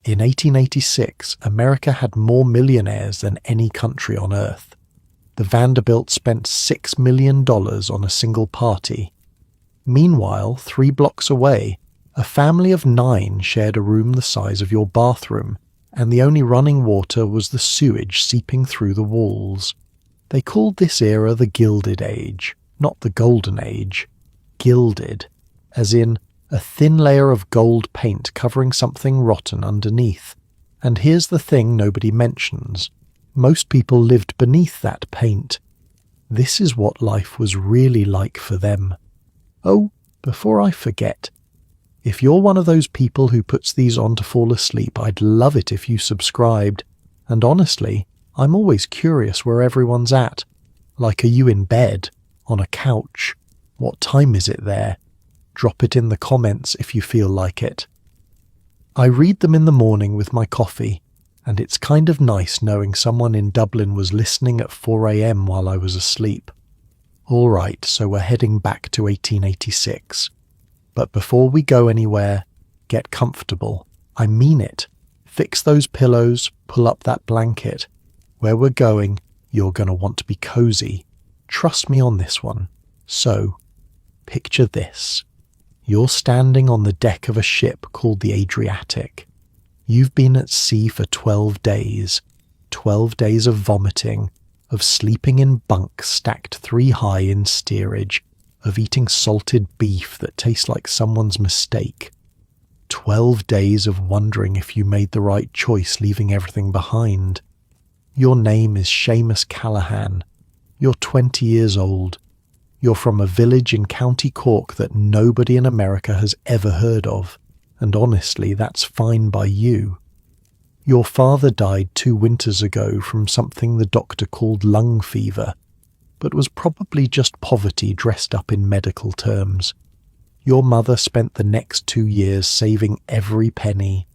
In 1886, America had more millionaires than any country on Earth. The Vanderbilts spent $6 million on a single party. Meanwhile, 3 blocks away, a family of 9 shared a room the size of your bathroom, and the only running water was the sewage seeping through the walls. They called this era the Gilded Age, not the Golden Age. Gilded, as in a thin layer of gold paint covering something rotten underneath. And here's the thing nobody mentions. Most people lived beneath that paint. This is what life was really like for them. Oh, before I forget, if you're one of those people who puts these on to fall asleep, I'd love it if you subscribed. And honestly, I'm always curious where everyone's at. Like, are you in bed? On a couch? What time is it there? Drop it in the comments if you feel like it. I read them in the morning with my coffee, and it's kind of nice knowing someone in Dublin was listening at 4 a.m. while I was asleep. All right, so we're heading back to 1886. But before we go anywhere, get comfortable. I mean it. Fix those pillows, pull up that blanket. Where we're going, you're going to want to be cozy. Trust me on this one. So, picture this. You're standing on the deck of a ship called the Adriatic. You've been at sea for 12 days. 12 days of vomiting, of sleeping in bunks stacked 3 high in steerage, of eating salted beef that tastes like someone's mistake. 12 days of wondering if you made the right choice leaving everything behind. Your name is Seamus Callahan. You're 20 years old. You're from a village in County Cork that nobody in America has ever heard of, and honestly, that's fine by you. Your father died 2 winters ago from something the doctor called lung fever, but was probably just poverty dressed up in medical terms. Your mother spent the next 2 years saving every penny,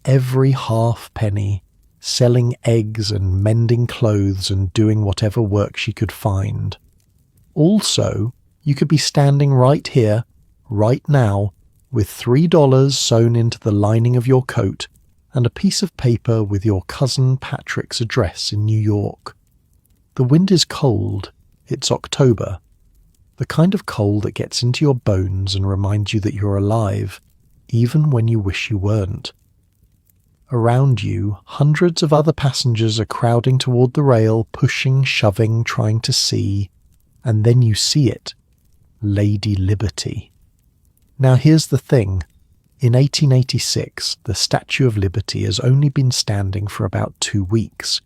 every half penny, selling eggs and mending clothes and doing whatever work she could find. Also, you could be standing right here, right now, with $3 sewn into the lining of your coat and a piece of paper with your cousin Patrick's address in New York. The wind is cold. It's October. The kind of cold that gets into your bones and reminds you that you're alive, even when you wish you weren't. Around you, hundreds of other passengers are crowding toward the rail, pushing, shoving, trying to see. And then you see it. Lady Liberty. Now here's the thing. In 1886, the Statue of Liberty has only been standing for about 2 weeks.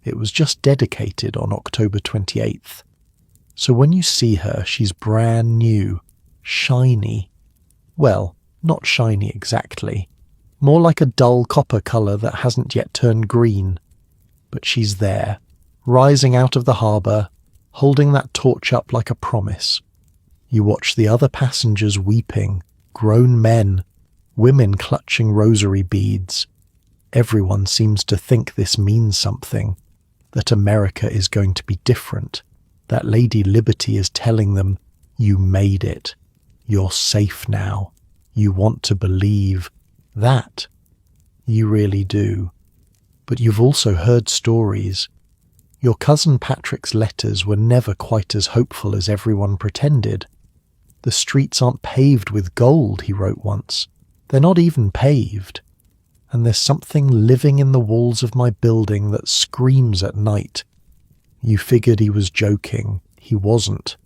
It was just dedicated on October 28th. So when you see her, she's brand new, shiny. Well, not shiny exactly. More like a dull copper colour that hasn't yet turned green. But she's there, rising out of the harbour, holding that torch up like a promise. You watch the other passengers weeping, grown men, women clutching rosary beads. Everyone seems to think this means something, that America is going to be different, that Lady Liberty is telling them, you made it, you're safe now, you want to believe. That you really do. But you've also heard stories. Your cousin Patrick's letters were never quite as hopeful as everyone pretended. The streets aren't paved with gold, he wrote once. They're not even paved. And there's something living in the walls of my building that screams at night. You figured he was joking. He wasn't.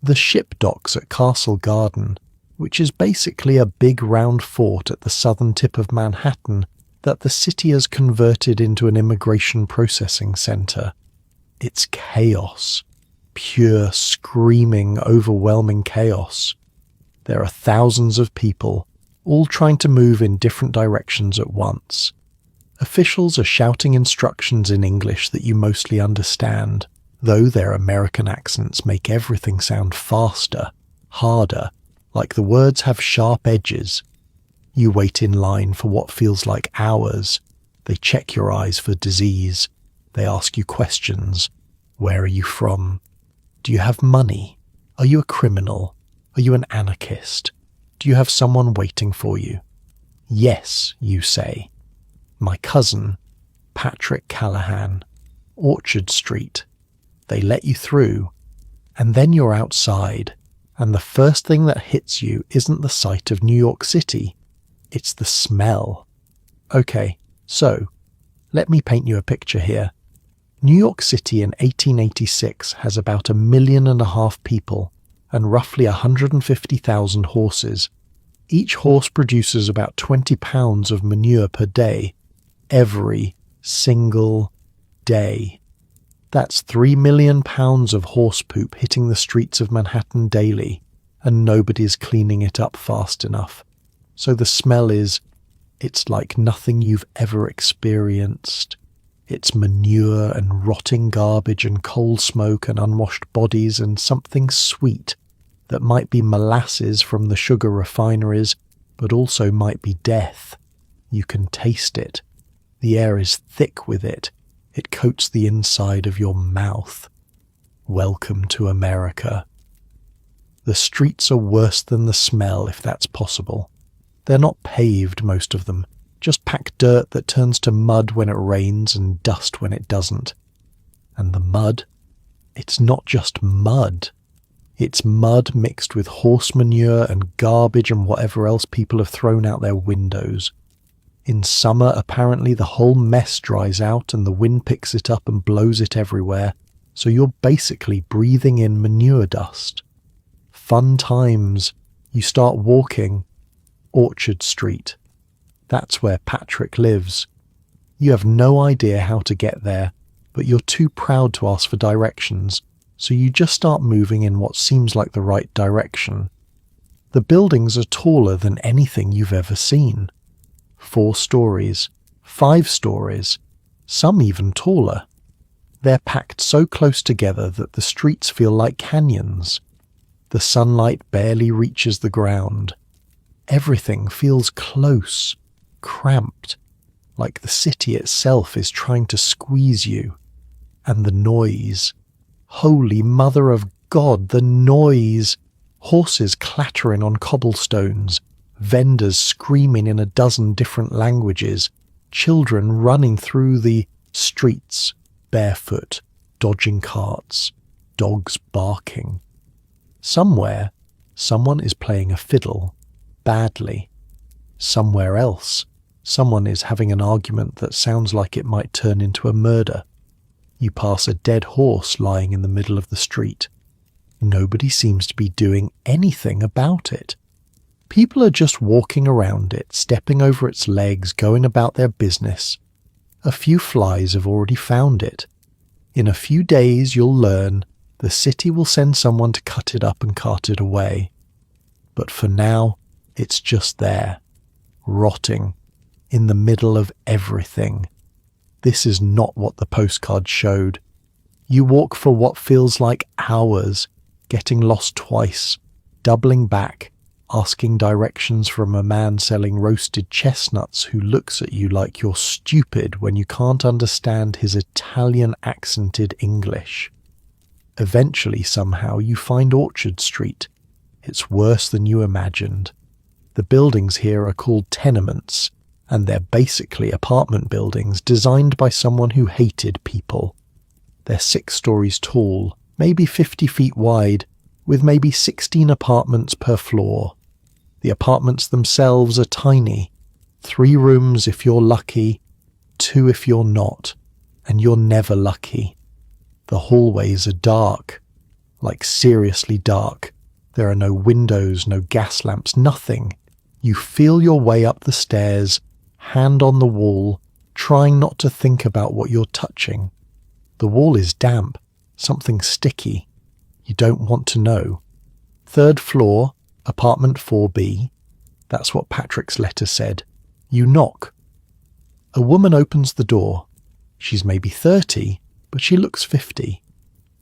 The ship docks at Castle Garden, which is basically a big round fort at the southern tip of Manhattan that the city has converted into an immigration processing centre. It's chaos. Pure, screaming, overwhelming chaos. There are thousands of people, all trying to move in different directions at once. Officials are shouting instructions in English that you mostly understand, though their American accents make everything sound faster, harder, like the words have sharp edges. You wait in line for what feels like hours. They check your eyes for disease. They ask you questions. Where are you from? Do you have money? Are you a criminal? Are you an anarchist? Do you have someone waiting for you? Yes, you say. My cousin, Patrick Callahan, Orchard Street. They let you through, and then you're outside, and the first thing that hits you isn't the sight of New York City, it's the smell. Okay, so, let me paint you a picture here. New York City in 1886 has about 1.5 million people and roughly 150,000 horses. Each horse produces about 20 pounds of manure per day, every single day. That's 3 million pounds of horse poop hitting the streets of Manhattan daily, and nobody's cleaning it up fast enough. So the smell it's like nothing you've ever experienced. It's manure and rotting garbage and coal smoke and unwashed bodies and something sweet that might be molasses from the sugar refineries, but also might be death. You can taste it. The air is thick with it. It coats the inside of your mouth. Welcome to America. The streets are worse than the smell, if that's possible. They're not paved, most of them, just packed dirt that turns to mud when it rains and dust when it doesn't. And the mud, it's not just mud. It's mud mixed with horse manure and garbage and whatever else people have thrown out their windows. In summer, apparently the whole mess dries out and the wind picks it up and blows it everywhere, so you're basically breathing in manure dust. Fun times. You start walking. Orchard Street. That's where Patrick lives. You have no idea how to get there, but you're too proud to ask for directions, so you just start moving in what seems like the right direction. The buildings are taller than anything you've ever seen. 4 stories, 5 stories, some even taller. They're packed so close together that the streets feel like canyons. The sunlight barely reaches the ground. Everything feels close, cramped, like the city itself is trying to squeeze you. And the noise. Holy Mother of God, the noise! Horses clattering on cobblestones, vendors screaming in a dozen different languages, children running through the streets, barefoot, dodging carts, dogs barking. Somewhere, someone is playing a fiddle, badly. Somewhere else, someone is having an argument that sounds like it might turn into a murder. You pass a dead horse lying in the middle of the street. Nobody seems to be doing anything about it. People are just walking around it, stepping over its legs, going about their business. A few flies have already found it. In a few days you'll learn the city will send someone to cut it up and cart it away. But for now, it's just there, rotting, in the middle of everything. This is not what the postcard showed. You walk for what feels like hours, getting lost twice, doubling back, asking directions from a man selling roasted chestnuts who looks at you like you're stupid when you can't understand his Italian accented English. Eventually, somehow, you find Orchard Street. It's worse than you imagined. The buildings here are called tenements, and they're basically apartment buildings designed by someone who hated people. They're 6 stories tall, maybe 50 feet wide, with maybe 16 apartments per floor. The apartments themselves are tiny. 3 rooms if you're lucky, 2 if you're not, and you're never lucky. The hallways are dark, like seriously dark. There are no windows, no gas lamps, nothing. You feel your way up the stairs, hand on the wall, trying not to think about what you're touching. The wall is damp, something sticky. You don't want to know. 3rd floor, apartment 4B. That's what Patrick's letter said. You knock. A woman opens the door. She's maybe 30, but she looks 50.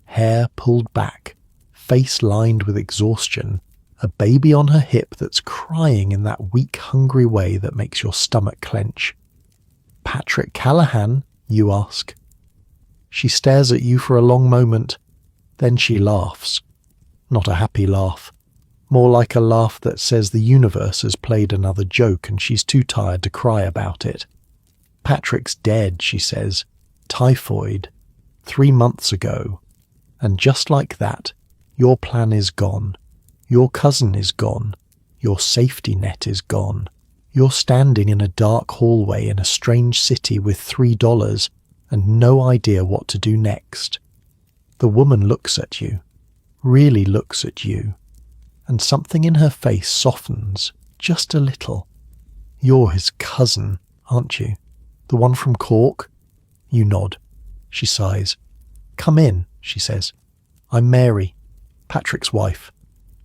Hair pulled back, face lined with exhaustion, a baby on her hip that's crying in that weak, hungry way that makes your stomach clench. Patrick Callahan, you ask. She stares at you for a long moment, then she laughs. Not a happy laugh. More like a laugh that says the universe has played another joke and she's too tired to cry about it. Patrick's dead, she says. Typhoid. 3 months ago. And just like that, your plan is gone. Your cousin is gone. Your safety net is gone. You're standing in a dark hallway in a strange city with $3 and no idea what to do next. The woman looks at you, really looks at you, and something in her face softens just a little. You're his cousin, aren't you? The one from Cork? You nod. She sighs. Come in, she says. I'm Mary, Patrick's wife.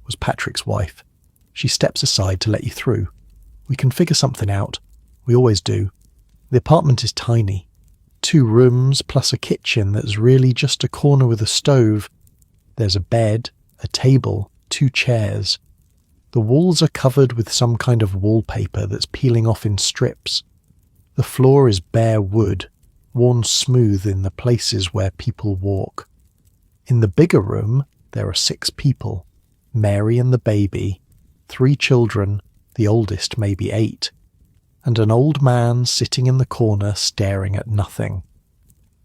Was Patrick's wife. She steps aside to let you through. We can figure something out. We always do. The apartment is tiny. 2 rooms plus a kitchen that's really just a corner with a stove. There's a bed, a table, 2 chairs. The walls are covered with some kind of wallpaper that's peeling off in strips. The floor is bare wood, worn smooth in the places where people walk. In the bigger room, there are 6 people. Mary and the baby, 3 children, the oldest maybe 8, and an old man sitting in the corner staring at nothing.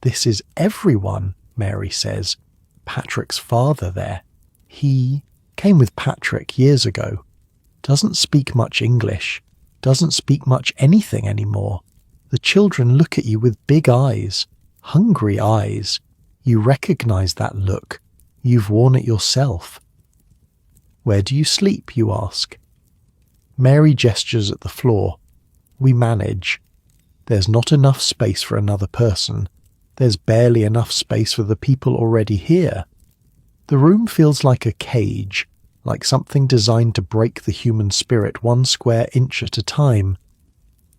This is everyone, Mary says. Patrick's father there. He came with Patrick years ago. Doesn't speak much English. Doesn't speak much anything anymore. The children look at you with big eyes, hungry eyes. You recognize that look. You've worn it yourself. Where do you sleep, you ask? Mary gestures at the floor. We manage. There's not enough space for another person. There's barely enough space for the people already here. The room feels like a cage, like something designed to break the human spirit 1 square inch at a time.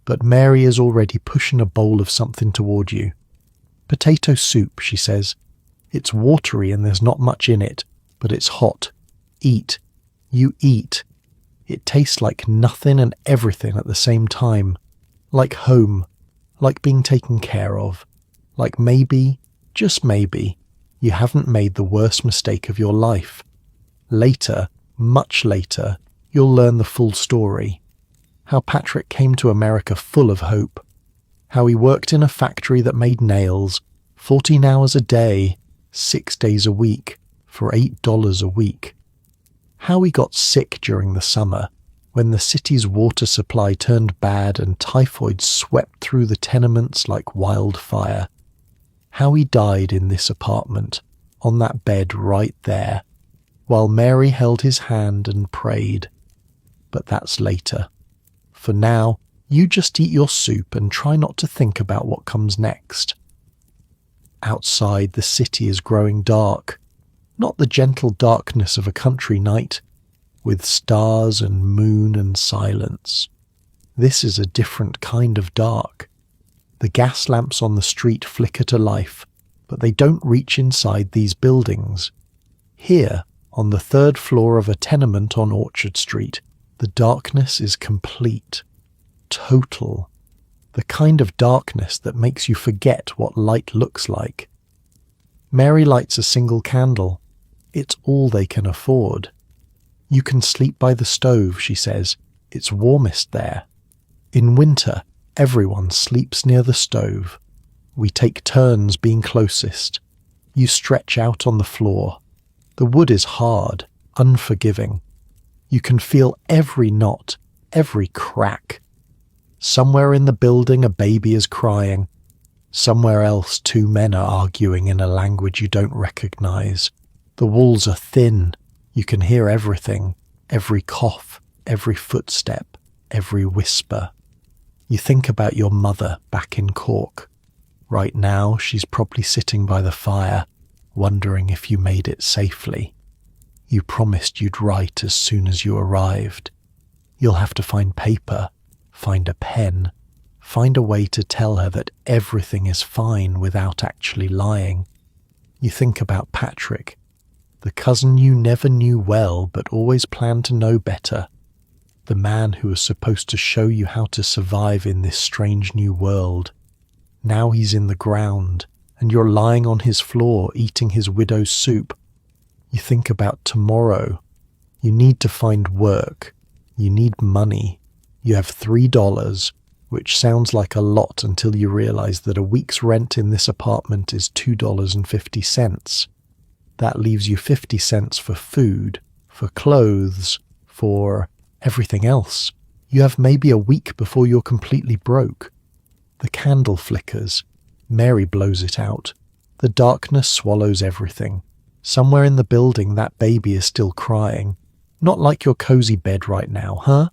But Mary is already pushing a bowl of something toward you. Potato soup, she says. It's watery and there's not much in it, but it's hot. Eat. You eat. It tastes like nothing and everything at the same time. Like home. Like being taken care of. Like maybe, just maybe, you haven't made the worst mistake of your life. Later, much later, you'll learn the full story. How Patrick came to America full of hope. How he worked in a factory that made nails, 14 hours a day, 6 days a week, for $8 a week. How he got sick during the summer, when the city's water supply turned bad and typhoid swept through the tenements like wildfire. How he died in this apartment, on that bed right there, while Mary held his hand and prayed. But that's later. For now, you just eat your soup and try not to think about what comes next. Outside, the city is growing dark. Not the gentle darkness of a country night, with stars and moon and silence. This is a different kind of dark. The gas lamps on the street flicker to life, but they don't reach inside these buildings. Here, on the 3rd floor of a tenement on Orchard Street, the darkness is complete, total, the kind of darkness that makes you forget what light looks like. Mary lights a single candle. It's all they can afford. You can sleep by the stove, she says. It's warmest there. In winter, everyone sleeps near the stove. We take turns being closest. You stretch out on the floor. The wood is hard, unforgiving. You can feel every knot, every crack. Somewhere in the building a baby is crying. Somewhere else 2 men are arguing in a language you don't recognize. The walls are thin. You can hear everything, every cough, every footstep, every whisper. You think about your mother back in Cork. Right now, she's probably sitting by the fire, wondering if you made it safely. You promised you'd write as soon as you arrived. You'll have to find paper, find a pen, find a way to tell her that everything is fine without actually lying. You think about Patrick, the cousin you never knew well but always planned to know better, the man who was supposed to show you how to survive in this strange new world. Now he's in the ground, and you're lying on his floor eating his widow's soup. You think about tomorrow, You need to find work. You need money. You have $3, which sounds like a lot until you realize that a week's rent in this apartment is $2.50. That leaves you 50 cents for food, for clothes, for everything else. You have maybe a week before you're completely broke. The candle flickers. Mary blows it out. The darkness swallows everything. Somewhere in the building that baby is still crying. Not like your cozy bed right now, huh?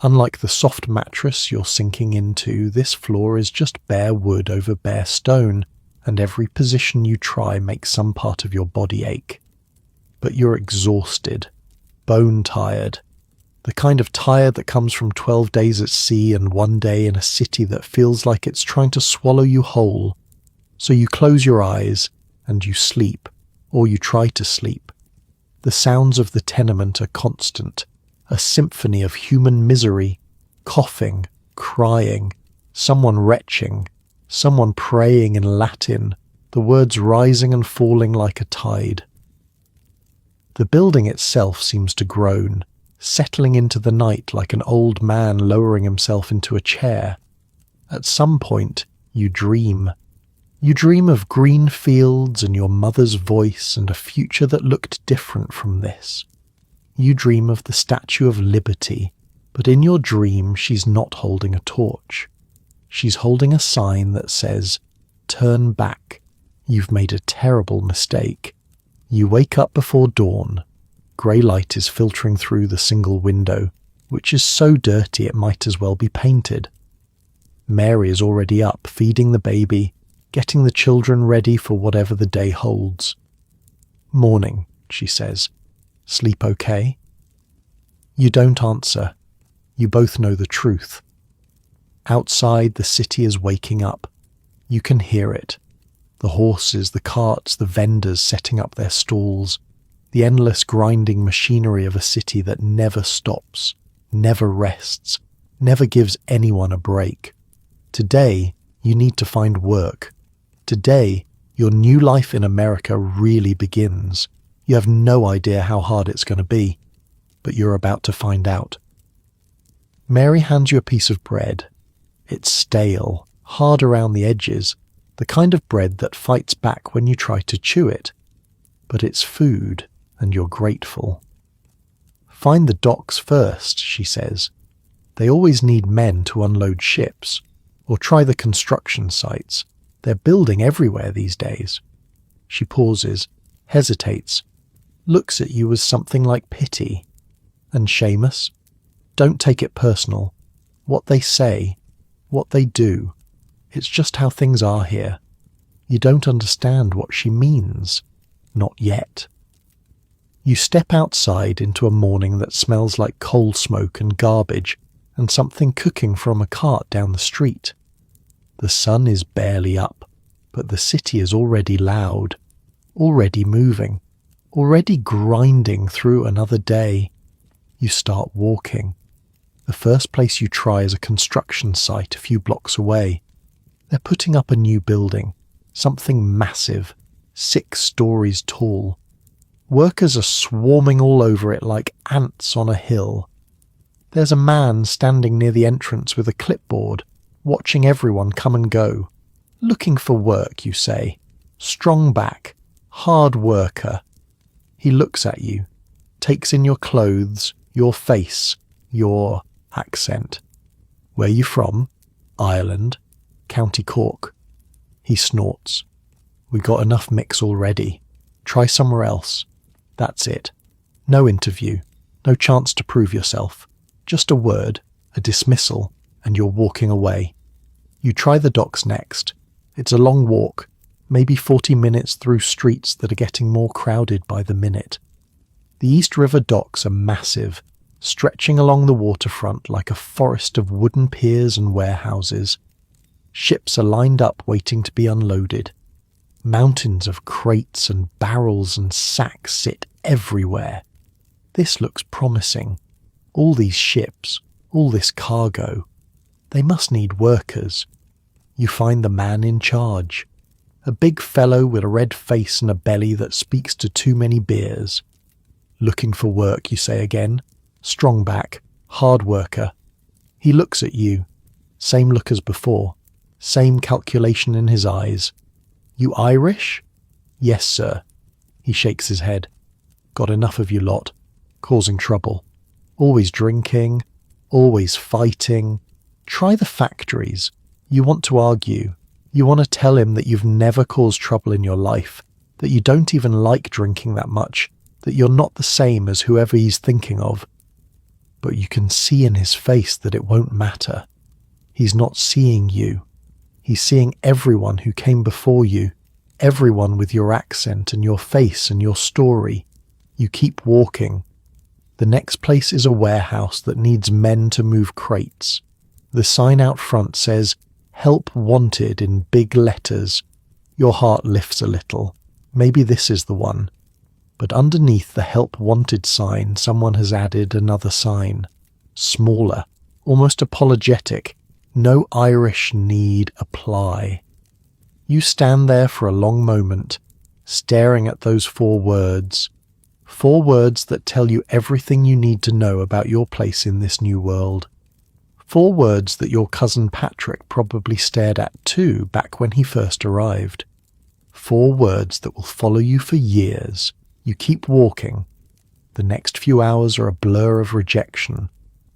Unlike the soft mattress you're sinking into, this floor is just bare wood over bare stone, and every position you try makes some part of your body ache. But you're exhausted, bone-tired, the kind of tired that comes from 12 days at sea and 1 day in a city that feels like it's trying to swallow you whole. So you close your eyes and you sleep, or you try to sleep. The sounds of the tenement are constant, a symphony of human misery, coughing, crying, someone retching, someone praying in Latin, the words rising and falling like a tide. The building itself seems to groan, settling into the night like an old man lowering himself into a chair. At some point, you dream. You dream of green fields and your mother's voice and a future that looked different from this. You dream of the Statue of Liberty, but in your dream she's not holding a torch. She's holding a sign that says, "Turn back. You've made a terrible mistake." You wake up before dawn. Grey light is filtering through the single window, which is so dirty it might as well be painted. Mary is already up, feeding the baby, getting the children ready for whatever the day holds. "Morning," she says. "Sleep okay?" You don't answer. You both know the truth. Outside, the city is waking up. You can hear it. The horses, the carts, the vendors setting up their stalls. The endless grinding machinery of a city that never stops, never rests, never gives anyone a break. Today, you need to find work. Today, your new life in America really begins. You have no idea how hard it's going to be, but you're about to find out. Mary hands you a piece of bread. It's stale, hard around the edges, the kind of bread that fights back when you try to chew it. But it's food, and you're grateful. "Find the docks first," she says. "They always need men to unload ships, or try the construction sites. They're building everywhere these days." She pauses, hesitates, looks at you with something like pity. "And Seamus? Don't take it personal. What they say, what they do, it's just how things are here. You don't understand what she means. Not yet." You step outside into a morning that smells like coal smoke and garbage and something cooking from a cart down the street. The sun is barely up, but the city is already loud, already moving, already grinding through another day. You start walking. The first place you try is a construction site a few blocks away. They're putting up a new building, something massive, 6 stories tall. Workers are swarming all over it like ants on a hill. There's a man standing near the entrance with a clipboard, watching everyone come and go. Looking for work, you say. Strong back, hard worker. He looks at you, takes in your clothes, your face, your accent. "Where you from?" "Ireland, County Cork." He snorts. "We got enough mix already. Try somewhere else." That's it. No interview, no chance to prove yourself. Just a word, a dismissal, and you're walking away. You try the docks next. It's a long walk, maybe 40 minutes through streets that are getting more crowded by the minute. The East River docks are massive, stretching along the waterfront like a forest of wooden piers and warehouses. Ships are lined up waiting to be unloaded. Mountains of crates and barrels and sacks sit everywhere. This looks promising. All these ships, all this cargo. They must need workers. You find the man in charge. A big fellow with a red face and a belly that speaks to too many beers. Looking for work, you say again. Strong back, hard worker. He looks at you. Same look as before. Same calculation in his eyes. You Irish? Yes, sir. He shakes his head. Got enough of you lot. Causing trouble. Always drinking. Always fighting. Try the factories. You want to argue. You want to tell him that you've never caused trouble in your life, that you don't even like drinking that much, that you're not the same as whoever he's thinking of. But you can see in his face that it won't matter. He's not seeing you. He's seeing everyone who came before you, everyone with your accent and your face and your story. You keep walking. The next place is a warehouse that needs men to move crates. The sign out front says, "Help wanted" in big letters. Your heart lifts a little. Maybe this is the one. But underneath the "Help wanted" sign, someone has added another sign. Smaller, almost apologetic. No Irish need apply. You stand there for a long moment, staring at those 4 words. 4 words that tell you everything you need to know about your place in this new world. 4 words that your cousin Patrick probably stared at too back when he first arrived. 4 words that will follow you for years. You keep walking. The next few hours are a blur of rejection.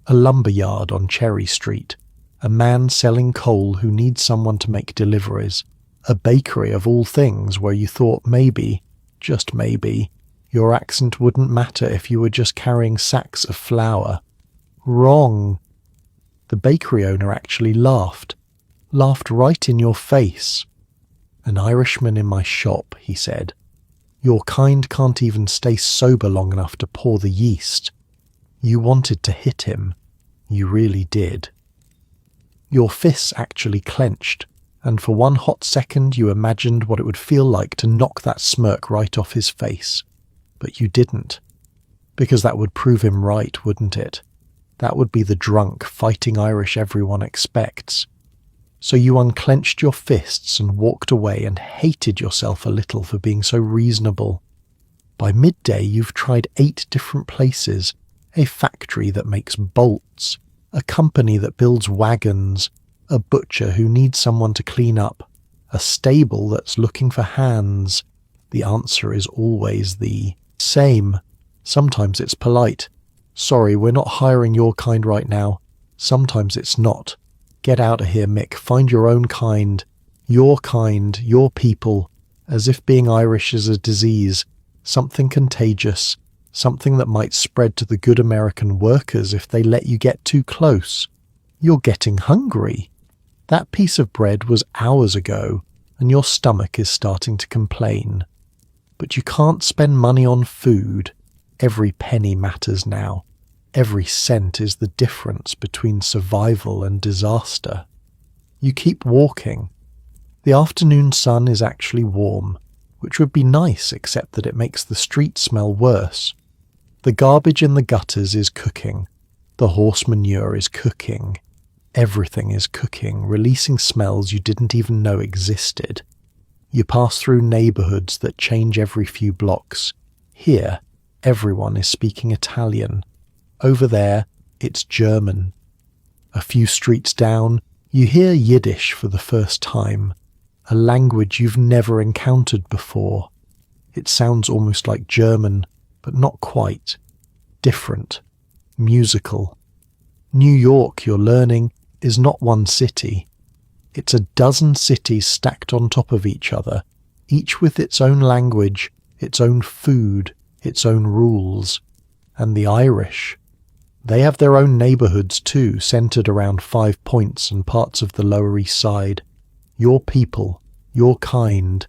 A lumber yard on Cherry Street. A man selling coal who needs someone to make deliveries. A bakery of all things where you thought maybe, just maybe, your accent wouldn't matter if you were just carrying sacks of flour. Wrong. The bakery owner actually laughed right in your face. "An Irishman in my shop," he said. "Your kind can't even stay sober long enough to pour the yeast." You wanted to hit him. You really did. Your fists actually clenched, and for one hot second you imagined what it would feel like to knock that smirk right off his face. But you didn't. Because that would prove him right, wouldn't it? That would be the drunk, fighting Irish everyone expects. So you unclenched your fists and walked away and hated yourself a little for being so reasonable. By midday you've tried 8 different places, a factory that makes bolts, a company that builds wagons, a butcher who needs someone to clean up, a stable that's looking for hands. The answer is always the same. Sometimes it's polite. "Sorry, we're not hiring your kind right now." Sometimes it's not. "Get out of here, Mick. Find your own kind, your people," as if being Irish is a disease, something contagious, something that might spread to the good American workers if they let you get too close. You're getting hungry. That piece of bread was hours ago, and your stomach is starting to complain. But you can't spend money on food. Every penny matters now. Every cent is the difference between survival and disaster. You keep walking. The afternoon sun is actually warm, which would be nice except that it makes the street smell worse. The garbage in the gutters is cooking. The horse manure is cooking. Everything is cooking, releasing smells you didn't even know existed. You pass through neighborhoods that change every few blocks. Here, everyone is speaking Italian. Over there, it's German. A few streets down, you hear Yiddish for the first time, a language you've never encountered before. It sounds almost like German, but not quite. Different. Musical. New York, you're learning, is not one city. It's a dozen cities stacked on top of each other, each with its own language, its own food, its own rules. And the Irish. They have their own neighborhoods too, centered around 5 Points and parts of the Lower East Side. Your people, your kind,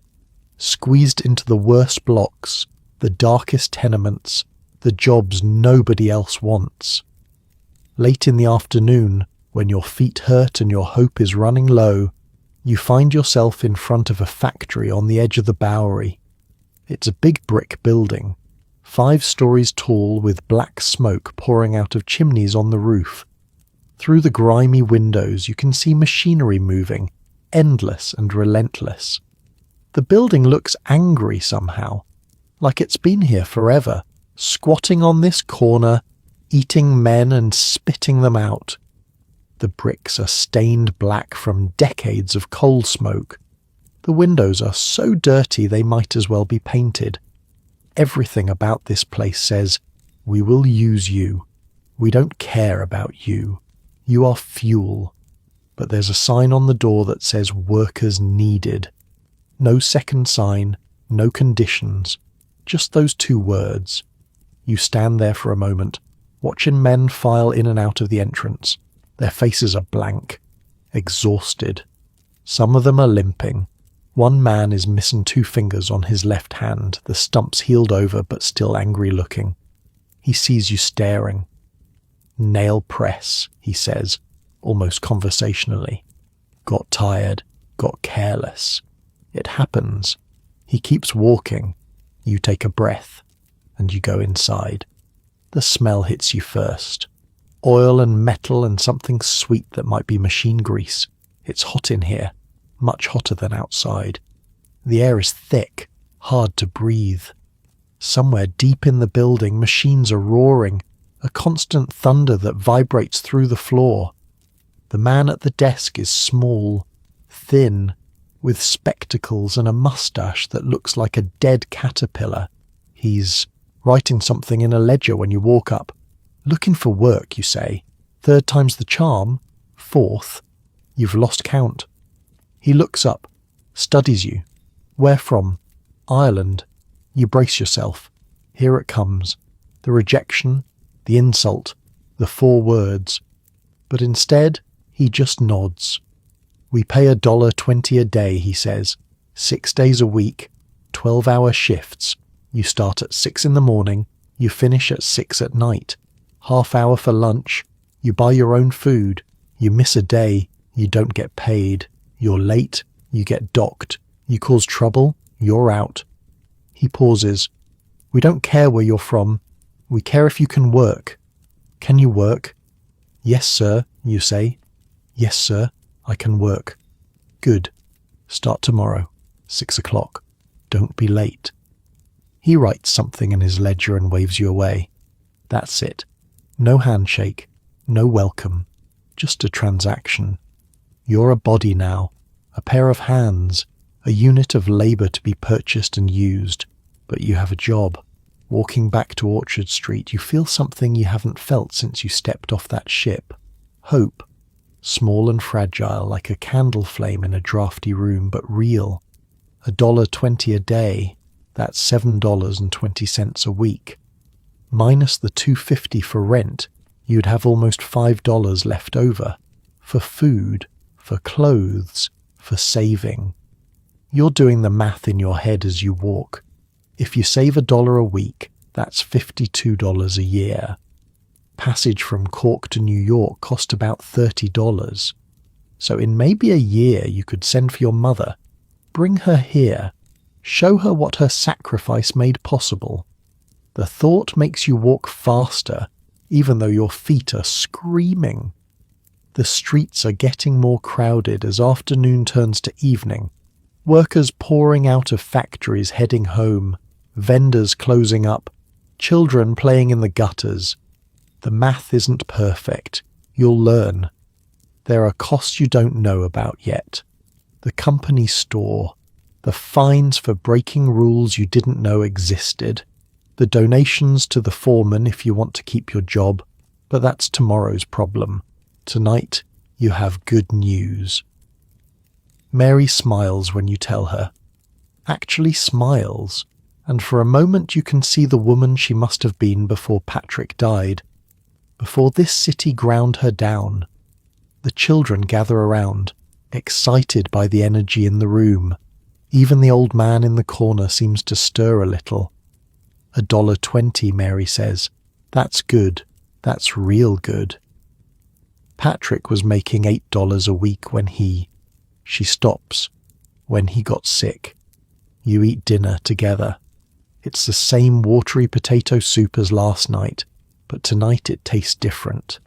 squeezed into the worst blocks, the darkest tenements, the jobs nobody else wants. Late in the afternoon, when your feet hurt and your hope is running low, you find yourself in front of a factory on the edge of the Bowery. It's a big brick building, 5 stories tall with black smoke pouring out of chimneys on the roof. Through the grimy windows you can see machinery moving, endless and relentless. The building looks angry somehow, like it's been here forever, squatting on this corner, eating men and spitting them out. The bricks are stained black from decades of coal smoke. The windows are so dirty they might as well be painted. Everything about this place says, "We will use you. We don't care about you. You are fuel." But there's a sign on the door that says "Workers Needed." No second sign, no conditions, just those 2 words. You stand there for a moment, watching men file in and out of the entrance. Their faces are blank, exhausted. Some of them are limping. One man is missing 2 fingers on his left hand, the stumps healed over but still angry looking. He sees you staring. "Nail press," he says, almost conversationally. "Got tired, got careless. It happens." He keeps walking. You take a breath, and you go inside. The smell hits you first. Oil and metal and something sweet that might be machine grease. It's hot in here, much hotter than outside. The air is thick, hard to breathe. Somewhere deep in the building, machines are roaring, a constant thunder that vibrates through the floor. The man at the desk is small, thin, with spectacles and a mustache that looks like a dead caterpillar. He's writing something in a ledger when you walk up. "Looking for work," you say. 3rd time's the charm. 4th. You've lost count. He looks up, studies you. "Where from?" "Ireland." You brace yourself. Here it comes. The rejection, the insult, the 4 words. But instead, he just nods. "We pay $1.20 a day," he says. 6 days a week, 12-hour shifts. You start at 6 in the morning, you finish at 6 at night. Half hour for lunch. You buy your own food. You miss a day, you don't get paid. You're late, you get docked. You cause trouble, you're out. He pauses. "We don't care where you're from. We care if you can work." "Can you work?" "Yes, sir," you say. "Yes, sir, I can work." "Good. Start tomorrow, 6 o'clock. Don't be late." He writes something in his ledger and waves you away. That's it. No handshake, no welcome, just a transaction. You're a body now, a pair of hands, a unit of labour to be purchased and used, but you have a job. Walking back to Orchard Street, you feel something you haven't felt since you stepped off that ship. Hope. Small and fragile, like a candle flame in a drafty room, but real. $1.20 a day, that's $7.20 a week. Minus the $2.50 for rent, you'd have almost $5 left over. For food, for clothes, for saving. You're doing the math in your head as you walk. If you save $1 a week, that's $52 a year. Passage from Cork to New York cost about $30. So in maybe a year you could send for your mother, bring her here, show her what her sacrifice made possible. The thought makes you walk faster, even though your feet are screaming. The streets are getting more crowded as afternoon turns to evening. Workers pouring out of factories heading home, vendors closing up, children playing in the gutters. The math isn't perfect. You'll learn. There are costs you don't know about yet. The company store, the fines for breaking rules you didn't know existed, the donations to the foreman if you want to keep your job, but that's tomorrow's problem. Tonight, you have good news. Mary smiles when you tell her. Actually smiles, and for a moment you can see the woman she must have been before Patrick died, before this city ground her down. The children gather around, excited by the energy in the room. Even the old man in the corner seems to stir a little. $1.20, Mary says. That's good. That's real good. Patrick was making $8 a week when she stops, when he got sick. You eat dinner together. It's the same watery potato soup as last night, but tonight it tastes different.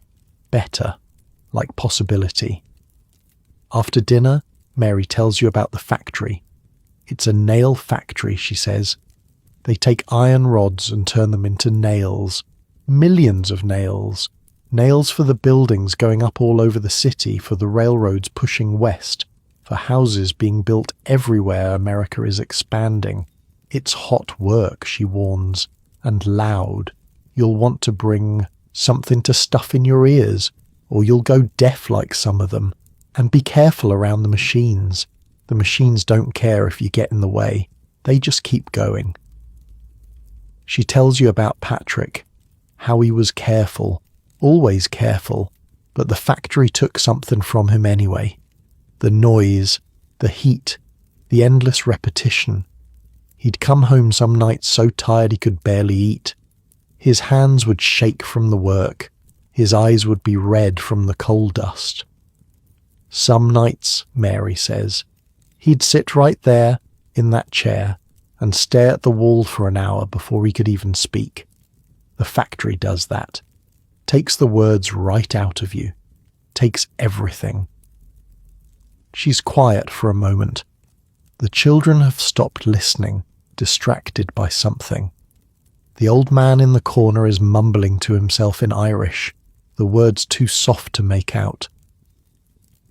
Better, like possibility. After dinner, Mary tells you about the factory. It's a nail factory, she says. They take iron rods and turn them into nails. Millions of nails. Nails for the buildings going up all over the city, for the railroads pushing west, for houses being built everywhere America is expanding. It's hot work, she warns, and loud. You'll want to bring something to stuff in your ears, or you'll go deaf like some of them. And be careful around the machines. The machines don't care if you get in the way. They just keep going. She tells you about Patrick, how he was careful, always careful, but the factory took something from him anyway. The noise, the heat, the endless repetition. He'd come home some nights so tired he could barely eat. His hands would shake from the work. His eyes would be red from the coal dust. Some nights, Mary says, he'd sit right there in that chair and stare at the wall for an hour before he could even speak. The factory does that. Takes the words right out of you. Takes everything. She's quiet for a moment. The children have stopped listening, distracted by something. The old man in the corner is mumbling to himself in Irish, the words too soft to make out.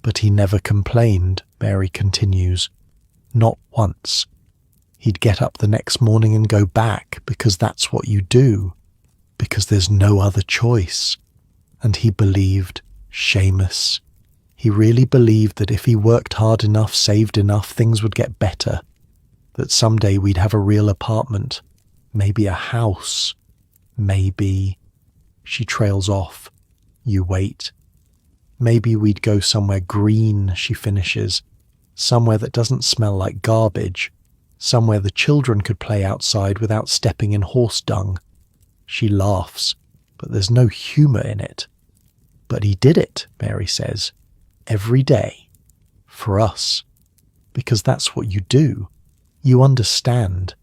But he never complained, Mary continues. Not once. He'd get up the next morning and go back, because that's what you do, because there's no other choice. And he believed, Seamus. He really believed that if he worked hard enough, saved enough, things would get better. That someday we'd have a real apartment, maybe a house, maybe... She trails off. You wait. Maybe we'd go somewhere green, she finishes. Somewhere that doesn't smell like garbage. Somewhere the children could play outside without stepping in horse dung. She laughs, but there's no humour in it. But he did it, Mary says. Every day. For us. Because that's what you do. You understand.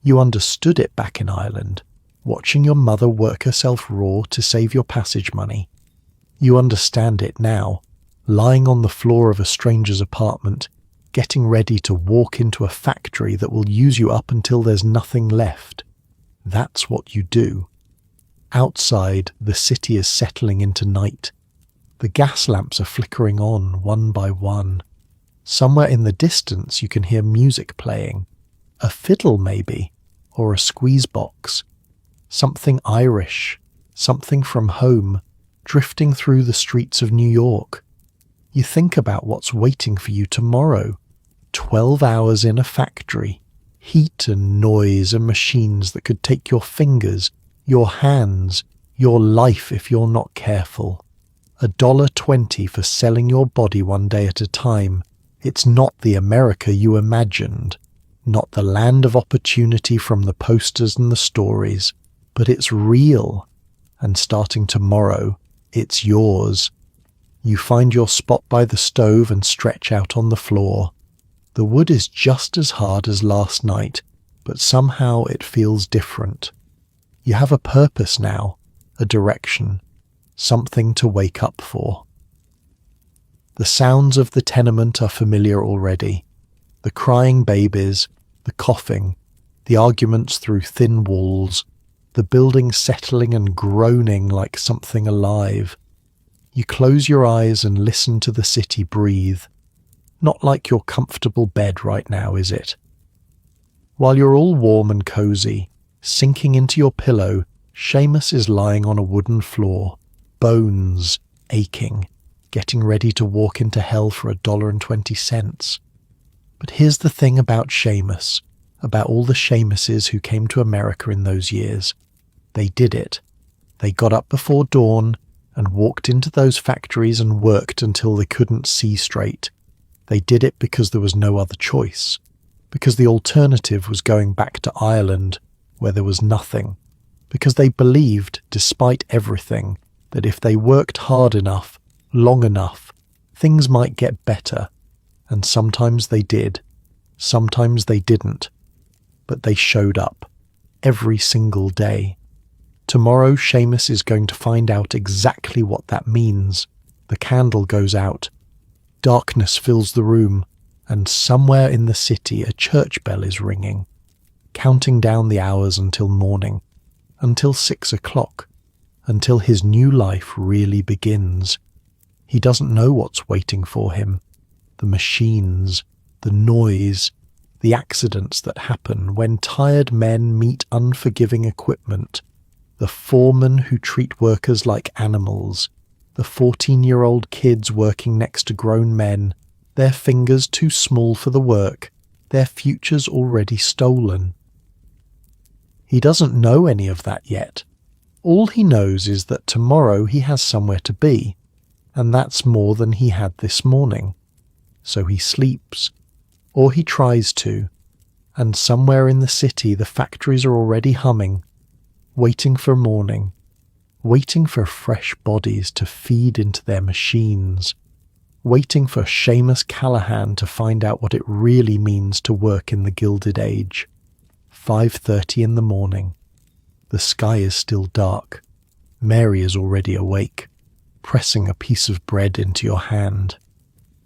You understood it back in Ireland, watching your mother work herself raw to save your passage money. You understand it now, lying on the floor of a stranger's apartment, getting ready to walk into a factory that will use you up until there's nothing left. That's what you do. Outside, the city is settling into night. The gas lamps are flickering on, one by one. Somewhere in the distance you can hear music playing. A fiddle, maybe, or a squeeze box. Something Irish, something from home, drifting through the streets of New York. You think about what's waiting for you tomorrow. 12 hours in a factory. Heat and noise and machines that could take your fingers, your hands, your life if you're not careful. $1.20 for selling your body one day at a time. It's not the America you imagined. Not the land of opportunity from the posters and the stories. But it's real. And starting tomorrow, it's yours. You find your spot by the stove and stretch out on the floor. The wood is just as hard as last night, but somehow it feels different. You have a purpose now, a direction, something to wake up for. The sounds of the tenement are familiar already. The crying babies, the coughing, the arguments through thin walls, the building settling and groaning like something alive. You close your eyes and listen to the city breathe. Not like your comfortable bed right now, is it? While you're all warm and cozy, sinking into your pillow, Seamus is lying on a wooden floor, bones aching, getting ready to walk into hell for $1.20. But here's the thing about Seamus, about all the Seamuses who came to America in those years. They did it. They got up before dawn and walked into those factories and worked until they couldn't see straight. They did it because there was no other choice, because the alternative was going back to Ireland, where there was nothing, because they believed, despite everything, that if they worked hard enough, long enough, things might get better. And sometimes they did, sometimes they didn't, but they showed up, every single day. Tomorrow Seamus is going to find out exactly what that means. The candle goes out. Darkness fills the room, and somewhere in the city a church bell is ringing. counting down the hours until morning, until 6 o'clock, until his new life really begins. He doesn't know what's waiting for him. The machines, the noise, the accidents that happen when tired men meet unforgiving equipment, the foremen who treat workers like animals, the 14-year-old kids working next to grown men, their fingers too small for the work, their futures already stolen. He doesn't know any of that yet. All he knows is that tomorrow he has somewhere to be, and that's more than he had this morning. So he sleeps, or he tries to, and somewhere in the city the factories are already humming, waiting for morning, waiting for fresh bodies to feed into their machines, waiting for Seamus Callahan to find out what it really means to work in the Gilded Age. 5:30 in the morning. The sky is still dark. Mary is already awake, pressing a piece of bread into your hand.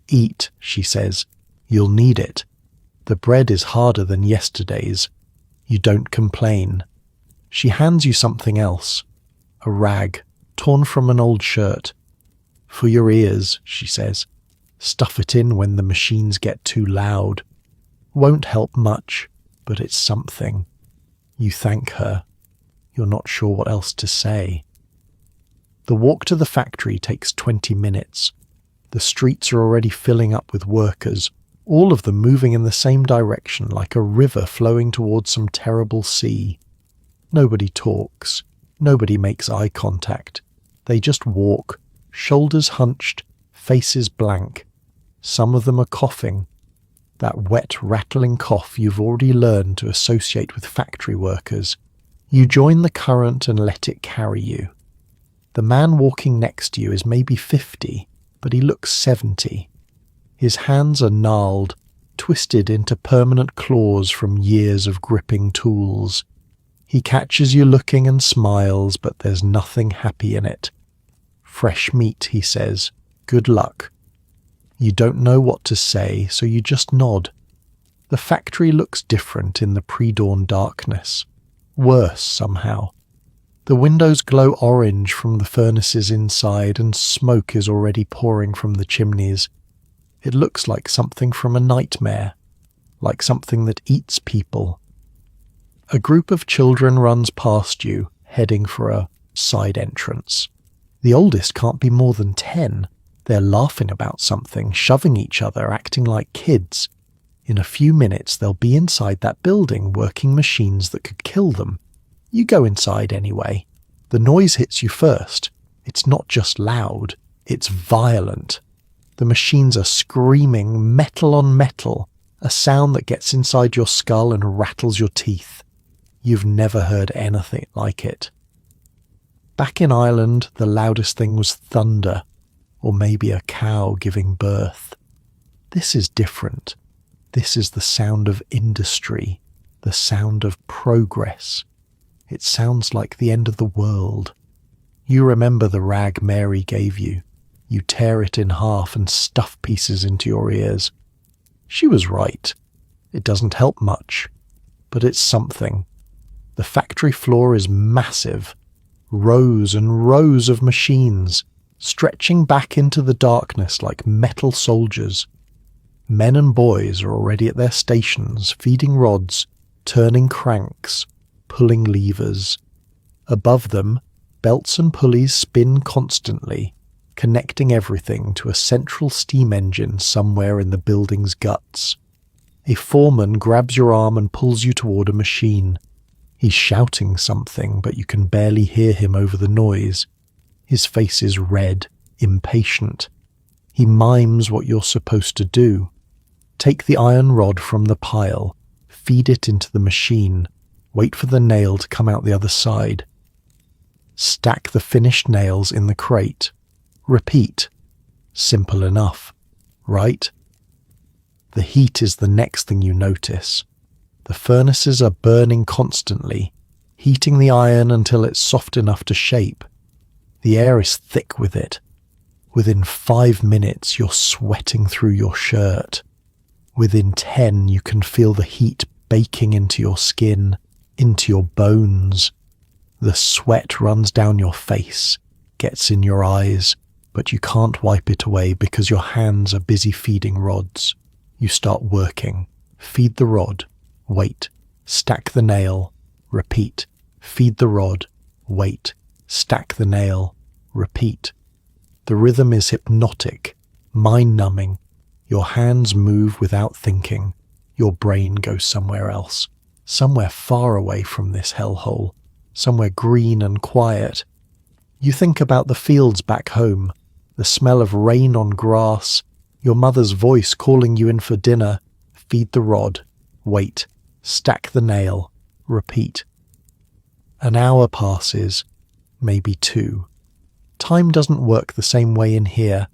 "Eat," she says. "You'll need it. The bread is harder than yesterday's. You don't complain." She hands you something else, a rag, torn from an old shirt. "For your ears," she says. "Stuff it in when the machines get too loud. Won't help much, but it's something." You thank her. You're not sure what else to say. The walk to the factory takes 20 minutes. The streets are already filling up with workers, all of them moving in the same direction like a river flowing towards some terrible sea. Nobody talks. Nobody makes eye contact. They just walk, shoulders hunched, faces blank. Some of them are coughing. That wet, rattling cough you've already learned to associate with factory workers. You join the current and let it carry you. The man walking next to you is maybe 50, but he looks 70. His hands are gnarled, twisted into permanent claws from years of gripping tools. He catches you looking and smiles, but there's nothing happy in it. "Fresh meat," he says. "Good luck." You don't know what to say, so you just nod. The factory looks different in the pre-dawn darkness. Worse, somehow. The windows glow orange from the furnaces inside, and smoke is already pouring from the chimneys. It looks like something from a nightmare, like something that eats people. A group of children runs past you, heading for a side entrance. The oldest can't be more than 10. They're laughing about something, shoving each other, acting like kids. In a few minutes they'll be inside that building working machines that could kill them. You go inside anyway. The noise hits you first. It's not just loud, it's violent. The machines are screaming metal on metal, a sound that gets inside your skull and rattles your teeth. You've never heard anything like it. Back in Ireland, the loudest thing was thunder, or maybe a cow giving birth. This is different. This is the sound of industry, the sound of progress. It sounds like the end of the world. You remember the rag Mary gave you. You tear it in half and stuff pieces into your ears. She was right. It doesn't help much, but it's something. The factory floor is massive. Rows and rows of machines, stretching back into the darkness like metal soldiers. Men and boys are already at their stations, feeding rods, turning cranks, pulling levers. Above them, belts and pulleys spin constantly, connecting everything to a central steam engine somewhere in the building's guts. A foreman grabs your arm and pulls you toward a machine. He's shouting something, but you can barely hear him over the noise. His face is red, impatient. He mimes what you're supposed to do. Take the iron rod from the pile, feed it into the machine, wait for the nail to come out the other side. Stack the finished nails in the crate. Repeat. Simple enough, right? The heat is the next thing you notice. The furnaces are burning constantly, heating the iron until it's soft enough to shape. The air is thick with it. Within 5 minutes, you're sweating through your shirt. Within 10, you can feel the heat baking into your skin, into your bones. The sweat runs down your face, gets in your eyes, but you can't wipe it away because your hands are busy feeding rods. You start working. Feed the rod. Wait. Stack the nail. Repeat. Feed the rod. Wait. Stack the nail. Repeat. The rhythm is hypnotic, mind-numbing. Your hands move without thinking. Your brain goes somewhere else, somewhere far away from this hellhole, somewhere green and quiet. You think about the fields back home, the smell of rain on grass, your mother's voice calling you in for dinner. Feed the rod. Wait. Stack the nail. Repeat. An hour passes, maybe 2. Time doesn't work the same way in here.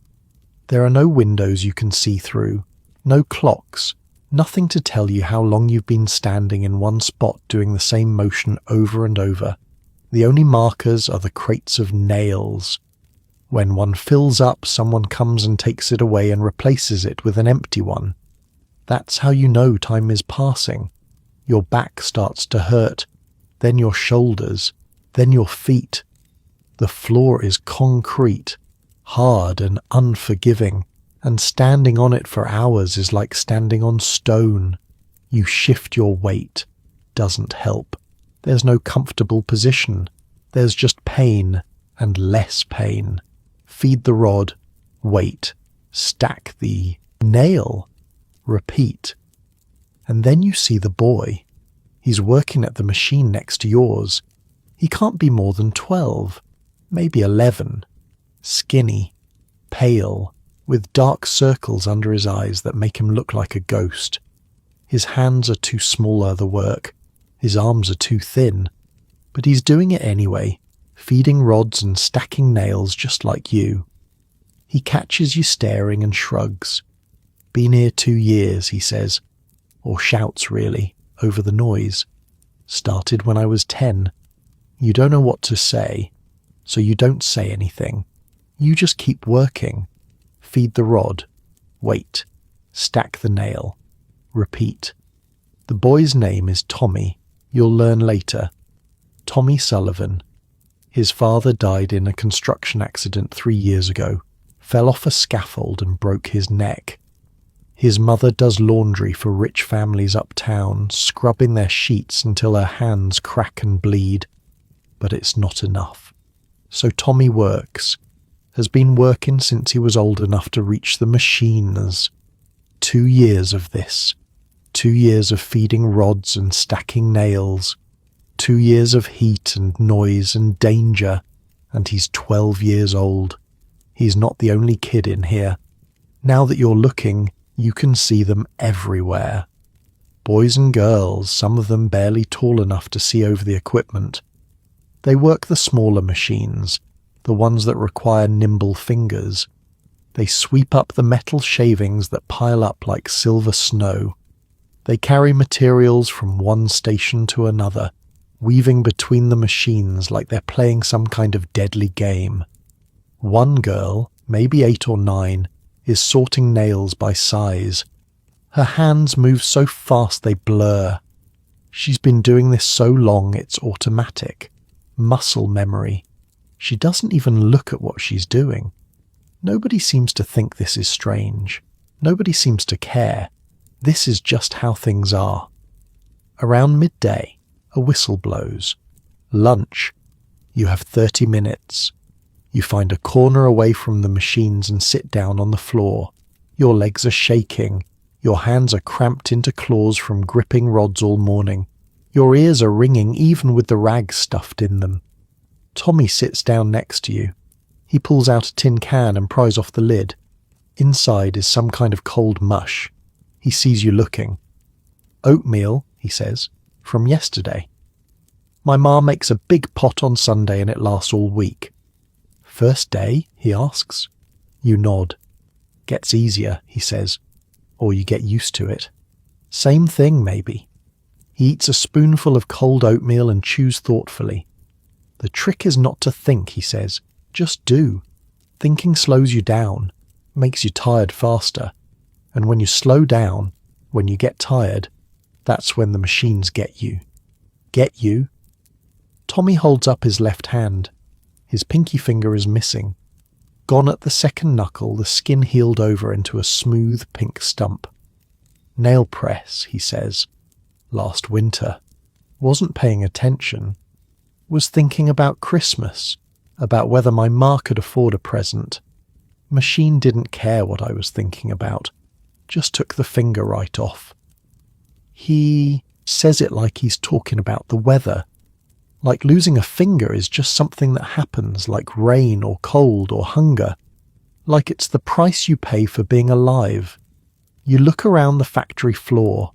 There are no windows you can see through, no clocks, nothing to tell you how long you've been standing in one spot doing the same motion over and over. The only markers are the crates of nails. When one fills up, someone comes and takes it away and replaces it with an empty one. That's how you know time is passing. Your back starts to hurt, then your shoulders, then your feet. The floor is concrete, hard and unforgiving, and standing on it for hours is like standing on stone. You shift your weight. Doesn't help. There's no comfortable position. There's just pain and less pain. Feed the rod. Wait. Stack the nail. Repeat. And then you see the boy. He's working at the machine next to yours. He can't be more than 12. Maybe 11, skinny, pale, with dark circles under his eyes that make him look like a ghost. His hands are too small for the work, his arms are too thin, but he's doing it anyway, feeding rods and stacking nails just like you. He catches you staring and shrugs. Been here 2 years, he says, or shouts really, over the noise. Started when I was 10. You don't know what to say. So you don't say anything. You just keep working. Feed the rod. Wait. Stack the nail. Repeat. The boy's name is Tommy. You'll learn later. Tommy Sullivan. His father died in a construction accident 3 years ago, fell off a scaffold and broke his neck. His mother does laundry for rich families uptown, scrubbing their sheets until her hands crack and bleed. But it's not enough. So Tommy works, has been working since he was old enough to reach the machines. 2 years of this. 2 years of feeding rods and stacking nails. 2 years of heat and noise and danger, and he's 12 years old. He's not the only kid in here. Now that you're looking, you can see them everywhere. Boys and girls, some of them barely tall enough to see over the equipment. They work the smaller machines, the ones that require nimble fingers. They sweep up the metal shavings that pile up like silver snow. They carry materials from one station to another, weaving between the machines like they're playing some kind of deadly game. One girl, maybe 8 or 9, is sorting nails by size. Her hands move so fast they blur. She's been doing this so long it's automatic. Muscle memory. She doesn't even look at what she's doing. Nobody seems to think this is strange. Nobody seems to care. This is just how things are. Around midday, a whistle blows. Lunch. You have 30 minutes. You find a corner away from the machines and sit down on the floor. Your legs are shaking. Your hands are cramped into claws from gripping rods all morning. Your ears are ringing even with the rags stuffed in them. Tommy sits down next to you. He pulls out a tin can and pries off the lid. Inside is some kind of cold mush. He sees you looking. Oatmeal, he says, from yesterday. My ma makes a big pot on Sunday and it lasts all week. First day, he asks. You nod. Gets easier, he says, or you get used to it. Same thing, maybe. He eats a spoonful of cold oatmeal and chews thoughtfully. The trick is not to think, he says. Just do. Thinking slows you down, makes you tired faster. And when you slow down, when you get tired, That's when the machines get you. Get you? Tommy holds up his left hand. His pinky finger is missing. Gone at the second knuckle, the skin healed over into a smooth pink stump. Nail press, he says. Last winter. Wasn't paying attention. Was thinking about Christmas, about whether my ma could afford a present. Machine didn't care what I was thinking about. Just took the finger right off. He says it like he's talking about the weather. Like losing a finger is just something that happens, like rain or cold or hunger. Like it's the price you pay for being alive. You look around the factory floor.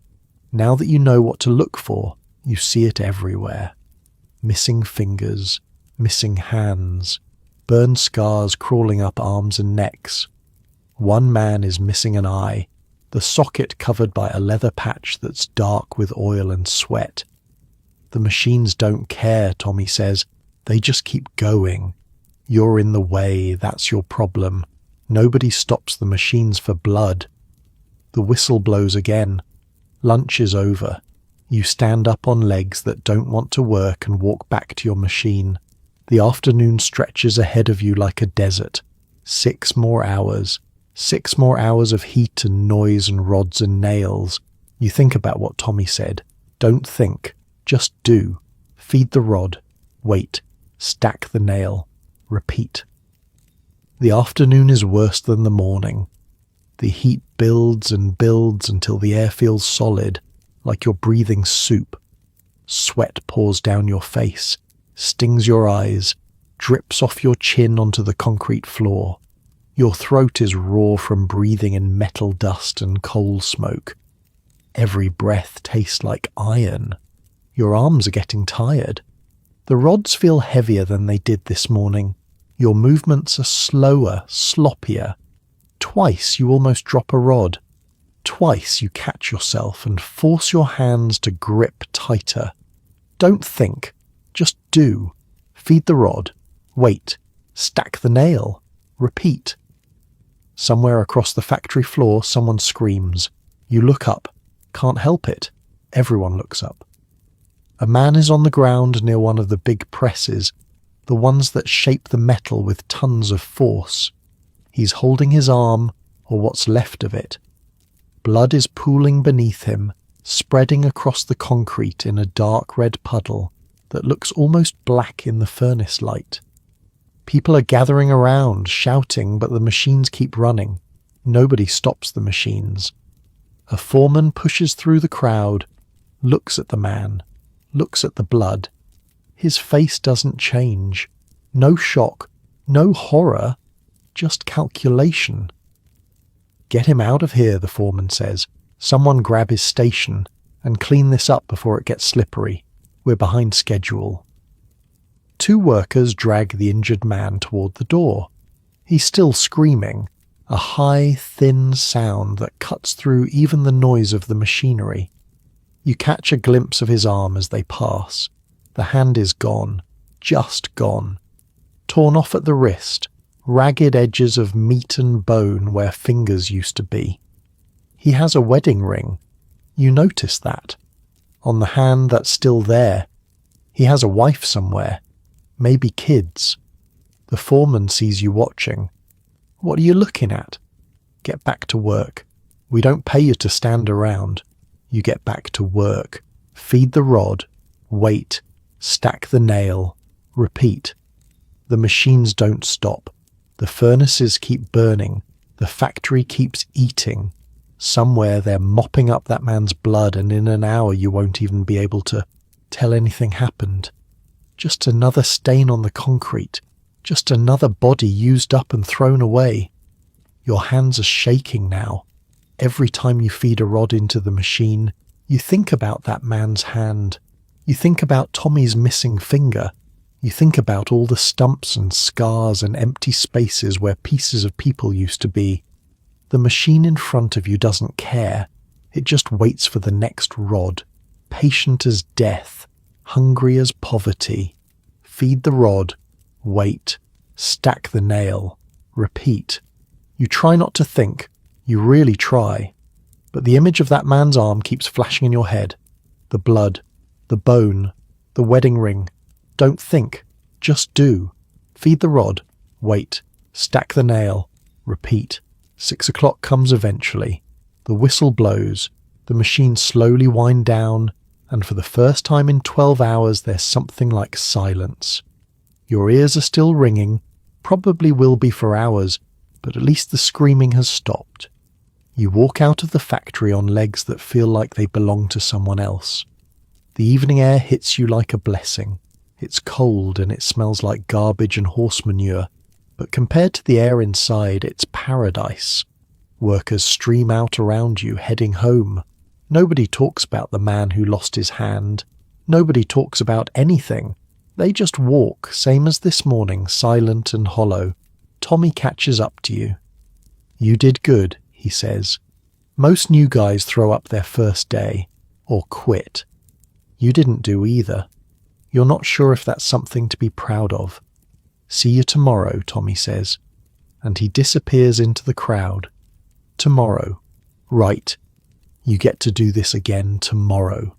Now that you know what to look for, you see it everywhere. Missing fingers, missing hands, burn scars crawling up arms and necks. One man is missing an eye, the socket covered by a leather patch that's dark with oil and sweat. The machines don't care, Tommy says. They just keep going. You're in the way, that's your problem. Nobody stops the machines for blood. The whistle blows again. Lunch is over. You stand up on legs that don't want to work and walk back to your machine. The afternoon stretches ahead of you like a desert. 6 more hours. 6 more hours of heat and noise and rods and nails. You think about what Tommy said. Don't think. Just do. Feed the rod. Wait. Stack the nail. Repeat. The afternoon is worse than the morning. The heat builds and builds until the air feels solid, like you're breathing soup. Sweat pours down your face, stings your eyes, drips off your chin onto the concrete floor. Your throat is raw from breathing in metal dust and coal smoke. Every breath tastes like iron. Your arms are getting tired. The rods feel heavier than they did this morning. Your movements are slower, sloppier. Twice you almost drop a rod. Twice you catch yourself and force your hands to grip tighter. Don't think. Just do. Feed the rod. Wait. Stack the nail. Repeat. Somewhere across the factory floor, someone screams. You look up. Can't help it. Everyone looks up. A man is on the ground near one of the big presses, the ones that shape the metal with tons of force. He's holding his arm, or what's left of it. Blood is pooling beneath him, spreading across the concrete in a dark red puddle that looks almost black in the furnace light. People are gathering around, shouting, but the machines keep running. Nobody stops the machines. A foreman pushes through the crowd, looks at the man, looks at the blood. His face doesn't change. No shock, no horror, just calculation. Get him out of here, the foreman says. Someone grab his station and clean this up before it gets slippery. We're behind schedule. 2 workers drag the injured man toward the door. He's still screaming, a high, thin sound that cuts through even the noise of the machinery. You catch a glimpse of his arm as they pass. The hand is gone, just gone. Torn off at the wrist, ragged edges of meat and bone where fingers used to be. He has a wedding ring. You notice that. On the hand that's still there. He has a wife somewhere. Maybe kids. The foreman sees you watching. What are you looking at? Get back to work. We don't pay you to stand around. You get back to work. Feed the rod. Wait. Stack the nail. Repeat. The machines don't stop. The furnaces keep burning. The factory keeps eating. Somewhere they're mopping up that man's blood, and in an hour you won't even be able to tell anything happened. Just another stain on the concrete. Just another body used up and thrown away. Your hands are shaking now. Every time you feed a rod into the machine, you think about that man's hand. You think about Tommy's missing finger. You think about all the stumps and scars and empty spaces where pieces of people used to be. The machine in front of you doesn't care. It just waits for the next rod, patient as death, hungry as poverty. Feed the rod. Wait. Stack the nail. Repeat. You try not to think. You really try. But the image of that man's arm keeps flashing in your head. The blood, the bone, the wedding ring. Don't think, just do. Feed the rod, wait, stack the nail, repeat. 6 o'clock comes eventually. The whistle blows, the machines slowly wind down, and for the first time in 12 hours there's something like silence. Your ears are still ringing, probably will be for hours, but at least the screaming has stopped. You walk out of the factory on legs that feel like they belong to someone else. The evening air hits you like a blessing. It's cold and it smells like garbage and horse manure, but compared to the air inside, it's paradise. Workers stream out around you, heading home. Nobody talks about the man who lost his hand. Nobody talks about anything. They just walk, same as this morning, silent and hollow. Tommy catches up to you. You did good, he says. Most new guys throw up their first day, or quit. You didn't do either. You're not sure if that's something to be proud of. See you tomorrow, Tommy says, and he disappears into the crowd. Tomorrow. Right. You get to do this again tomorrow,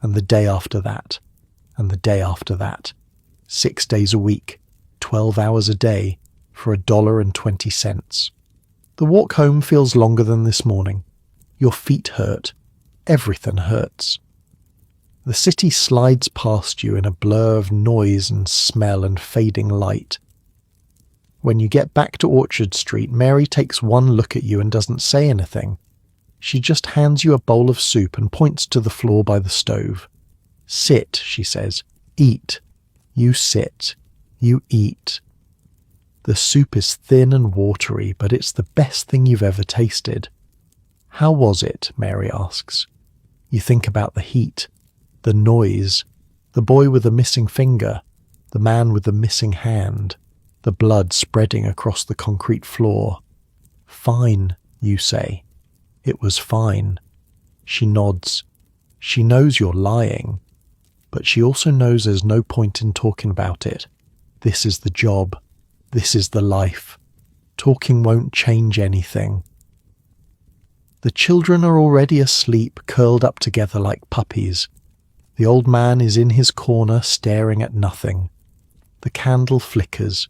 and the day after that, and the day after that. 6 days a week, 12 hours a day, for $1.20. The walk home feels longer than this morning. Your feet hurt. Everything hurts. The city slides past you in a blur of noise and smell and fading light. When you get back to Orchard Street, Mary takes one look at you and doesn't say anything. She just hands you a bowl of soup and points to the floor by the stove. Sit, she says. Eat. You sit. You eat. The soup is thin and watery, but it's the best thing you've ever tasted. How was it? Mary asks. You think about the heat, the noise, the boy with the missing finger, the man with the missing hand, the blood spreading across the concrete floor. Fine, you say. It was fine. She nods. She knows you're lying, but she also knows there's no point in talking about it. This is the job. This is the life. Talking won't change anything. The children are already asleep, curled up together like puppies. The old man is in his corner, staring at nothing. The candle flickers.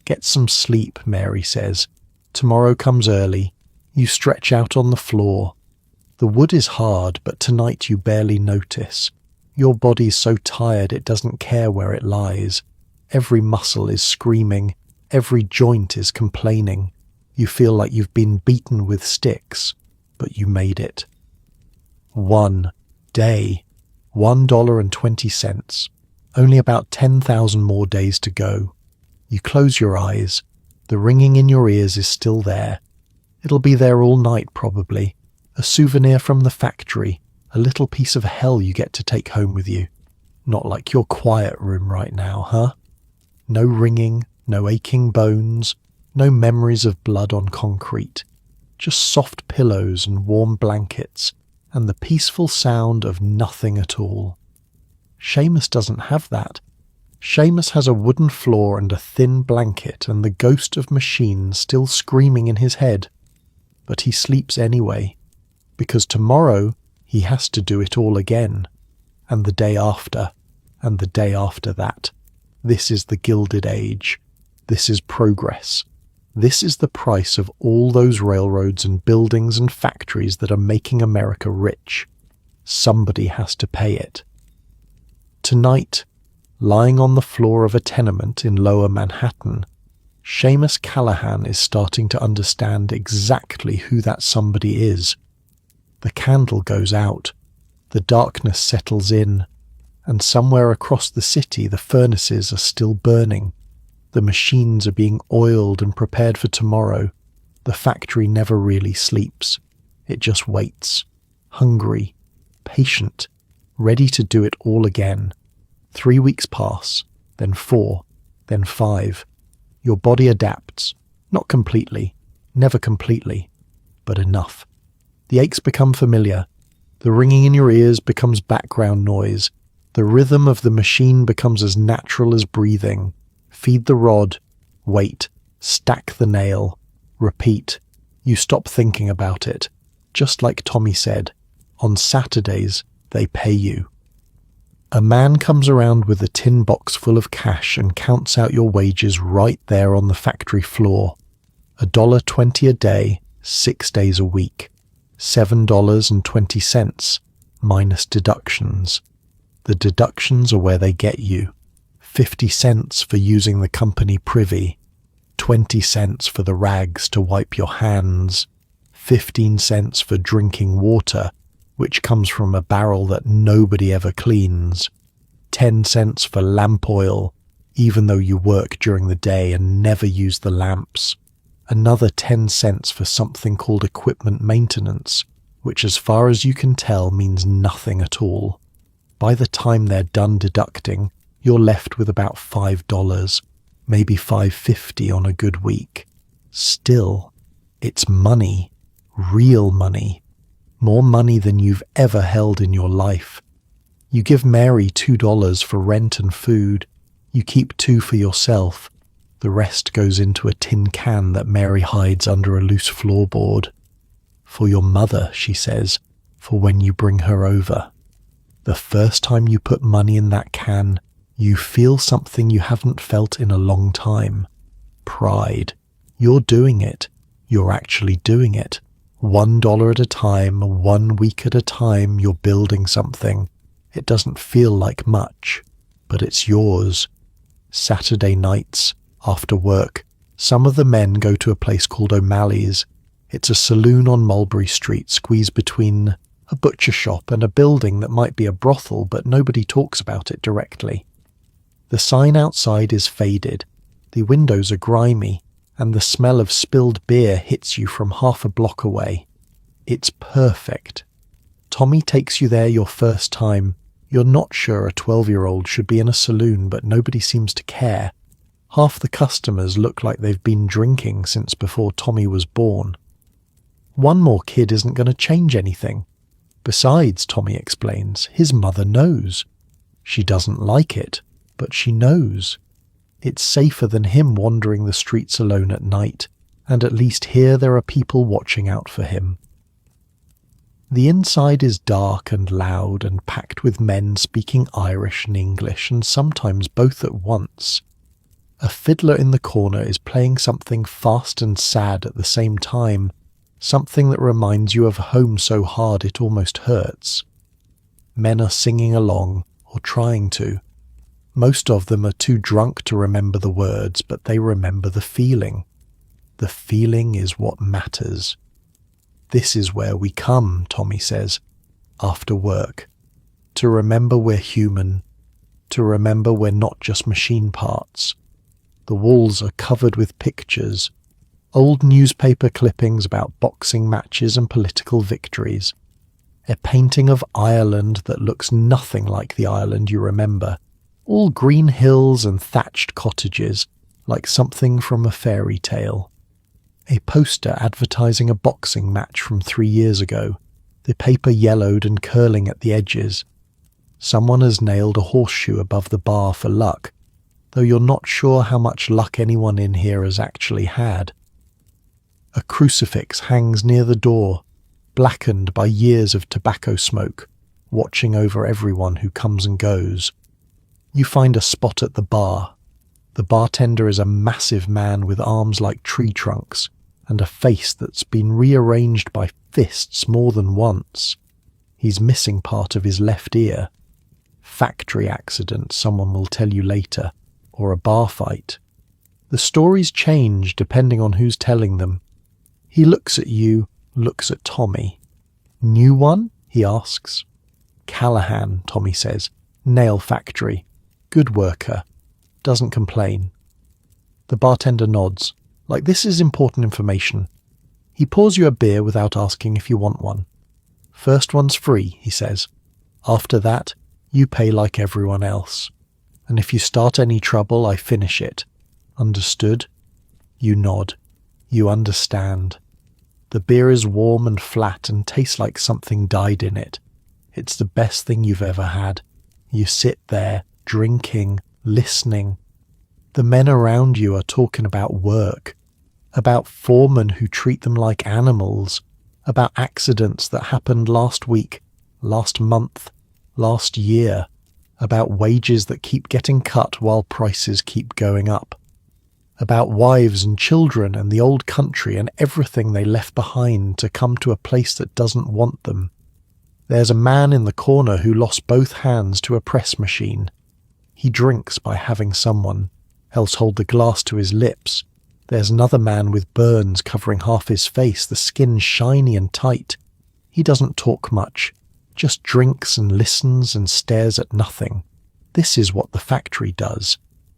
Get some sleep, Mary says. Tomorrow comes early. You stretch out on the floor. The wood is hard, but tonight you barely notice. Your body's so tired it doesn't care where it lies. Every muscle is screaming. Every joint is complaining. You feel like you've been beaten with sticks, but you made it. 1 day. $1.20. Only about 10,000 more days to go. You close your eyes. The ringing in your ears is still there. It'll be there all night probably. A souvenir from the factory. A little piece of hell you get to take home with you. Not like your quiet room right now, huh? No ringing, no aching bones, no memories of blood on concrete. Just soft pillows and warm blankets, and the peaceful sound of nothing at all. Seamus doesn't have that. Seamus has a wooden floor and a thin blanket and the ghost of machines still screaming in his head. But he sleeps anyway, because tomorrow he has to do it all again, and the day after, and the day after that. This is the Gilded Age. This is progress. This is the price of all those railroads and buildings and factories that are making America rich. Somebody has to pay it. Tonight, lying on the floor of a tenement in Lower Manhattan, Seamus Callahan is starting to understand exactly who that somebody is. The candle goes out, the darkness settles in, and somewhere across the city the furnaces are still burning. The machines are being oiled and prepared for tomorrow. The factory never really sleeps. It just waits, hungry, patient, ready to do it all again. 3 weeks pass, then 4, then 5. Your body adapts, not completely, never completely, but enough. The aches become familiar. The ringing in your ears becomes background noise. The rhythm of the machine becomes as natural as breathing. Feed the rod, wait, stack the nail, repeat. You stop thinking about it. Just like Tommy said, on Saturdays, They pay you. A man comes around with a tin box full of cash and counts out your wages right there on the factory floor. $1.20 a day, 6 days a week. $7.20, minus deductions. The deductions are where they get you. 50 cents for using the company privy. 20 cents for the rags to wipe your hands. 15 cents for drinking water, which comes from a barrel that nobody ever cleans. 10 cents for lamp oil, even though you work during the day and never use the lamps. Another 10 cents for something called equipment maintenance, which as far as you can tell means nothing at all. By the time they're done deducting, you're left with about $5, maybe $5.50 on a good week. Still, it's money, real money. More money than you've ever held in your life. You give Mary $2 for rent and food. You keep $2 for yourself. The rest goes into a tin can that Mary hides under a loose floorboard. For your mother, she says, for when you bring her over. The first time you put money in that can, you feel something you haven't felt in a long time. Pride. You're doing it. You're actually doing it. $1 at a time, 1 week at a time, you're building something. It doesn't feel like much, but it's yours. Saturday nights, after work, some of the men go to a place called O'Malley's. It's a saloon on Mulberry Street, squeezed between a butcher shop and a building that might be a brothel, but nobody talks about it directly. The sign outside is faded, the windows are grimy, and the smell of spilled beer hits you from half a block away. It's perfect. Tommy takes you there your first time. You're not sure a 12-year-old should be in a saloon, but nobody seems to care. Half the customers look like they've been drinking since before Tommy was born. One more kid isn't going to change anything. Besides, Tommy explains, his mother knows. She doesn't like it, but she knows. It's safer than him wandering the streets alone at night, and at least here there are people watching out for him. The inside is dark and loud and packed with men speaking Irish and English, and sometimes both at once. A fiddler in the corner is playing something fast and sad at the same time, something that reminds you of home so hard it almost hurts. Men are singing along, or trying to. Most of them are too drunk to remember the words, but they remember the feeling. The feeling is what matters. This is where we come, Tommy says, after work. To remember we're human. To remember we're not just machine parts. The walls are covered with pictures. Old newspaper clippings about boxing matches and political victories. A painting of Ireland that looks nothing like the Ireland you remember. All green hills and thatched cottages, like something from a fairy tale. A poster advertising a boxing match from 3 years ago, the paper yellowed and curling at the edges. Someone has nailed a horseshoe above the bar for luck, though you're not sure how much luck anyone in here has actually had. A crucifix hangs near the door, blackened by years of tobacco smoke, watching over everyone who comes and goes. You find a spot at the bar. The bartender is a massive man with arms like tree trunks and a face that's been rearranged by fists more than once. He's missing part of his left ear. Factory accident, someone will tell you later, or a bar fight. The stories change depending on who's telling them. He looks at you, looks at Tommy. New one? He asks. Callahan, Tommy says. Nail factory. Good worker. Doesn't complain. The bartender nods, like this is important information. He pours you a beer without asking if you want one. First one's free, he says. After that, you pay like everyone else. And if you start any trouble, I finish it. Understood? You nod. You understand. The beer is warm and flat and tastes like something died in it. It's the best thing you've ever had. You sit there, drinking, listening. The men around you are talking about work, about foremen who treat them like animals, about accidents that happened last week, last month, last year, about wages that keep getting cut while prices keep going up, about wives and children and the old country and everything they left behind to come to a place that doesn't want them. There's a man in the corner who lost both hands to a press machine. He drinks by having someone else hold the glass to his lips. There's another man with burns covering half his face, the skin shiny and tight. He doesn't talk much, just drinks and listens and stares at nothing. This is what the factory does.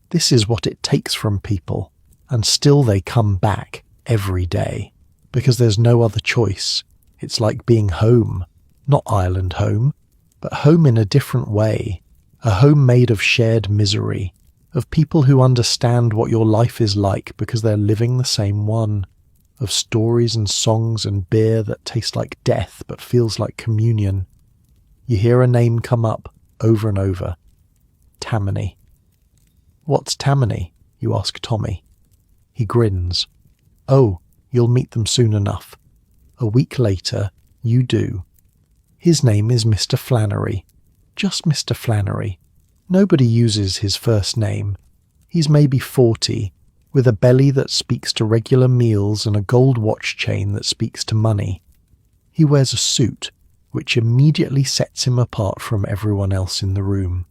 This is what it takes from people, and still they come back every day, because there's no other choice. It's like being home, not Ireland home, but home in a different way, a home made of shared misery, of people who understand what your life is like because they're living the same one, of stories and songs and beer that taste like death but feels like communion. You hear a name come up over and over. Tammany. What's Tammany? You ask Tommy. He grins. Oh, you'll meet them soon enough. A week later, you do. His name is Mr. Flannery. Just Mr. Flannery. Nobody uses his first name. He's maybe 40, with a belly that speaks to regular meals and a gold watch chain that speaks to money. He wears a suit, which immediately sets him apart from everyone else in the room.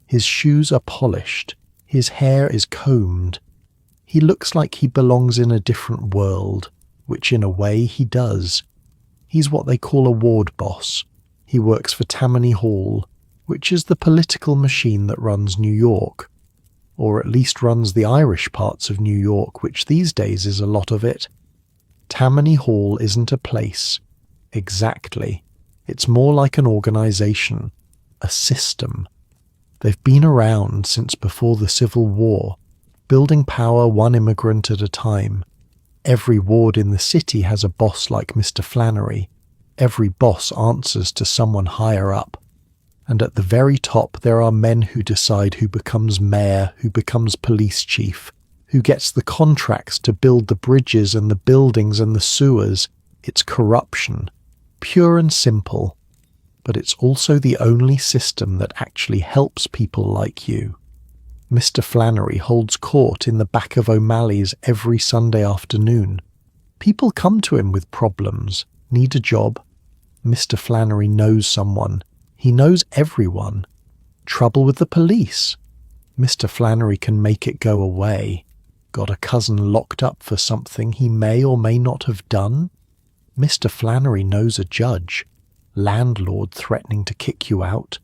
His shoes are polished. His hair is combed. He looks like he belongs in a different world, which in a way he does. He's what they call a ward boss. He works for Tammany Hall, which is the political machine that runs New York, or at least runs the Irish parts of New York, which these days is a lot of it. Tammany Hall isn't a place, exactly. It's more like an organization, a system. They've been around since before the Civil War, building power one immigrant at a time. Every ward in the city has a boss like Mr. Flannery. Every boss answers to someone higher up. And at the very top there are men who decide who becomes mayor, who becomes police chief, who gets the contracts to build the bridges and the buildings and the sewers. It's corruption, pure and simple. But it's also the only system that actually helps people like you. Mr. Flannery holds court in the back of O'Malley's every Sunday afternoon. People come to him with problems, need a job. Mr. Flannery knows someone. He knows everyone. Trouble with the police. Mr. Flannery can make it go away. Got a cousin locked up for something he may or may not have done? Mr. Flannery knows a judge. Landlord threatening to kick you out.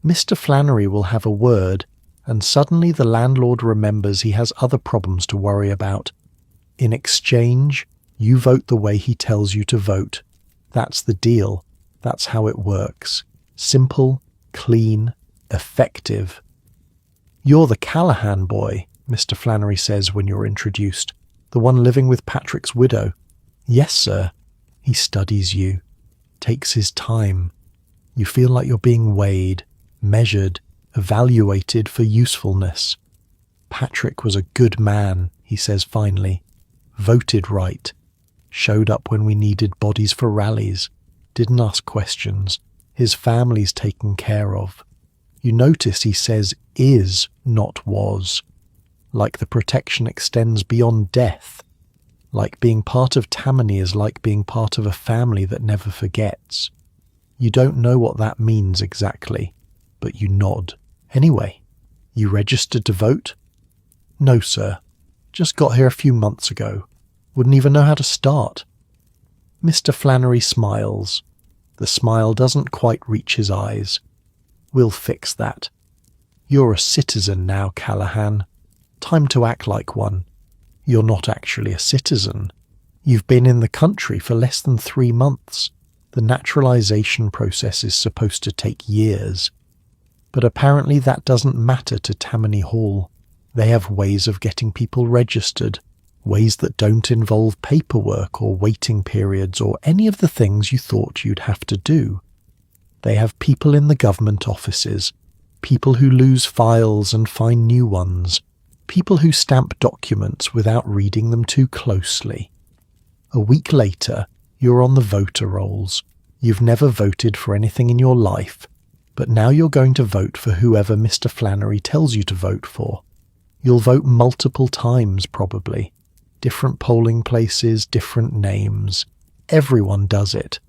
Mr. Flannery will have a word, and suddenly the landlord remembers he has other problems to worry about. In exchange, you vote the way he tells you to vote. That's the deal. That's how it works. Simple, clean, effective. You're the Callahan boy, Mr. Flannery says when you're introduced. The one living with Patrick's widow. Yes, sir. He studies you. Takes his time. You feel like you're being weighed, measured, evaluated for usefulness. Patrick was a good man, he says finally. Voted right. Showed up when we needed bodies for rallies. Didn't ask questions. His family's taken care of. You notice he says is, not was. Like the protection extends beyond death. Like being part of Tammany is like being part of a family that never forgets. You don't know what that means exactly, but you nod. Anyway, you registered to vote? No, sir. Just got here a few months ago. Wouldn't even know how to start. Mr. Flannery smiles. The smile doesn't quite reach his eyes. We'll fix that. You're a citizen now, Callahan. Time to act like one. You're not actually a citizen. You've been in the country for less than 3 months. The naturalization process is supposed to take years. But apparently that doesn't matter to Tammany Hall. They have ways of getting people registered, ways that don't involve paperwork or waiting periods or any of the things you thought you'd have to do. They have people in the government offices, people who lose files and find new ones, people who stamp documents without reading them too closely. A week later, you're on the voter rolls. You've never voted for anything in your life. But now you're going to vote for whoever Mr. Flannery tells you to vote for. You'll vote multiple times, probably. Different polling places, different names. Everyone does it.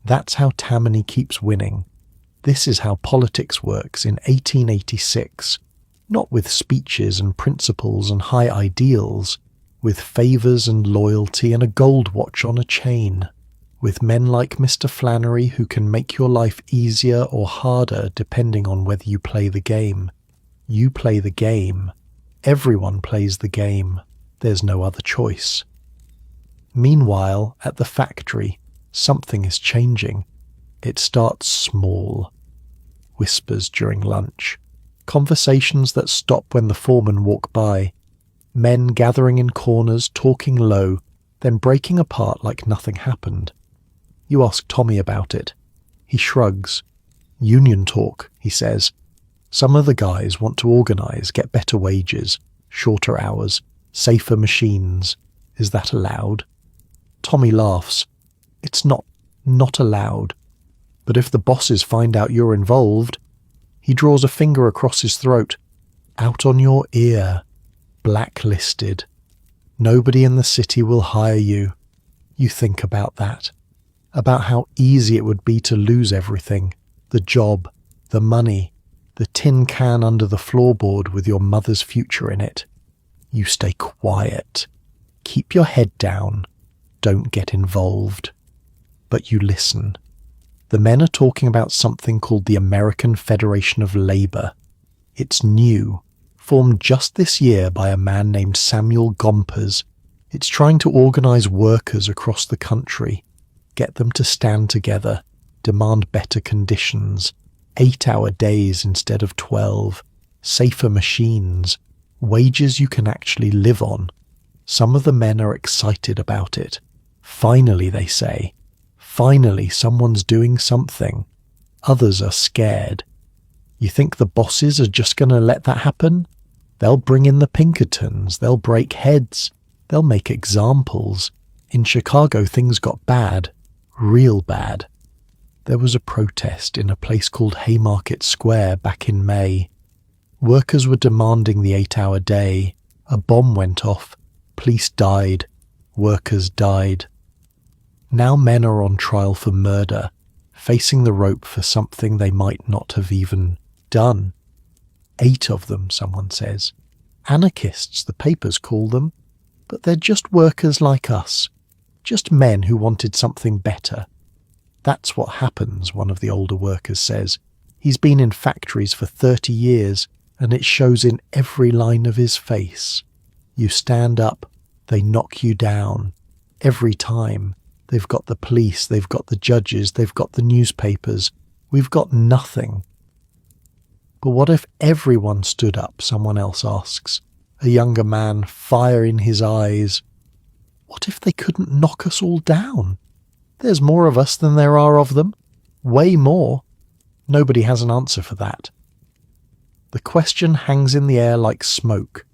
That's how Tammany keeps winning. This is how politics works in 1886. Not with speeches and principles and high ideals, with favours and loyalty and a gold watch on a chain. With men like Mr. Flannery who can make your life easier or harder depending on whether you play the game. You play the game. Everyone plays the game. There's no other choice. Meanwhile, at the factory, something is changing. It starts small. Whispers during lunch. Conversations that stop when the foremen walk by. Men gathering in corners, talking low, then breaking apart like nothing happened. You ask Tommy about it. He shrugs. Union talk, he says. Some of the guys want to organise, get better wages, shorter hours, safer machines. Is that allowed? Tommy laughs. It's not allowed. But if the bosses find out you're involved, he draws a finger across his throat. Out on your ear. Blacklisted. Nobody in the city will hire you. You think about that. About how easy it would be to lose everything. The job, the money, the tin can under the floorboard with your mother's future in it. You stay quiet. Keep your head down. Don't get involved. But you listen. The men are talking about something called the American Federation of Labour. It's new, formed just this year by a man named Samuel Gompers. It's trying to organise workers across the country, get them to stand together, demand better conditions, 8-hour days instead of 12, safer machines, wages you can actually live on. Some of the men are excited about it. Finally, they say. Finally, someone's doing something. Others are scared. You think the bosses are just going to let that happen? They'll bring in the Pinkertons. They'll break heads. They'll make examples. In Chicago, things got bad. Real bad. There was a protest in a place called Haymarket Square back in May. Workers were demanding the 8-hour day. A bomb went off. Police died. Workers died. Now men are on trial for murder, facing the rope for something they might not have even done. 8 of them, someone says. Anarchists, the papers call them. But they're just workers like us. Just men who wanted something better. That's what happens, one of the older workers says. He's been in factories for 30 years, and it shows in every line of his face. You stand up, they knock you down. Every time. They've got the police, they've got the judges, they've got the newspapers. We've got nothing. But what if everyone stood up, someone else asks. A younger man, fire in his eyes. What if they couldn't knock us all down? There's more of us than there are of them. Way more. Nobody has an answer for that. The question hangs in the air like smoke.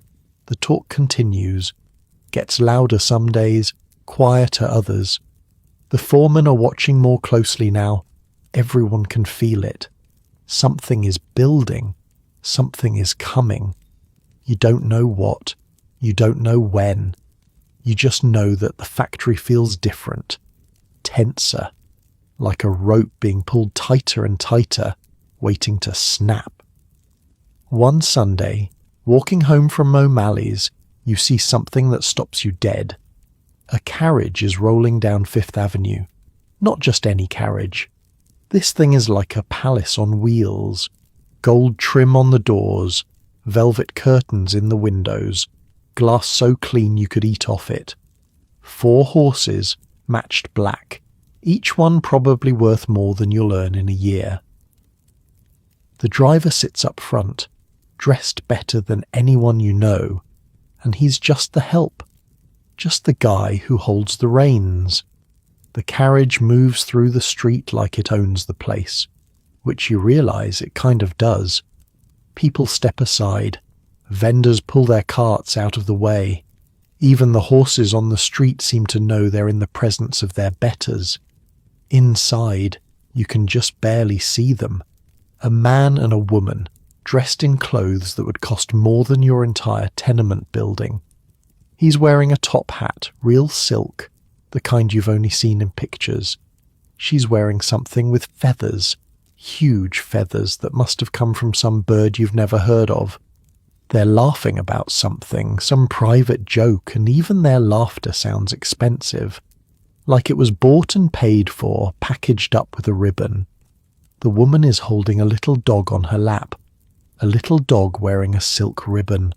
The talk continues. Gets louder some days, quieter others. The foremen are watching more closely now. Everyone can feel it. Something is building. Something is coming. You don't know what. You don't know when. You just know that the factory feels different. Tenser. Like a rope being pulled tighter and tighter, waiting to snap. One Sunday, walking home from O'Malley's, you see something that stops you dead. A carriage is rolling down Fifth Avenue. Not just any carriage. This thing is like a palace on wheels. Gold trim on the doors, velvet curtains in the windows, glass so clean you could eat off it. 4 horses, matched black, each one probably worth more than you'll earn in a year. The driver sits up front, dressed better than anyone you know, and he's just the help. Just the guy who holds the reins. The carriage moves through the street like it owns the place, which you realise it kind of does. People step aside. Vendors pull their carts out of the way. Even the horses on the street seem to know they're in the presence of their betters. Inside, you can just barely see them. A man and a woman, dressed in clothes that would cost more than your entire tenement building. He's wearing a top hat, real silk, the kind you've only seen in pictures. She's wearing something with feathers, huge feathers that must have come from some bird you've never heard of. They're laughing about something, some private joke, and even their laughter sounds expensive. Like it was bought and paid for, packaged up with a ribbon. The woman is holding a little dog on her lap, a little dog wearing a silk ribbon,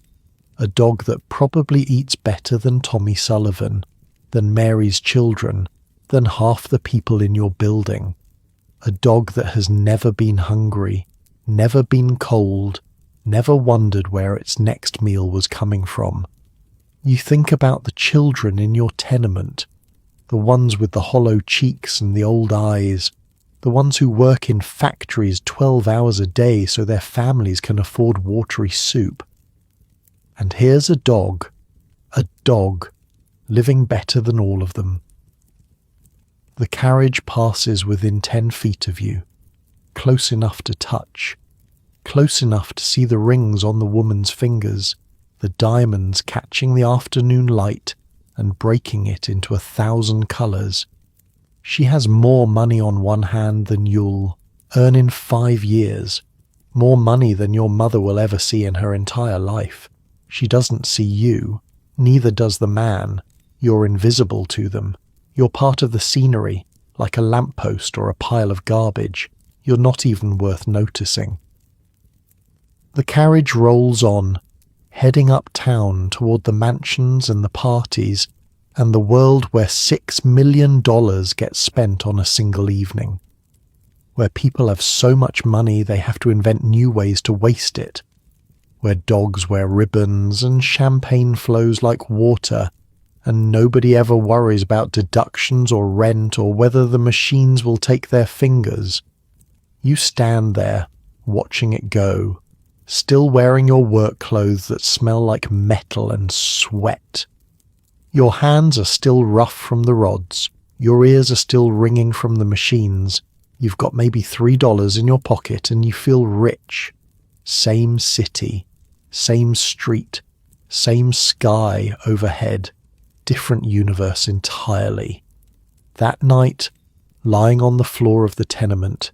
a dog that probably eats better than Tommy Sullivan, than Mary's children, than half the people in your building. A dog that has never been hungry, never been cold, never wondered where its next meal was coming from. You think about the children in your tenement, the ones with the hollow cheeks and the old eyes, the ones who work in factories 12 hours a day so their families can afford watery soup. And here's a dog, living better than all of them. The carriage passes within 10 feet of you, close enough to touch, close enough to see the rings on the woman's fingers, the diamonds catching the afternoon light and breaking it into 1,000 colours. She has more money on one hand than you'll earn in 5 years, more money than your mother will ever see in her entire life. She doesn't see you, neither does the man. You're invisible to them. You're part of the scenery, like a lamppost or a pile of garbage. You're not even worth noticing. The carriage rolls on, heading uptown toward the mansions and the parties and the world where $6 million gets spent on a single evening, where people have so much money they have to invent new ways to waste it, where dogs wear ribbons and champagne flows like water, and nobody ever worries about deductions or rent or whether the machines will take their fingers. You stand there, watching it go, still wearing your work clothes that smell like metal and sweat. Your hands are still rough from the rods, your ears are still ringing from the machines, you've got maybe $3 in your pocket and you feel rich. Same city, same street, same sky overhead, different universe entirely. That night, lying on the floor of the tenement,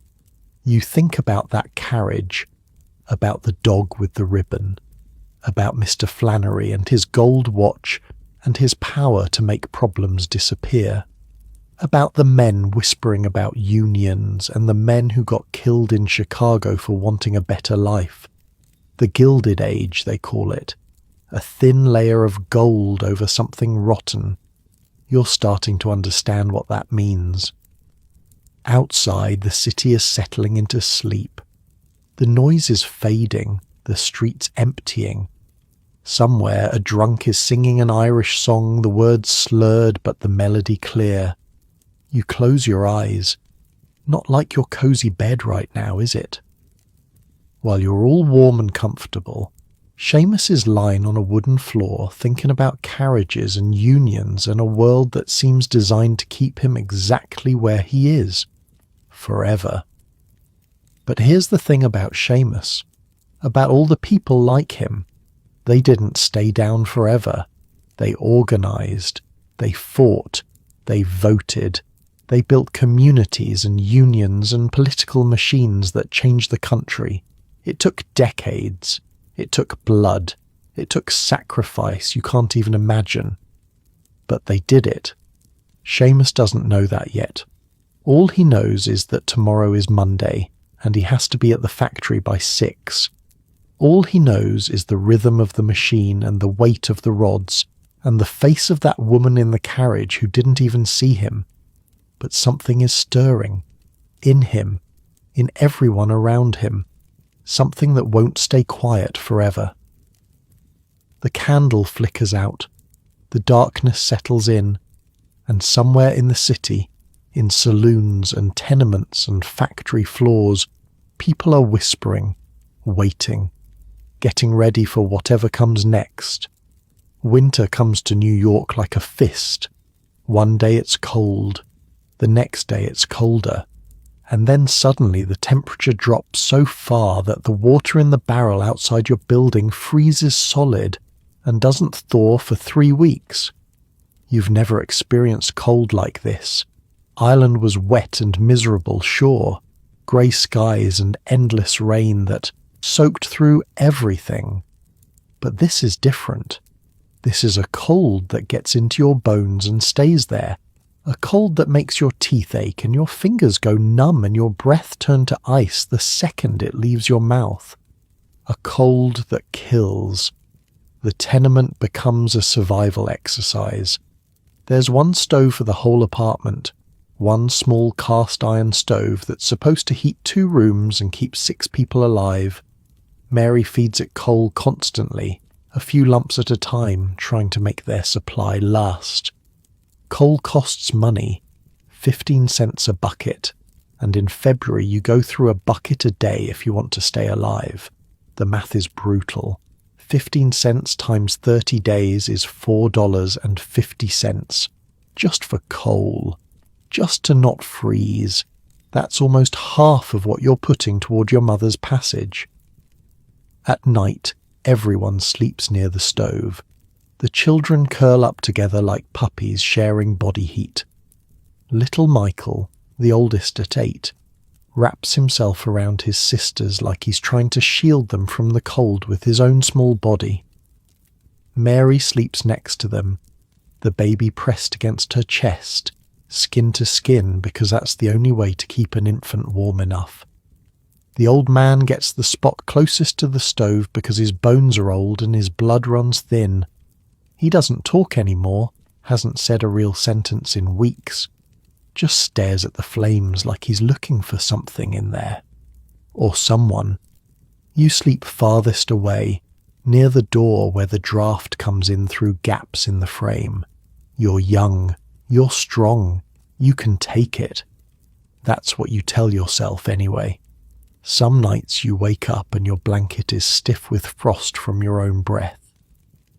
you think about that carriage, about the dog with the ribbon, about Mr. Flannery and his gold watch and his power to make problems disappear, about the men whispering about unions and the men who got killed in Chicago for wanting a better life. The Gilded Age, they call it. A thin layer of gold over something rotten. You're starting to understand what that means. Outside, the city is settling into sleep. The noise is fading, the streets emptying. Somewhere a drunk is singing an Irish song, the words slurred but the melody clear. You close your eyes. Not like your cozy bed right now, is it? While you're all warm and comfortable, Seamus is lying on a wooden floor thinking about carriages and unions and a world that seems designed to keep him exactly where he is. Forever. But here's the thing about Seamus, about all the people like him. They didn't stay down forever. They organised, they fought, they voted, they built communities and unions and political machines that changed the country. It took decades. It took blood. It took sacrifice you can't even imagine. But they did it. Seamus doesn't know that yet. All he knows is that tomorrow is Monday, and he has to be at the factory by 6. All he knows is the rhythm of the machine and the weight of the rods, and the face of that woman in the carriage who didn't even see him. But something is stirring. In him. In everyone around him. Something that won't stay quiet forever. The candle flickers out. The darkness settles in. And somewhere in the city, in saloons and tenements and factory floors, people are whispering, waiting, getting ready for whatever comes next. Winter comes to New York like a fist. One day it's cold, the next day it's colder, and then suddenly the temperature drops so far that the water in the barrel outside your building freezes solid and doesn't thaw for 3 weeks. You've never experienced cold like this. Ireland was wet and miserable, sure, grey skies and endless rain that soaked through everything. But this is different. This is a cold that gets into your bones and stays there. A cold that makes your teeth ache and your fingers go numb and your breath turn to ice the second it leaves your mouth. A cold that kills. The tenement becomes a survival exercise. There's one stove for the whole apartment, one small cast iron stove that's supposed to heat 2 rooms and keep 6 people alive. Mary feeds it coal constantly, a few lumps at a time, trying to make their supply last. Coal costs money, 15 cents a bucket, and in February you go through a bucket a day if you want to stay alive. The math is brutal. 15 cents times 30 days is $4.50, just for coal, just to not freeze. That's almost half of what you're putting toward your mother's passage. At night, everyone sleeps near the stove. The children curl up together like puppies sharing body heat. Little Michael, the oldest at 8, wraps himself around his sisters like he's trying to shield them from the cold with his own small body. Mary sleeps next to them, the baby pressed against her chest, skin to skin, because that's the only way to keep an infant warm enough. The old man gets the spot closest to the stove because his bones are old and his blood runs thin. He doesn't talk anymore, hasn't said a real sentence in weeks, just stares at the flames like he's looking for something in there. Or someone. You sleep farthest away, near the door where the draft comes in through gaps in the frame. You're young, you're strong, you can take it. That's what you tell yourself anyway. Some nights you wake up and your blanket is stiff with frost from your own breath.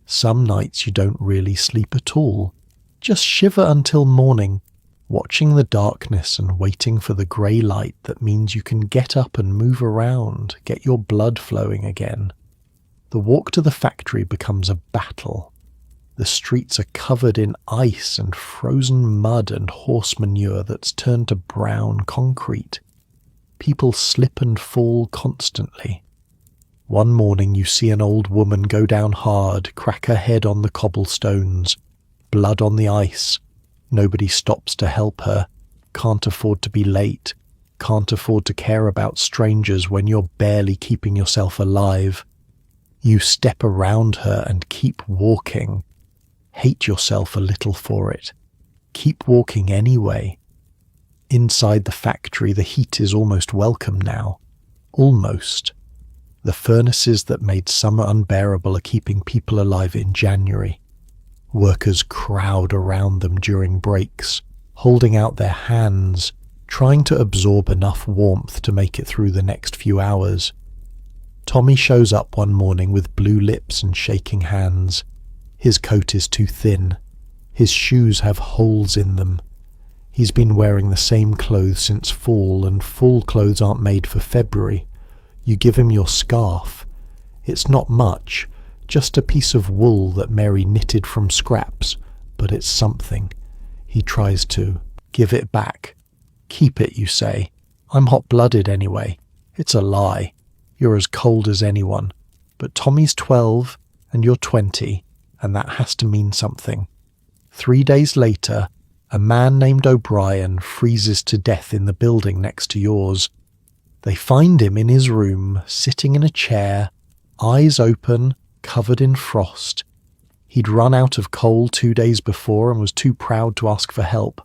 Some nights you don't really sleep at all, just shiver until morning, watching the darkness and waiting for the grey light that means you can get up and move around, get your blood flowing again. The walk to the factory becomes a battle. The streets are covered in ice and frozen mud and horse manure that's turned to brown concrete. People slip and fall constantly. One morning you see an old woman go down hard, crack her head on the cobblestones, blood on the ice. Nobody stops to help her, can't afford to be late, can't afford to care about strangers when you're barely keeping yourself alive. You step around her and keep walking. Hate yourself a little for it. Keep walking anyway. Inside the factory the heat is almost welcome now. Almost. The furnaces that made summer unbearable are keeping people alive in January. Workers crowd around them during breaks, holding out their hands, trying to absorb enough warmth to make it through the next few hours. Tommy shows up one morning with blue lips and shaking hands. His coat is too thin. His shoes have holes in them. He's been wearing the same clothes since fall, and fall clothes aren't made for February. You give him your scarf. It's not much, just a piece of wool that Mary knitted from scraps, but it's something. He tries to give it back. Keep it, you say. I'm hot-blooded anyway. It's a lie. You're as cold as anyone. But Tommy's 12 and you're 20, and that has to mean something. 3 days later, a man named O'Brien freezes to death in the building next to yours. They find him in his room, sitting in a chair, eyes open, covered in frost. He'd run out of coal 2 days before and was too proud to ask for help.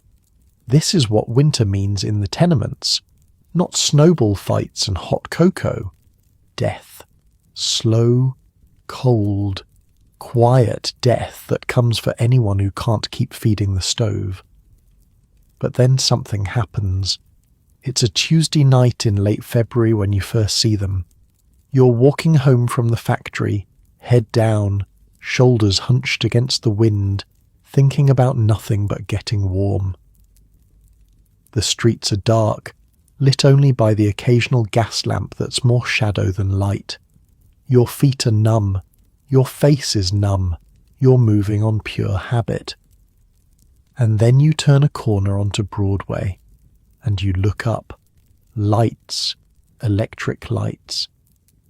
This is what winter means in the tenements. Not snowball fights and hot cocoa. Death. Slow, cold, quiet death that comes for anyone who can't keep feeding the stove. But then something happens. It's a Tuesday night in late February when you first see them. You're walking home from the factory, head down, shoulders hunched against the wind, thinking about nothing but getting warm. The streets are dark, lit only by the occasional gas lamp that's more shadow than light. Your feet are numb. Your face is numb. You're moving on pure habit. And then you turn a corner onto Broadway, and you look up. Lights, electric lights.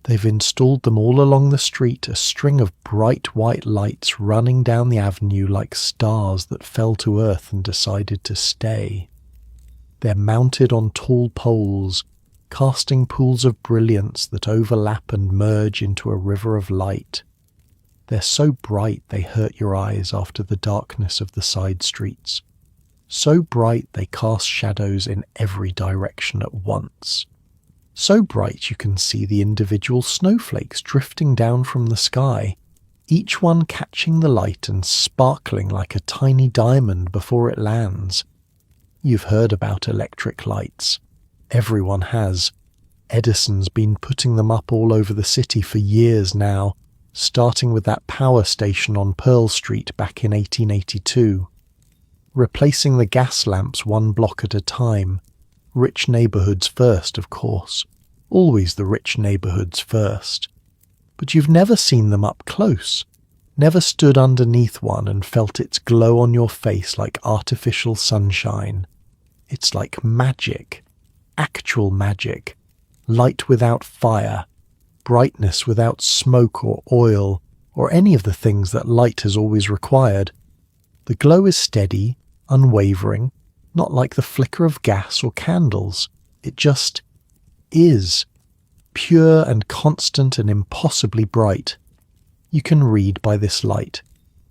They've installed them all along the street, a string of bright white lights running down the avenue like stars that fell to earth and decided to stay. They're mounted on tall poles, casting pools of brilliance that overlap and merge into a river of light. They're so bright they hurt your eyes after the darkness of the side streets. So bright they cast shadows in every direction at once. So bright you can see the individual snowflakes drifting down from the sky, each one catching the light and sparkling like a tiny diamond before it lands. You've heard about electric lights. Everyone has. Edison's been putting them up all over the city for years now, starting with that power station on Pearl Street back in 1882. Replacing the gas lamps one block at a time. Rich neighbourhoods first, of course. Always the rich neighbourhoods first. But you've never seen them up close. Never stood underneath one and felt its glow on your face like artificial sunshine. It's like magic. Actual magic. Light without fire. Brightness without smoke or oil, or any of the things that light has always required. The glow is steady, unwavering, not like the flicker of gas or candles. It just is. Pure and constant and impossibly bright. You can read by this light.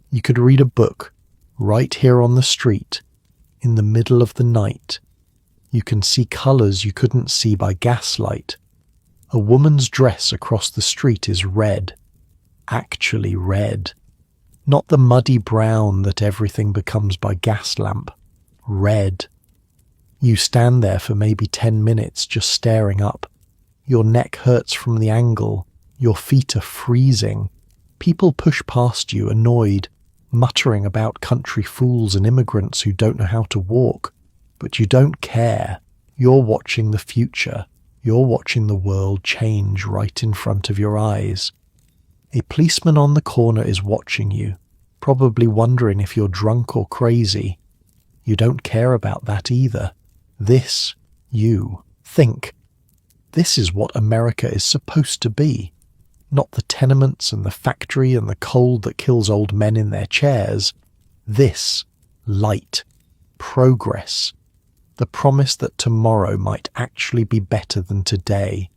You could read a book, right here on the street, in the middle of the night. You can see colours you couldn't see by gaslight. A woman's dress across the street is red. Actually red. Not the muddy brown that everything becomes by gas lamp. Red. You stand there for maybe 10 minutes just staring up. Your neck hurts from the angle. Your feet are freezing. People push past you, annoyed, muttering about country fools and immigrants who don't know how to walk. But you don't care. You're watching the future. You're watching the world change right in front of your eyes. A policeman on the corner is watching you, probably wondering if you're drunk or crazy. You don't care about that either. This, you, think. This is what America is supposed to be. Not the tenements and the factory and the cold that kills old men in their chairs. This, light, progress. The promise that tomorrow might actually be better than today.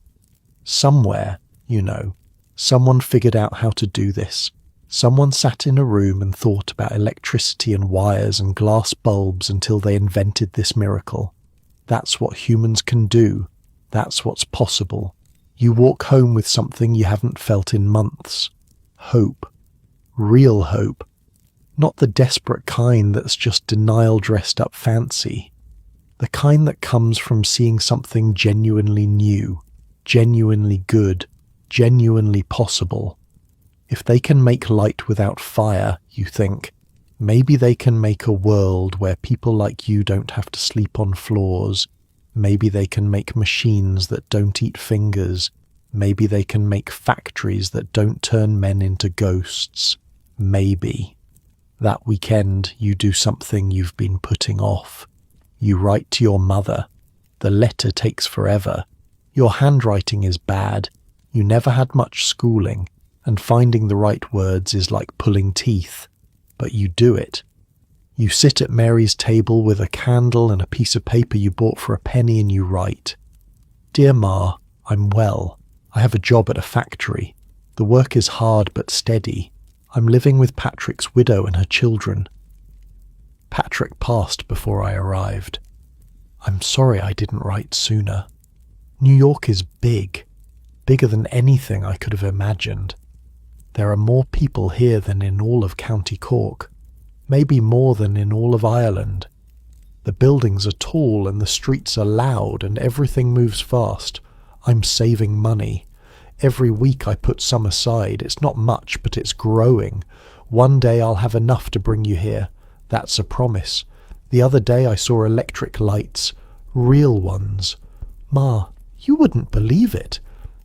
Somewhere, someone figured out how to do this. Someone sat in a room and thought about electricity and wires and glass bulbs until they invented this miracle. That's what humans can do. That's what's possible. You walk home with something you haven't felt in months. Hope. Real hope. Not the desperate kind that's just denial dressed up fancy. The kind that comes from seeing something genuinely new, genuinely good, genuinely possible. If they can make light without fire, you think, maybe they can make a world where people like you don't have to sleep on floors. Maybe they can make machines that don't eat fingers. Maybe they can make factories that don't turn men into ghosts. Maybe. That weekend you do something you've been putting off. You write to your mother. The letter takes forever. Your handwriting is bad. You never had much schooling, and finding the right words is like pulling teeth. But you do it. You sit at Mary's table with a candle and a piece of paper you bought for a penny and you write, "Dear Ma, I'm well. I have a job at a factory. The work is hard but steady. I'm living with Patrick's widow and her children." Patrick passed before I arrived. I'm sorry I didn't write sooner. New York is big. Bigger than anything I could have imagined. There are more people here than in all of County Cork. Maybe more than in all of Ireland. The buildings are tall and the streets are loud and everything moves fast. I'm saving money. Every week I put some aside. It's not much, but it's growing. One day I'll have enough to bring you here. That's a promise. The other day I saw electric lights. Real ones. Ma, you wouldn't believe it.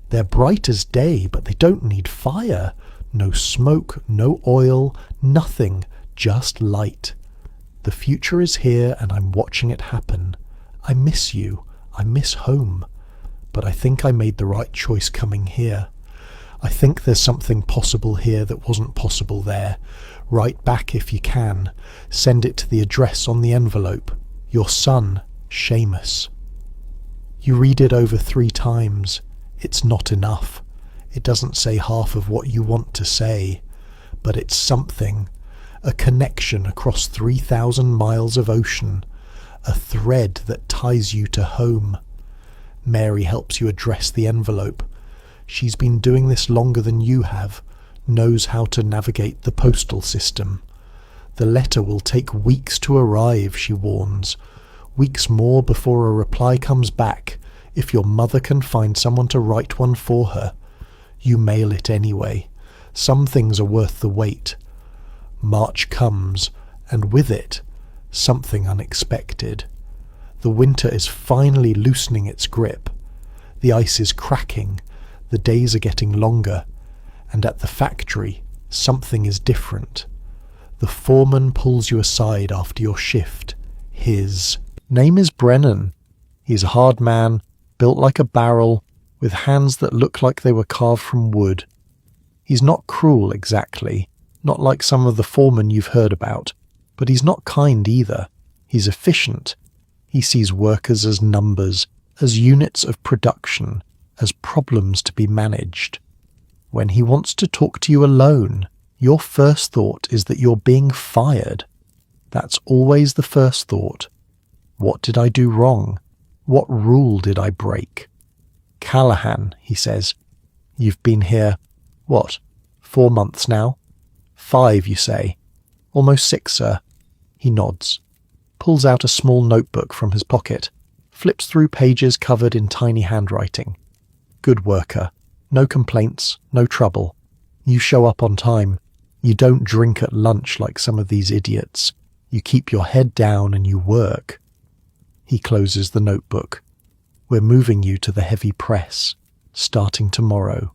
They're bright as day, but they don't need fire. No smoke, no oil, nothing, just light. The future is here and I'm watching it happen. I miss you. I miss home. But I think I made the right choice coming here. I think there's something possible here that wasn't possible there. Write back if you can. Send it to the address on the envelope. Your son, Seamus. You read it over 3 times. It's not enough. It doesn't say half of what you want to say. But it's something. A connection across 3,000 miles of ocean. A thread that ties you to home. Mary helps you address the envelope. She's been doing this longer than you have, knows how to navigate the postal system. The letter will take weeks to arrive, she warns. Weeks more before a reply comes back, if your mother can find someone to write one for her. You mail it anyway. Some things are worth the wait. March comes, and with it, something unexpected. The winter is finally loosening its grip. The ice is cracking, the days are getting longer, and at the factory, something is different. The foreman pulls you aside after your shift. His name is Brennan. He's a hard man, built like a barrel, with hands that look like they were carved from wood. He's not cruel exactly, not like some of the foremen you've heard about, but he's not kind either. He's efficient. He sees workers as numbers, as units of production, as problems to be managed. When he wants to talk to you alone, your first thought is that you're being fired. That's always the first thought. What did I do wrong? What rule did I break? Callahan, he says, you've been here, 4 months now? 5, you say. Almost 6, sir. He nods, pulls out a small notebook from his pocket, flips through pages covered in tiny handwriting. Good worker. No complaints, no trouble. You show up on time. You don't drink at lunch like some of these idiots. You keep your head down and you work. He closes the notebook. We're moving you to the heavy press, starting tomorrow.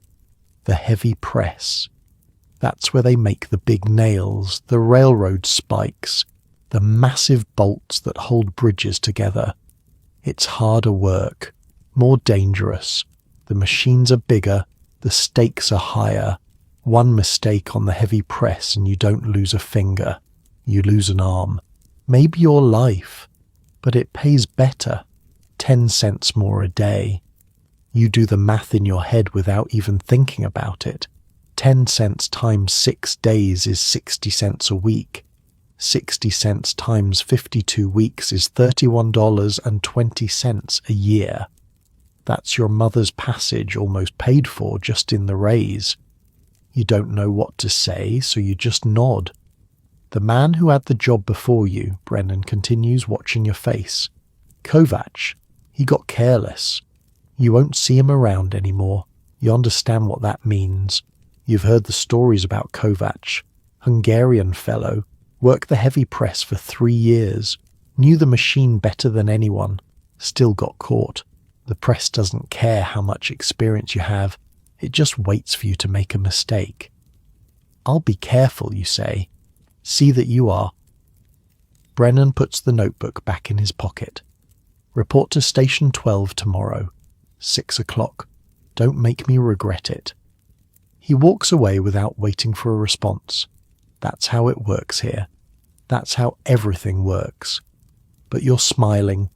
The heavy press. That's where they make the big nails, the railroad spikes, the massive bolts that hold bridges together. It's harder work, more dangerous. The machines are bigger, the stakes are higher. One mistake on the heavy press and you don't lose a finger. You lose an arm. Maybe your life. But it pays better. 10 cents more a day. You do the math in your head without even thinking about it. 10 cents times 6 days is 60 cents a week. 60 cents times 52 weeks is $31.20 a year. That's your mother's passage almost paid for just in the raise. You don't know what to say, so you just nod. The man who had the job before you, Brennan continues, watching your face. Kovac. He got careless. You won't see him around anymore. You understand what that means. You've heard the stories about Kovac. Hungarian fellow. Worked the heavy press for 3 years. Knew the machine better than anyone. Still got caught. The press doesn't care how much experience you have. It just waits for you to make a mistake. I'll be careful, you say. See that you are. Brennan puts the notebook back in his pocket. Report to Station 12 tomorrow. 6 o'clock. Don't make me regret it. He walks away without waiting for a response. That's how it works here. That's how everything works. But you're smiling.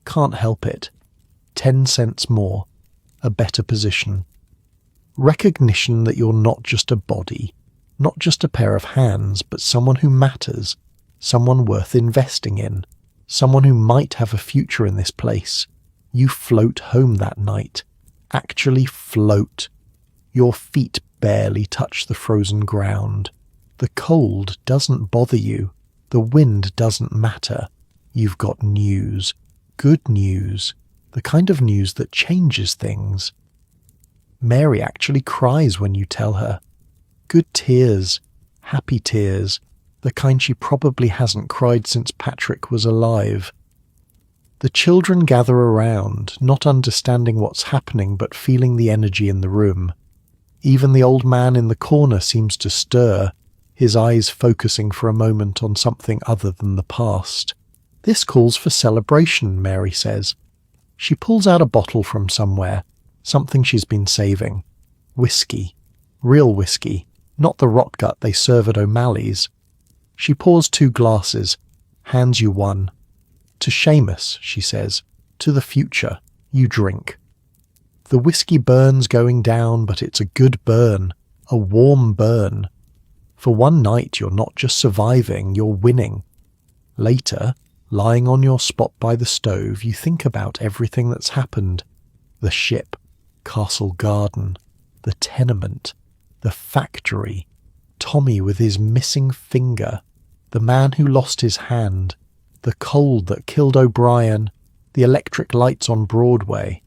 Can't help it. 10 cents more. A better position. Recognition that you're not just a body, not just a pair of hands, but someone who matters, someone worth investing in, someone who might have a future in this place. You float home that night. Actually float. Your feet barely touch the frozen ground. The cold doesn't bother you. The wind doesn't matter. You've got news. Good news. The kind of news that changes things. Mary actually cries when you tell her. Good tears. Happy tears. The kind she probably hasn't cried since Patrick was alive. The children gather around, not understanding what's happening but feeling the energy in the room. Even the old man in the corner seems to stir, his eyes focusing for a moment on something other than the past. This calls for celebration, Mary says. She pulls out a bottle from somewhere, something she's been saving. Whiskey. Real whiskey, not the rotgut they serve at O'Malley's. She pours 2 glasses, hands you one. To Seamus, she says, to the future, you drink. The whiskey burns going down, but it's a good burn, a warm burn. For one night you're not just surviving, you're winning. Later, lying on your spot by the stove, you think about everything that's happened. The ship, Castle Garden, the tenement, the factory, Tommy with his missing finger, the man who lost his hand, the cold that killed O'Brien, the electric lights on Broadway.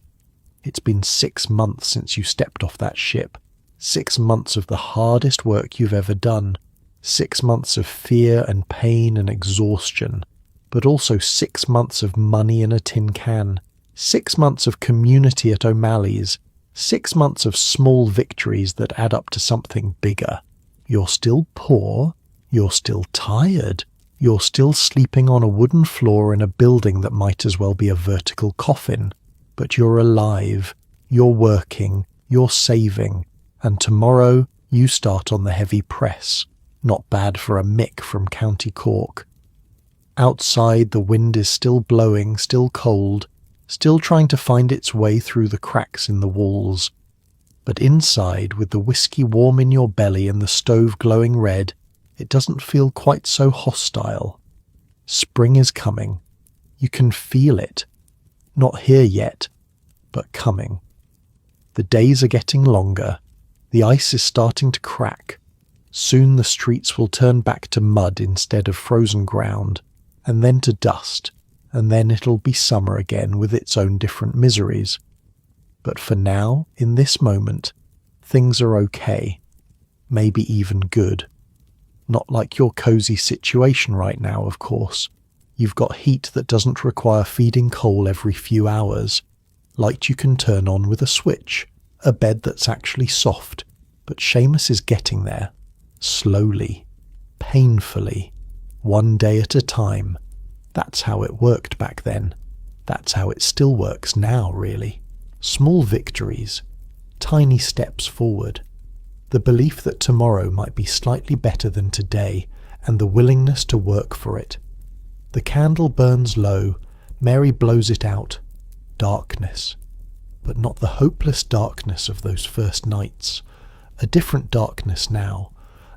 It's been 6 months since you stepped off that ship. 6 months of the hardest work you've ever done. 6 months of fear and pain and exhaustion. But also 6 months of money in a tin can. 6 months of community at O'Malley's. 6 months of small victories that add up to something bigger. You're still poor. You're still tired. You're still sleeping on a wooden floor in a building that might as well be a vertical coffin. But you're alive. You're working. You're saving. And tomorrow you start on the heavy press. Not bad for a Mick from County Cork. Outside the wind is still blowing, still cold, still trying to find its way through the cracks in the walls. But inside, with the whiskey warm in your belly and the stove glowing red, it doesn't feel quite so hostile. Spring is coming. You can feel it. Not here yet, but coming. The days are getting longer. The ice is starting to crack. Soon the streets will turn back to mud instead of frozen ground, and then to dust, and then it'll be summer again with its own different miseries. But for now, in this moment, things are okay. Maybe even good. Not like your cozy situation right now, of course. You've got heat that doesn't require feeding coal every few hours. Light you can turn on with a switch. A bed that's actually soft. But Seamus is getting there. Slowly. Painfully. One day at a time. That's how it worked back then. That's how it still works now, really. Small victories. Tiny steps forward. The belief that tomorrow might be slightly better than today, and the willingness to work for it. The candle burns low. Mary blows it out. Darkness. But not the hopeless darkness of those first nights. A different darkness now.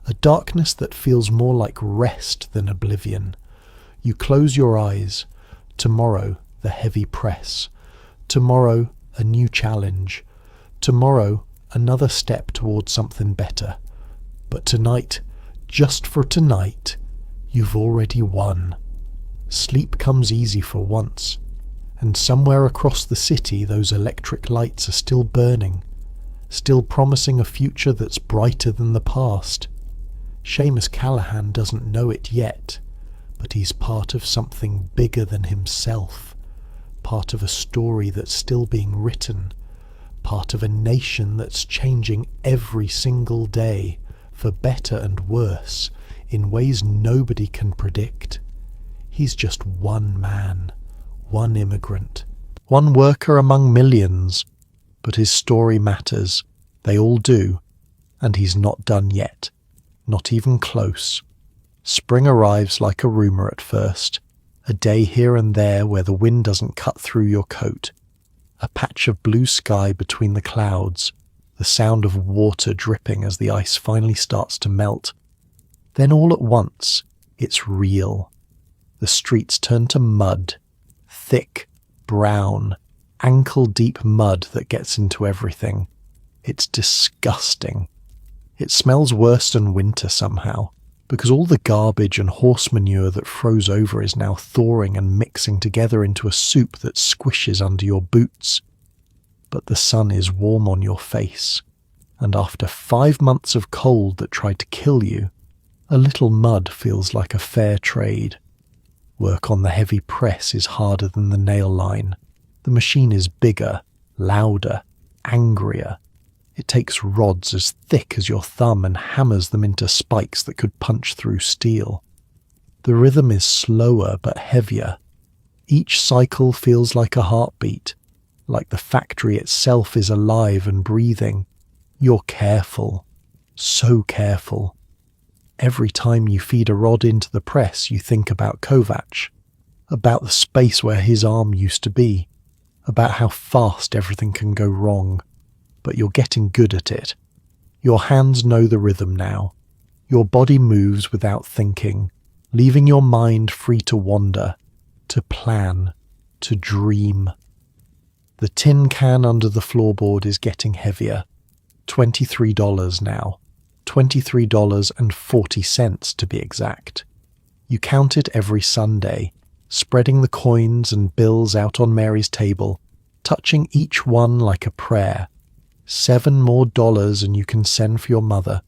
A darkness that feels more like rest than oblivion. You close your eyes. Tomorrow, the heavy press. Tomorrow, a new challenge. Tomorrow, another step towards something better. But tonight, just for tonight, you've already won. Sleep comes easy for once. And somewhere across the city those electric lights are still burning, still promising a future that's brighter than the past. Seamus Callahan doesn't know it yet, but he's part of something bigger than himself, part of a story that's still being written, part of a nation that's changing every single day, for better and worse, in ways nobody can predict. He's just one man. One immigrant, one worker among millions, but his story matters. They all do, and he's not done yet, not even close. Spring arrives like a rumour at first, a day here and there where the wind doesn't cut through your coat, a patch of blue sky between the clouds, the sound of water dripping as the ice finally starts to melt. Then all at once, it's real. The streets turn to mud. Thick, brown, ankle-deep mud that gets into everything. It's disgusting. It smells worse than winter somehow, because all the garbage and horse manure that froze over is now thawing and mixing together into a soup that squishes under your boots. But the sun is warm on your face, and after 5 months of cold that tried to kill you, a little mud feels like a fair trade. Work on the heavy press is harder than the nail line. The machine is bigger, louder, angrier. It takes rods as thick as your thumb and hammers them into spikes that could punch through steel. The rhythm is slower but heavier. Each cycle feels like a heartbeat, like the factory itself is alive and breathing. You're careful, so careful. Every time you feed a rod into the press, you think about Kovac, about the space where his arm used to be, about how fast everything can go wrong. But you're getting good at it. Your hands know the rhythm now. Your body moves without thinking, leaving your mind free to wander, to plan, to dream. The tin can under the floorboard is getting heavier. $23 now. $23.40 to be exact. You count it every Sunday, spreading the coins and bills out on Mary's table, touching each one like a prayer. $7 more and you can send for your mother.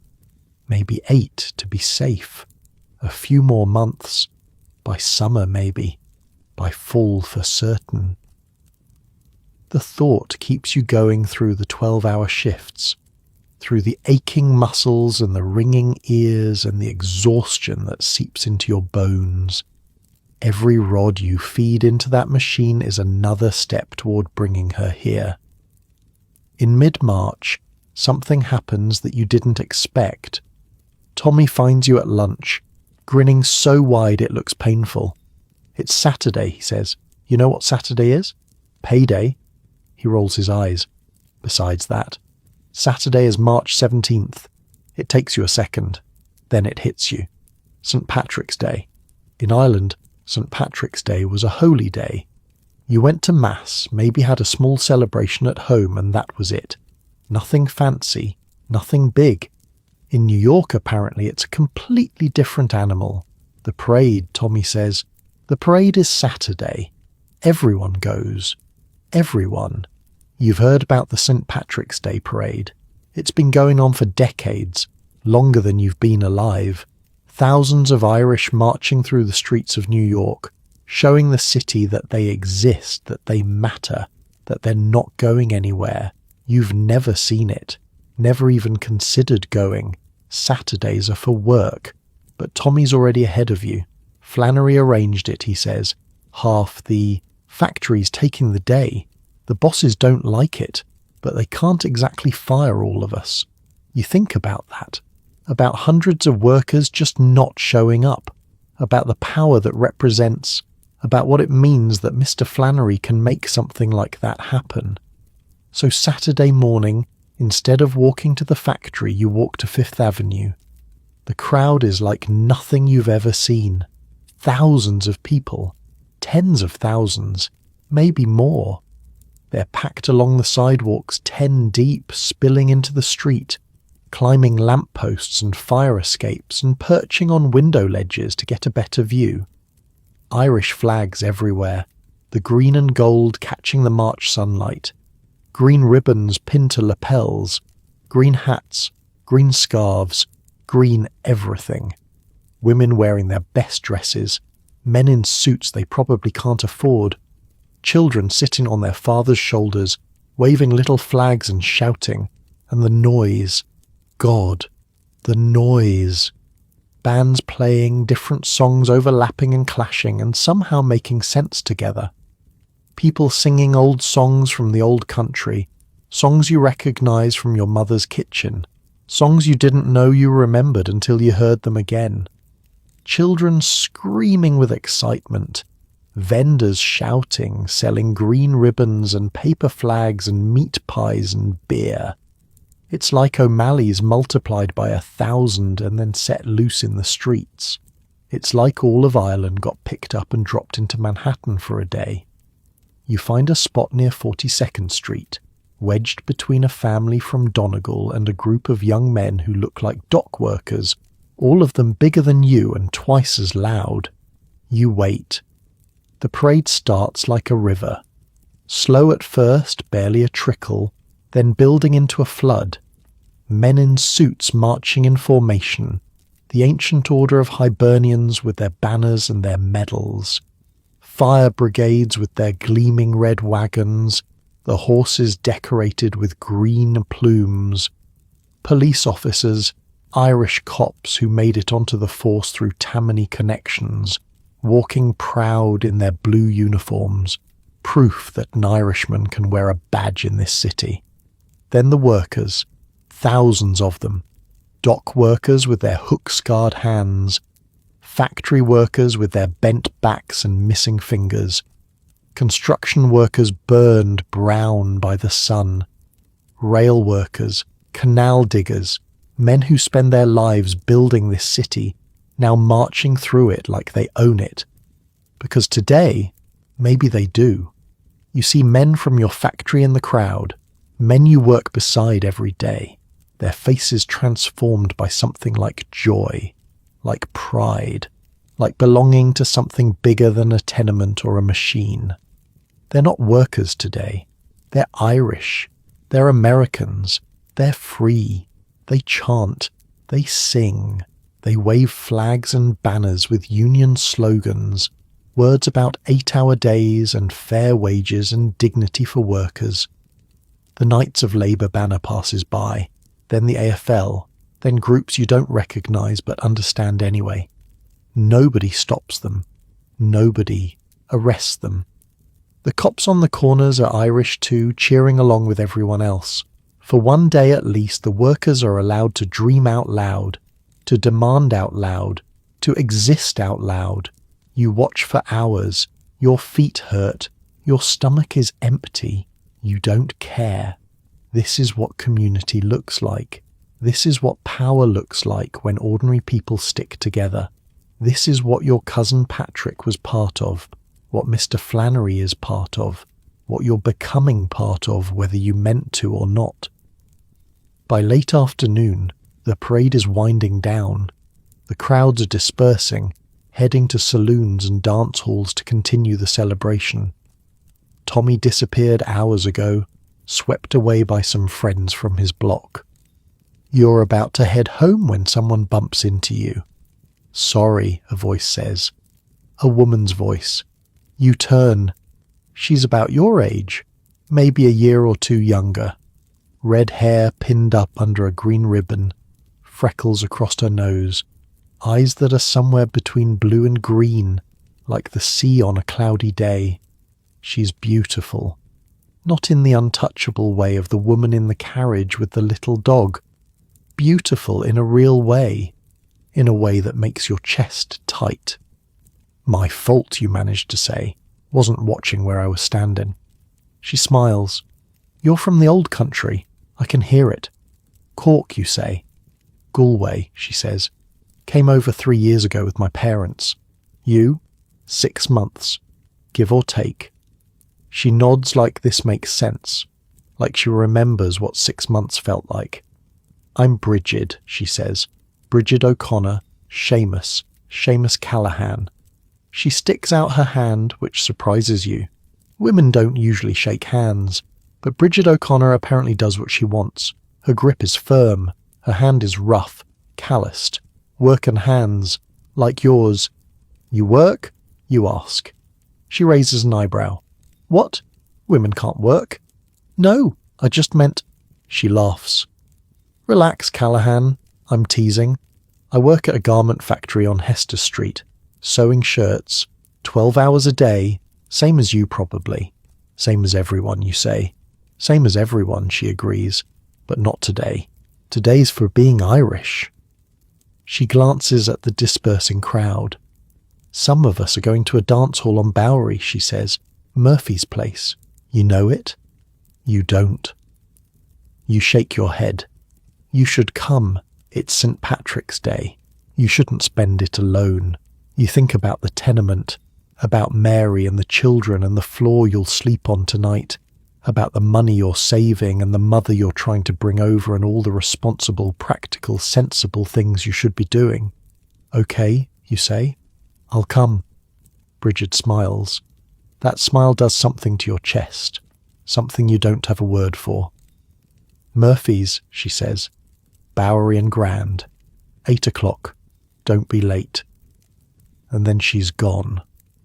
Maybe 8 to be safe. A few more months. By summer maybe. By fall for certain. The thought keeps you going through the 12-hour shifts, through the aching muscles and the ringing ears and the exhaustion that seeps into your bones. Every rod you feed into that machine is another step toward bringing her here. In mid-March, something happens that you didn't expect. Tommy finds you at lunch, grinning so wide it looks painful. It's Saturday, he says. You know what Saturday is? Payday. He rolls his eyes. Besides that, Saturday is March 17th. It takes you a second. Then it hits you. St. Patrick's Day. In Ireland, St. Patrick's Day was a holy day. You went to Mass, maybe had a small celebration at home, and that was it. Nothing fancy, nothing big. In New York, apparently, it's a completely different animal. The parade, Tommy says. The parade is Saturday. Everyone goes. Everyone. You've heard about the St. Patrick's Day parade. It's been going on for decades, longer than you've been alive. Thousands of Irish marching through the streets of New York, showing the city that they exist, that they matter, that they're not going anywhere. You've never seen it, never even considered going. Saturdays are for work, but Tommy's already ahead of you. Flannery arranged it, he says. Half the factory's taking the day. The bosses don't like it, but they can't exactly fire all of us. You think about that, about hundreds of workers just not showing up, about the power that represents, about what it means that Mr. Flannery can make something like that happen. So Saturday morning, instead of walking to the factory, you walk to Fifth Avenue. The crowd is like nothing you've ever seen. Thousands of people, tens of thousands, maybe more. They're packed along the sidewalks 10 deep, spilling into the street, climbing lampposts and fire escapes and perching on window ledges to get a better view. Irish flags everywhere, the green and gold catching the March sunlight, green ribbons pinned to lapels, green hats, green scarves, green everything. Women wearing their best dresses, men in suits they probably can't afford, children sitting on their father's shoulders, waving little flags and shouting, and the noise. God, the noise. Bands playing, different songs overlapping and clashing and somehow making sense together. People singing old songs from the old country, songs you recognize from your mother's kitchen, songs you didn't know you remembered until you heard them again. Children screaming with excitement, vendors shouting, selling green ribbons and paper flags and meat pies and beer. It's like O'Malley's multiplied by 1,000 and then set loose in the streets. It's like all of Ireland got picked up and dropped into Manhattan for a day. You find a spot near 42nd Street, wedged between a family from Donegal and a group of young men who look like dock workers, all of them bigger than you and twice as loud. You wait. The parade starts like a river. Slow at first, barely a trickle, then building into a flood. Men in suits marching in formation. The ancient order of Hibernians with their banners and their medals. Fire brigades with their gleaming red wagons, the horses decorated with green plumes. Police officers, Irish cops who made it onto the force through Tammany connections, walking proud in their blue uniforms, proof that an Irishman can wear a badge in this city. Then the workers, thousands of them, dock workers with their hook-scarred hands, factory workers with their bent backs and missing fingers, construction workers burned brown by the sun, rail workers, canal diggers, men who spend their lives building this city, now marching through it like they own it. Because today, maybe they do. You see men from your factory in the crowd, men you work beside every day, their faces transformed by something like joy, like pride, like belonging to something bigger than a tenement or a machine. They're not workers today. They're Irish. They're Americans. They're free. They chant. They sing. They wave flags and banners with union slogans, words about 8-hour days and fair wages and dignity for workers. The Knights of Labour banner passes by, then the AFL, then groups you don't recognise but understand anyway. Nobody stops them. Nobody arrests them. The cops on the corners are Irish too, cheering along with everyone else. For one day at least, the workers are allowed to dream out loud, to demand out loud, to exist out loud. You watch for hours. Your feet hurt. Your stomach is empty. You don't care. This is what community looks like. This is what power looks like when ordinary people stick together. This is what your cousin Patrick was part of, what Mr. Flannery is part of, what you're becoming part of whether you meant to or not. By late afternoon, the parade is winding down. The crowds are dispersing, heading to saloons and dance halls to continue the celebration. Tommy disappeared hours ago, swept away by some friends from his block. You're about to head home when someone bumps into you. Sorry, a voice says. A woman's voice. You turn. She's about your age, maybe a year or two younger. Red hair pinned up under a green ribbon, freckles across her nose, eyes that are somewhere between blue and green, like the sea on a cloudy day. She's beautiful. Not in the untouchable way of the woman in the carriage with the little dog. Beautiful in a real way, in a way that makes your chest tight. My fault, you managed to say. Wasn't watching where I was standing. She smiles. You're from the old country. I can hear it. Cork, you say. Galway, she says. Came over 3 years ago with my parents. You? 6 months. Give or take. She nods like this makes sense, like she remembers what 6 months felt like. I'm Bridget, she says. Bridget O'Connor, Seamus Callahan. She sticks out her hand, which surprises you. Women don't usually shake hands, but Bridget O'Connor apparently does what she wants. Her grip is firm, her hand is rough, calloused. Working hands, like yours. You work? You ask. She raises an eyebrow. What? Women can't work? No, I just meant... She laughs. Relax, Callahan. I'm teasing. I work at a garment factory on Hester Street, sewing shirts, 12 hours a day, same as you probably. Same as everyone, you say. Same as everyone, she agrees, but not today. Today's for being Irish. She glances at the dispersing crowd. Some of us are going to a dance hall on Bowery, she says. Murphy's place. You know it? You don't. You shake your head. You should come. It's St. Patrick's Day. You shouldn't spend it alone. You think about the tenement, about Mary and the children and the floor you'll sleep on tonight, about the money you're saving and the mother you're trying to bring over and all the responsible, practical, sensible things you should be doing. Okay, you say. I'll come. Bridget smiles. That smile does something to your chest, something you don't have a word for. Murphy's, she says. Bowery and Grand. 8 o'clock. Don't be late." And then she's gone,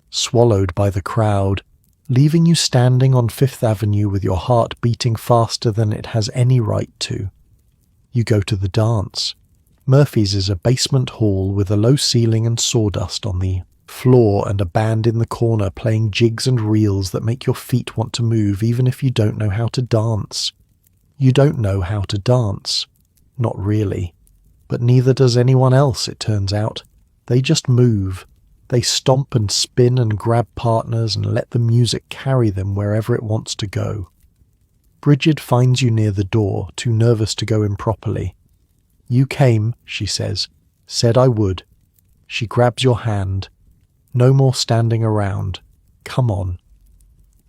swallowed by the crowd, leaving you standing on Fifth Avenue with your heart beating faster than it has any right to. You go to the dance. Murphy's is a basement hall with a low ceiling and sawdust on the floor and a band in the corner playing jigs and reels that make your feet want to move even if you don't know how to dance. You don't know how to dance. Not really. But neither does anyone else, it turns out. They just move. They stomp and spin and grab partners and let the music carry them wherever it wants to go. Bridget finds you near the door, too nervous to go in properly. "You came," she says. "Said I would." She grabs your hand. "No more standing around. Come on."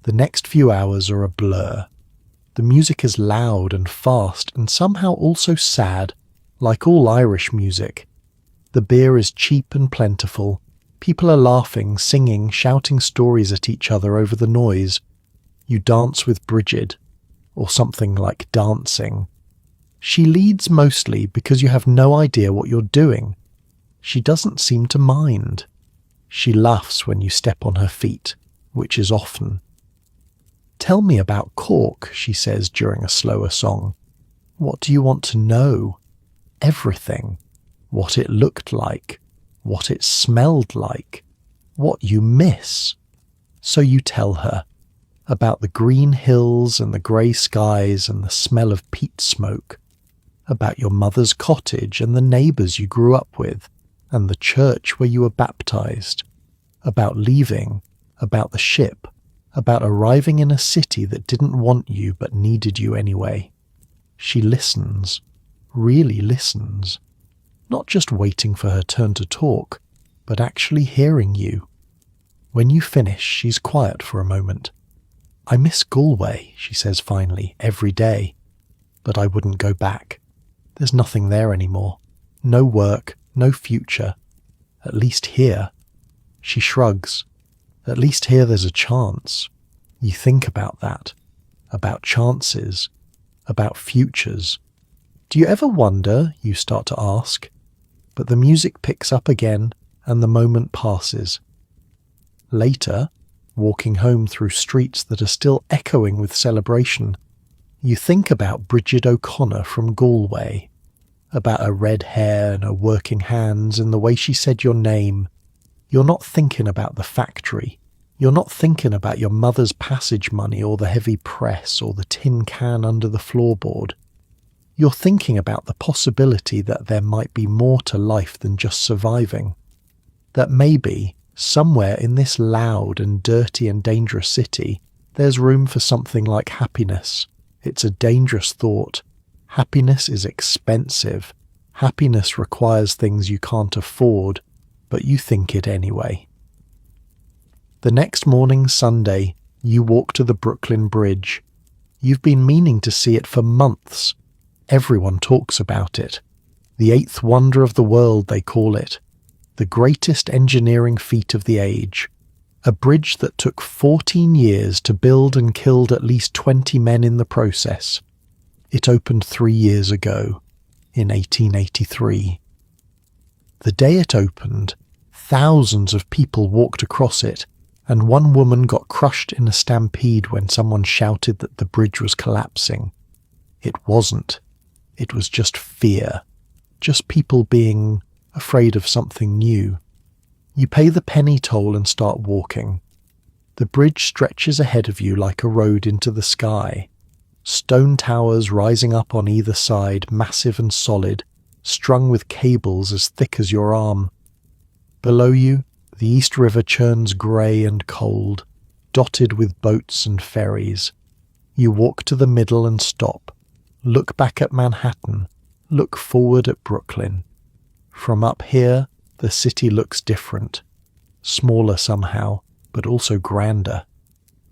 The next few hours are a blur. The music is loud and fast and somehow also sad, like all Irish music. The beer is cheap and plentiful. People are laughing, singing, shouting stories at each other over the noise. You dance with Bridget, or something like dancing. She leads mostly because you have no idea what you're doing. She doesn't seem to mind. She laughs when you step on her feet, which is often. "Tell me about Cork," she says during a slower song. "What do you want to know?" "Everything. What it looked like. What it smelled like. What you miss." So you tell her about the green hills and the grey skies and the smell of peat smoke, about your mother's cottage and the neighbours you grew up with, and the church where you were baptised, about leaving, about the ship, about arriving in a city that didn't want you but needed you anyway. She listens, really listens, not just waiting for her turn to talk, but actually hearing you. When you finish, she's quiet for a moment. "I miss Galway," she says finally, "every day. But I wouldn't go back. There's nothing there anymore. No work, no future. At least here." She shrugs. "At least here there's a chance." You think about that. About chances. About futures. "Do you ever wonder?" you start to ask. But the music picks up again and the moment passes. Later, walking home through streets that are still echoing with celebration, you think about Bridget O'Connor from Galway, about her red hair and her working hands and the way she said your name. You're not thinking about the factory. You're not thinking about your mother's passage money or the heavy press or the tin can under the floorboard. You're thinking about the possibility that there might be more to life than just surviving. That maybe, somewhere in this loud and dirty and dangerous city, there's room for something like happiness. It's a dangerous thought. Happiness is expensive. Happiness requires things you can't afford, but you think it anyway. The next morning, Sunday, you walk to the Brooklyn Bridge. You've been meaning to see it for months. Everyone talks about it. The eighth wonder of the world, they call it. The greatest engineering feat of the age. A bridge that took 14 years to build and killed at least 20 men in the process. It opened 3 years ago, in 1883. The day it opened, thousands of people walked across it, and one woman got crushed in a stampede when someone shouted that the bridge was collapsing. It wasn't. It was just fear. Just people being afraid of something new. You pay the penny toll and start walking. The bridge stretches ahead of you like a road into the sky. Stone towers rising up on either side, massive and solid, strung with cables as thick as your arm. Below you, the East River churns grey and cold, dotted with boats and ferries. You walk to the middle and stop. Look back at Manhattan. Look forward at Brooklyn. From up here, the city looks different. Smaller somehow, but also grander.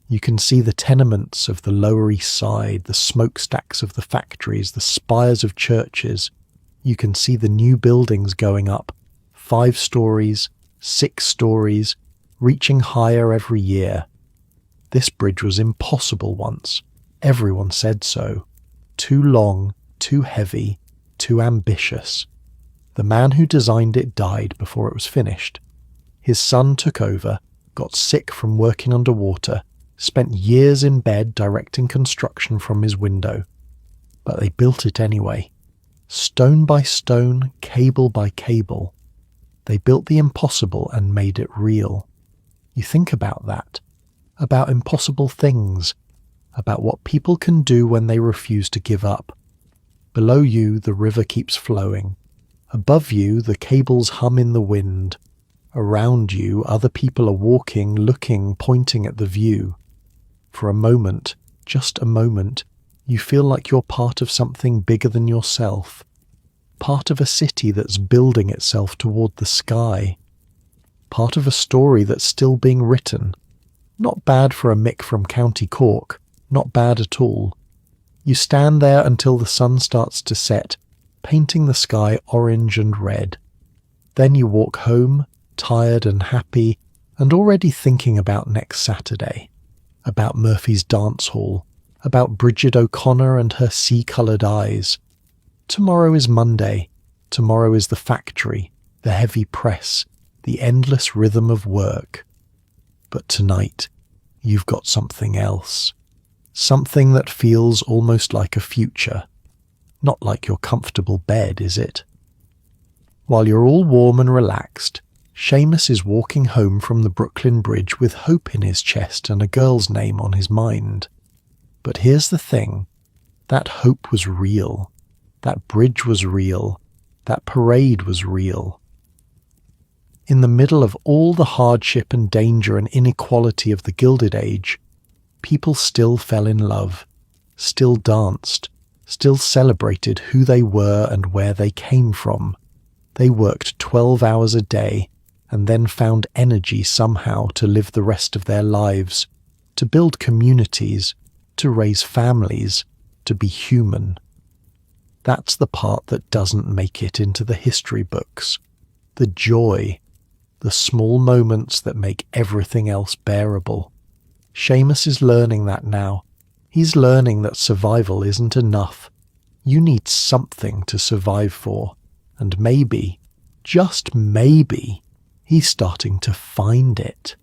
You can see the tenements of the Lower East Side, the smokestacks of the factories, the spires of churches. You can see the new buildings going up, 5 stories, 6 stories, reaching higher every year. This bridge was impossible once. Everyone said so. Too long, too heavy, too ambitious. The man who designed it died before it was finished. His son took over, got sick from working underwater, spent years in bed directing construction from his window. But they built it anyway. Stone by stone, cable by cable. They built the impossible and made it real. You think about that. About impossible things. About what people can do when they refuse to give up. Below you, the river keeps flowing. Above you, the cables hum in the wind. Around you, other people are walking, looking, pointing at the view. For a moment, just a moment, you feel like you're part of something bigger than yourself. Part of a city that's building itself toward the sky. Part of a story that's still being written. Not bad for a Mick from County Cork. Not bad at all. You stand there until the sun starts to set, painting the sky orange and red. Then you walk home, tired and happy, and already thinking about next Saturday. About Murphy's dance hall. About Bridget O'Connor and her sea-coloured eyes. Tomorrow is Monday. Tomorrow is the factory, the heavy press, the endless rhythm of work. But tonight, you've got something else. Something that feels almost like a future. Not like your comfortable bed, is it? While you're all warm and relaxed, Seamus is walking home from the Brooklyn Bridge with hope in his chest and a girl's name on his mind. But here's the thing. That hope was real. That bridge was real. That parade was real. In the middle of all the hardship and danger and inequality of the Gilded Age, people still fell in love, still danced, still celebrated who they were and where they came from. They worked 12 hours a day and then found energy somehow to live the rest of their lives, to build communities, to raise families, to be human. That's the part that doesn't make it into the history books. The joy, the small moments that make everything else bearable. Seamus is learning that now. He's learning that survival isn't enough. You need something to survive for. And maybe, just maybe, he's starting to find it.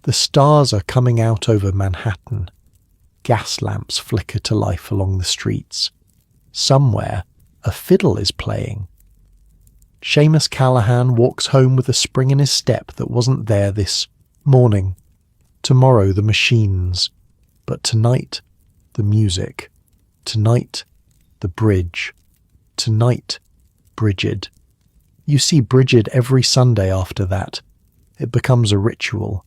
The stars are coming out over Manhattan. Gas lamps flicker to life along the streets. Somewhere, a fiddle is playing. Seamus Callahan walks home with a spring in his step that wasn't there this morning. Tomorrow, the machines. But tonight, the music. Tonight, the bridge. Tonight, Bridget. You see Bridget every Sunday after that. It becomes a ritual.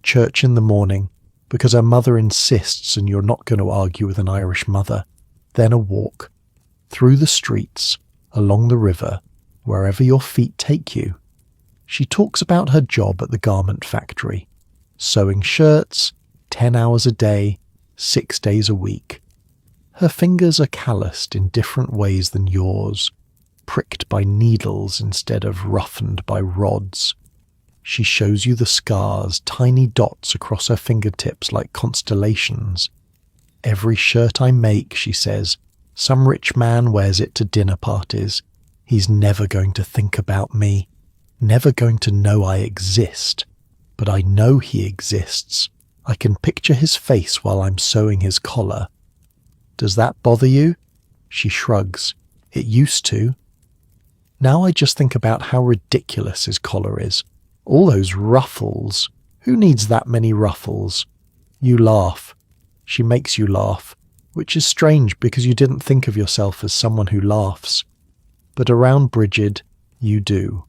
Church in the morning, because her mother insists and you're not going to argue with an Irish mother. Then a walk. Through the streets, along the river, wherever your feet take you. She talks about her job at the garment factory. Sewing shirts, 10 hours a day, 6 days a week. Her fingers are calloused in different ways than yours, pricked by needles instead of roughened by rods. She shows you the scars, tiny dots across her fingertips like constellations. Every shirt I make, she says, some rich man wears it to dinner parties. He's never going to think about me, never going to know I exist. But I know he exists. I can picture his face while I'm sewing his collar. Does that bother you? She shrugs. It used to. Now I just think about how ridiculous his collar is. All those ruffles. Who needs that many ruffles? You laugh. She makes you laugh, which is strange because you didn't think of yourself as someone who laughs. But around Bridget, you do.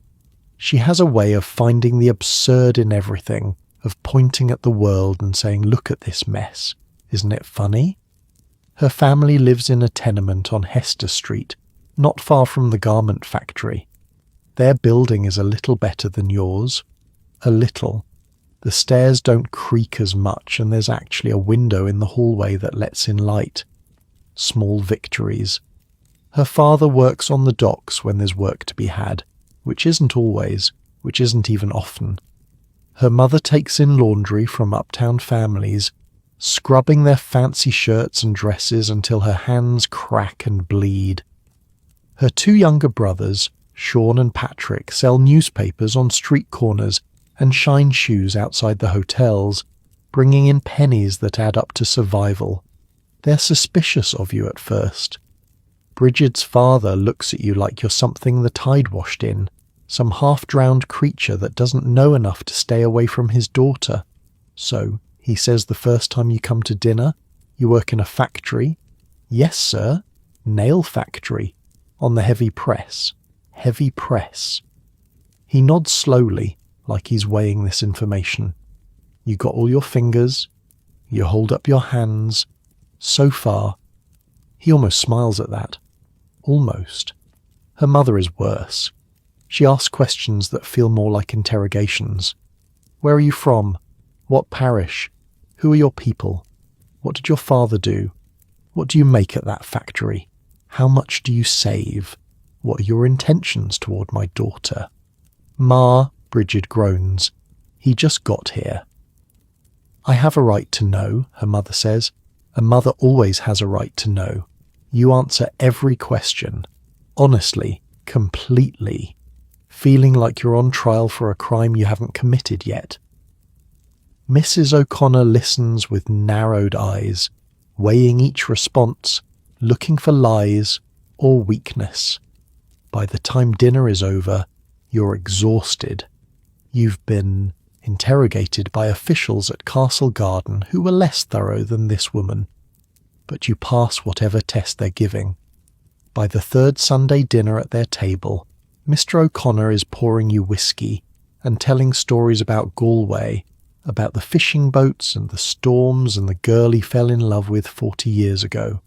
She has a way of finding the absurd in everything, of pointing at the world and saying, look at this mess. Isn't it funny? Her family lives in a tenement on Hester Street, not far from the garment factory. Their building is a little better than yours. A little. The stairs don't creak as much and there's actually a window in the hallway that lets in light. Small victories. Her father works on the docks when there's work to be had, which isn't always, which isn't even often. Her mother takes in laundry from uptown families, scrubbing their fancy shirts and dresses until her hands crack and bleed. Her two younger brothers, Sean and Patrick sell newspapers on street corners and shine shoes outside the hotels, bringing in pennies that add up to survival. They're suspicious of you at first. Bridget's father looks at you like you're something the tide washed in, some half-drowned creature that doesn't know enough to stay away from his daughter. So, he says the first time you come to dinner, you work in a factory. Yes, sir, nail factory, on the heavy press. Heavy press. He nods slowly, like he's weighing this information. You got all your fingers. You hold up your hands. So far. He almost smiles at that. Almost. Her mother is worse. She asks questions that feel more like interrogations. Where are you from? What parish? Who are your people? What did your father do? What do you make at that factory? How much do you save? What are your intentions toward my daughter? Ma, Bridget groans. He just got here. I have a right to know, her mother says. A mother always has a right to know. You answer every question. Honestly, completely. Feeling like you're on trial for a crime you haven't committed yet. Mrs. O'Connor listens with narrowed eyes, weighing each response, looking for lies or weakness. By the time dinner is over, you're exhausted. You've been interrogated by officials at Castle Garden who were less thorough than this woman, but you pass whatever test they're giving. By the third Sunday dinner at their table, Mr. O'Connor is pouring you whiskey and telling stories about Galway, about the fishing boats and the storms and the girl he fell in love with 40 years ago.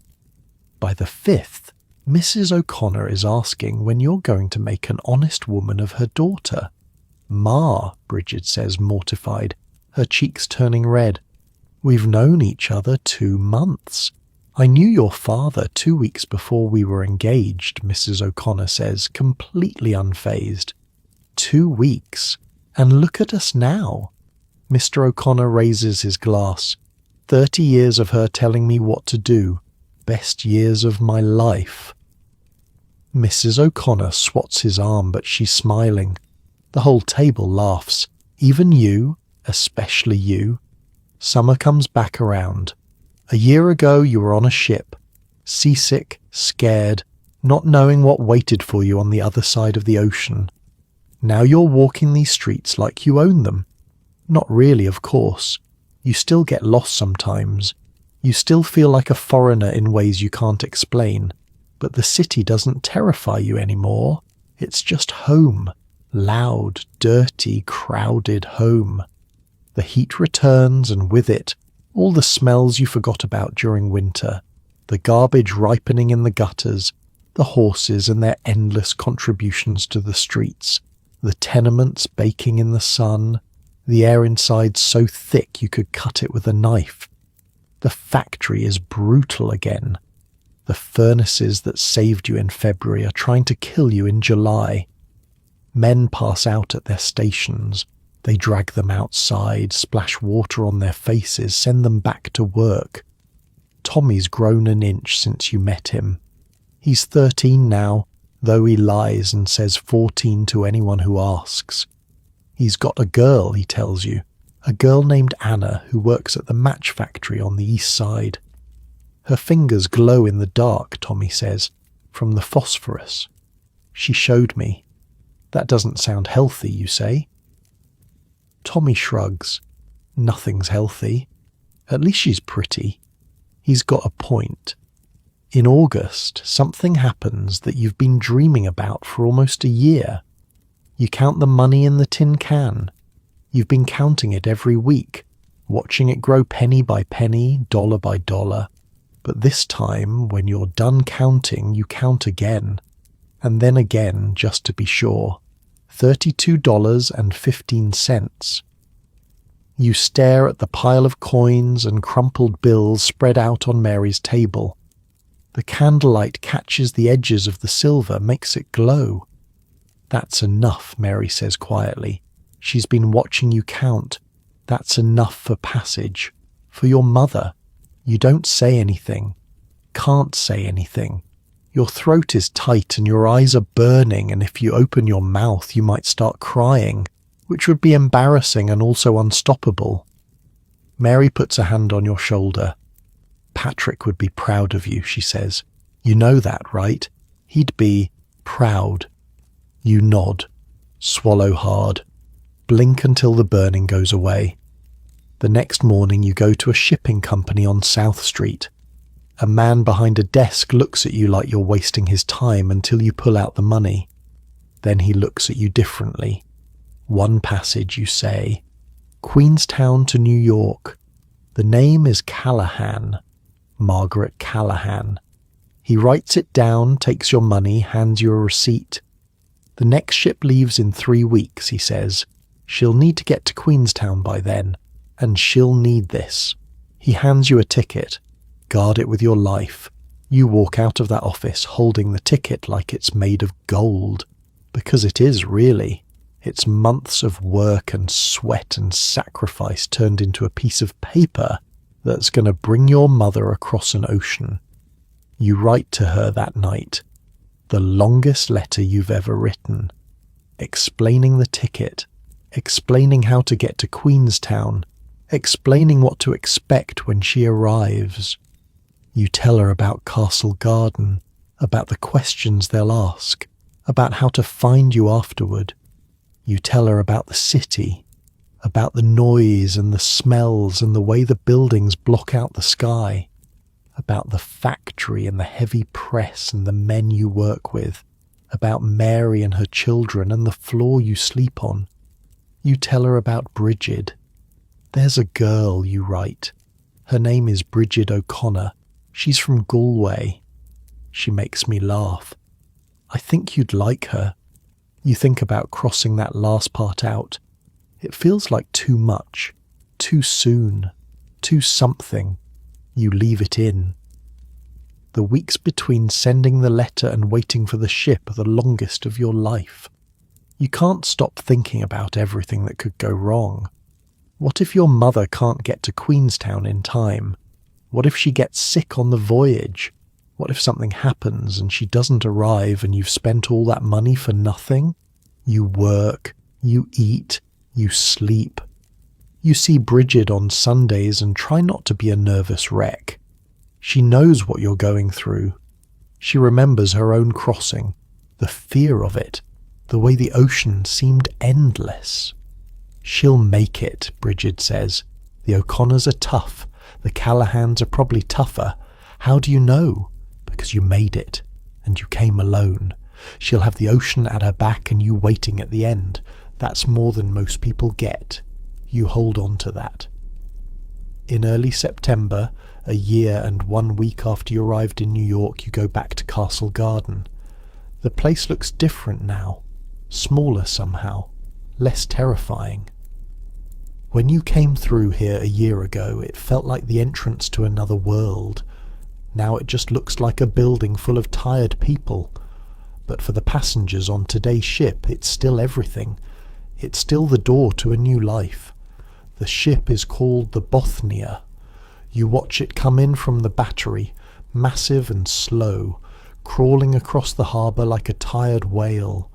By the fifth, Mrs. O'Connor is asking when you're going to make an honest woman of her daughter. Ma, Bridget says, mortified, her cheeks turning red. We've known each other 2 months. I knew your father 2 weeks before we were engaged, Mrs. O'Connor says, completely unfazed. 2 weeks. And look at us now. Mr. O'Connor raises his glass. 30 years of her telling me what to do. Best years of my life. Mrs. O'Connor swats his arm, but she's smiling. The whole table laughs. Even you, especially you. Summer comes back around. A year ago you were on a ship, seasick, scared, not knowing what waited for you on the other side of the ocean. Now you're walking these streets like you own them. Not really, of course. You still get lost sometimes. You still feel like a foreigner in ways you can't explain. But the city doesn't terrify you anymore. It's just home. Loud, dirty, crowded home. The heat returns, and with it, all the smells you forgot about during winter. The garbage ripening in the gutters, the horses and their endless contributions to the streets, the tenements baking in the sun, the air inside so thick you could cut it with a knife. The factory is brutal again. The furnaces that saved you in February are trying to kill you in July. Men pass out at their stations. They drag them outside, splash water on their faces, send them back to work. Tommy's grown an inch since you met him. He's 13 now, though he lies and says 14 to anyone who asks. He's got a girl, he tells you, a girl named Anna who works at the match factory on the east side. Her fingers glow in the dark, Tommy says, from the phosphorus. She showed me. That doesn't sound healthy, you say. Tommy shrugs. Nothing's healthy. At least she's pretty. He's got a point. In August, something happens that you've been dreaming about for almost a year. You count the money in the tin can. You've been counting it every week, watching it grow penny by penny, dollar by dollar. But this time, when you're done counting, you count again. And then again, just to be sure. $32.15. You stare at the pile of coins and crumpled bills spread out on Mary's table. The candlelight catches the edges of the silver, makes it glow. That's enough, Mary says quietly. She's been watching you count. That's enough for passage. For your mother. You don't say anything. Can't say anything. Your throat is tight and your eyes are burning, and if you open your mouth you might start crying, which would be embarrassing and also unstoppable. Mary puts a hand on your shoulder. Patrick would be proud of you, she says. You know that, right? He'd be proud. You nod. Swallow hard. Blink until the burning goes away. The next morning you go to a shipping company on South Street. A man behind a desk looks at you like you're wasting his time until you pull out the money. Then he looks at you differently. One passage you say, Queenstown to New York. The name is Callahan. Margaret Callahan. He writes it down, takes your money, hands you a receipt. The next ship leaves in 3 weeks, he says. She'll need to get to Queenstown by then, and she'll need this. He hands you a ticket. Guard it with your life. You walk out of that office holding the ticket like it's made of gold. Because it is, really. It's months of work and sweat and sacrifice turned into a piece of paper that's going to bring your mother across an ocean. You write to her that night. The longest letter you've ever written. Explaining the ticket. Explaining how to get to Queenstown. Explaining what to expect when she arrives. You tell her about Castle Garden, about the questions they'll ask, about how to find you afterward. You tell her about the city, about the noise and the smells and the way the buildings block out the sky, about the factory and the heavy press and the men you work with, about Mary and her children and the floor you sleep on. You tell her about Bridget. There's a girl, you write. Her name is Bridget O'Connor. She's from Galway. She makes me laugh. I think you'd like her. You think about crossing that last part out. It feels like too much, too soon, too something. You leave it in. The weeks between sending the letter and waiting for the ship are the longest of your life. You can't stop thinking about everything that could go wrong. What if your mother can't get to Queenstown in time? What if she gets sick on the voyage? What if something happens and she doesn't arrive and you've spent all that money for nothing? You work, you eat, you sleep. You see Bridget on Sundays and try not to be a nervous wreck. She knows what you're going through. She remembers her own crossing, the fear of it, the way the ocean seemed endless. She'll make it, Bridget says. The O'Connors are tough. The Callahans are probably tougher. How do you know? Because you made it, and you came alone. She'll have the ocean at her back and you waiting at the end. That's more than most people get. You hold on to that. In early September, a year and 1 week after you arrived in New York, you go back to Castle Garden. The place looks different now, smaller somehow, less terrifying. When you came through here a year ago, it felt like the entrance to another world. Now it just looks like a building full of tired people. But for the passengers on today's ship, it's still everything. It's still the door to a new life. The ship is called the Bothnia. You watch it come in from the battery, massive and slow, crawling across the harbour like a tired whale,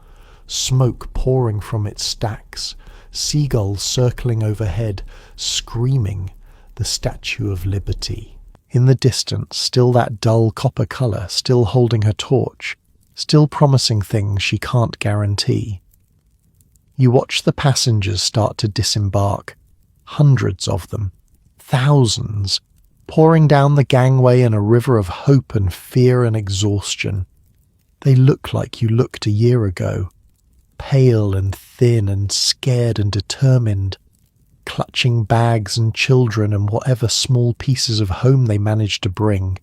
smoke pouring from its stacks, seagulls circling overhead, screaming, the Statue of Liberty. In the distance, still that dull copper colour, still holding her torch, still promising things she can't guarantee. You watch the passengers start to disembark, hundreds of them, thousands, pouring down the gangway in a river of hope and fear and exhaustion. They look like you looked a year ago, pale and thin and scared and determined, clutching bags and children and whatever small pieces of home they managed to bring.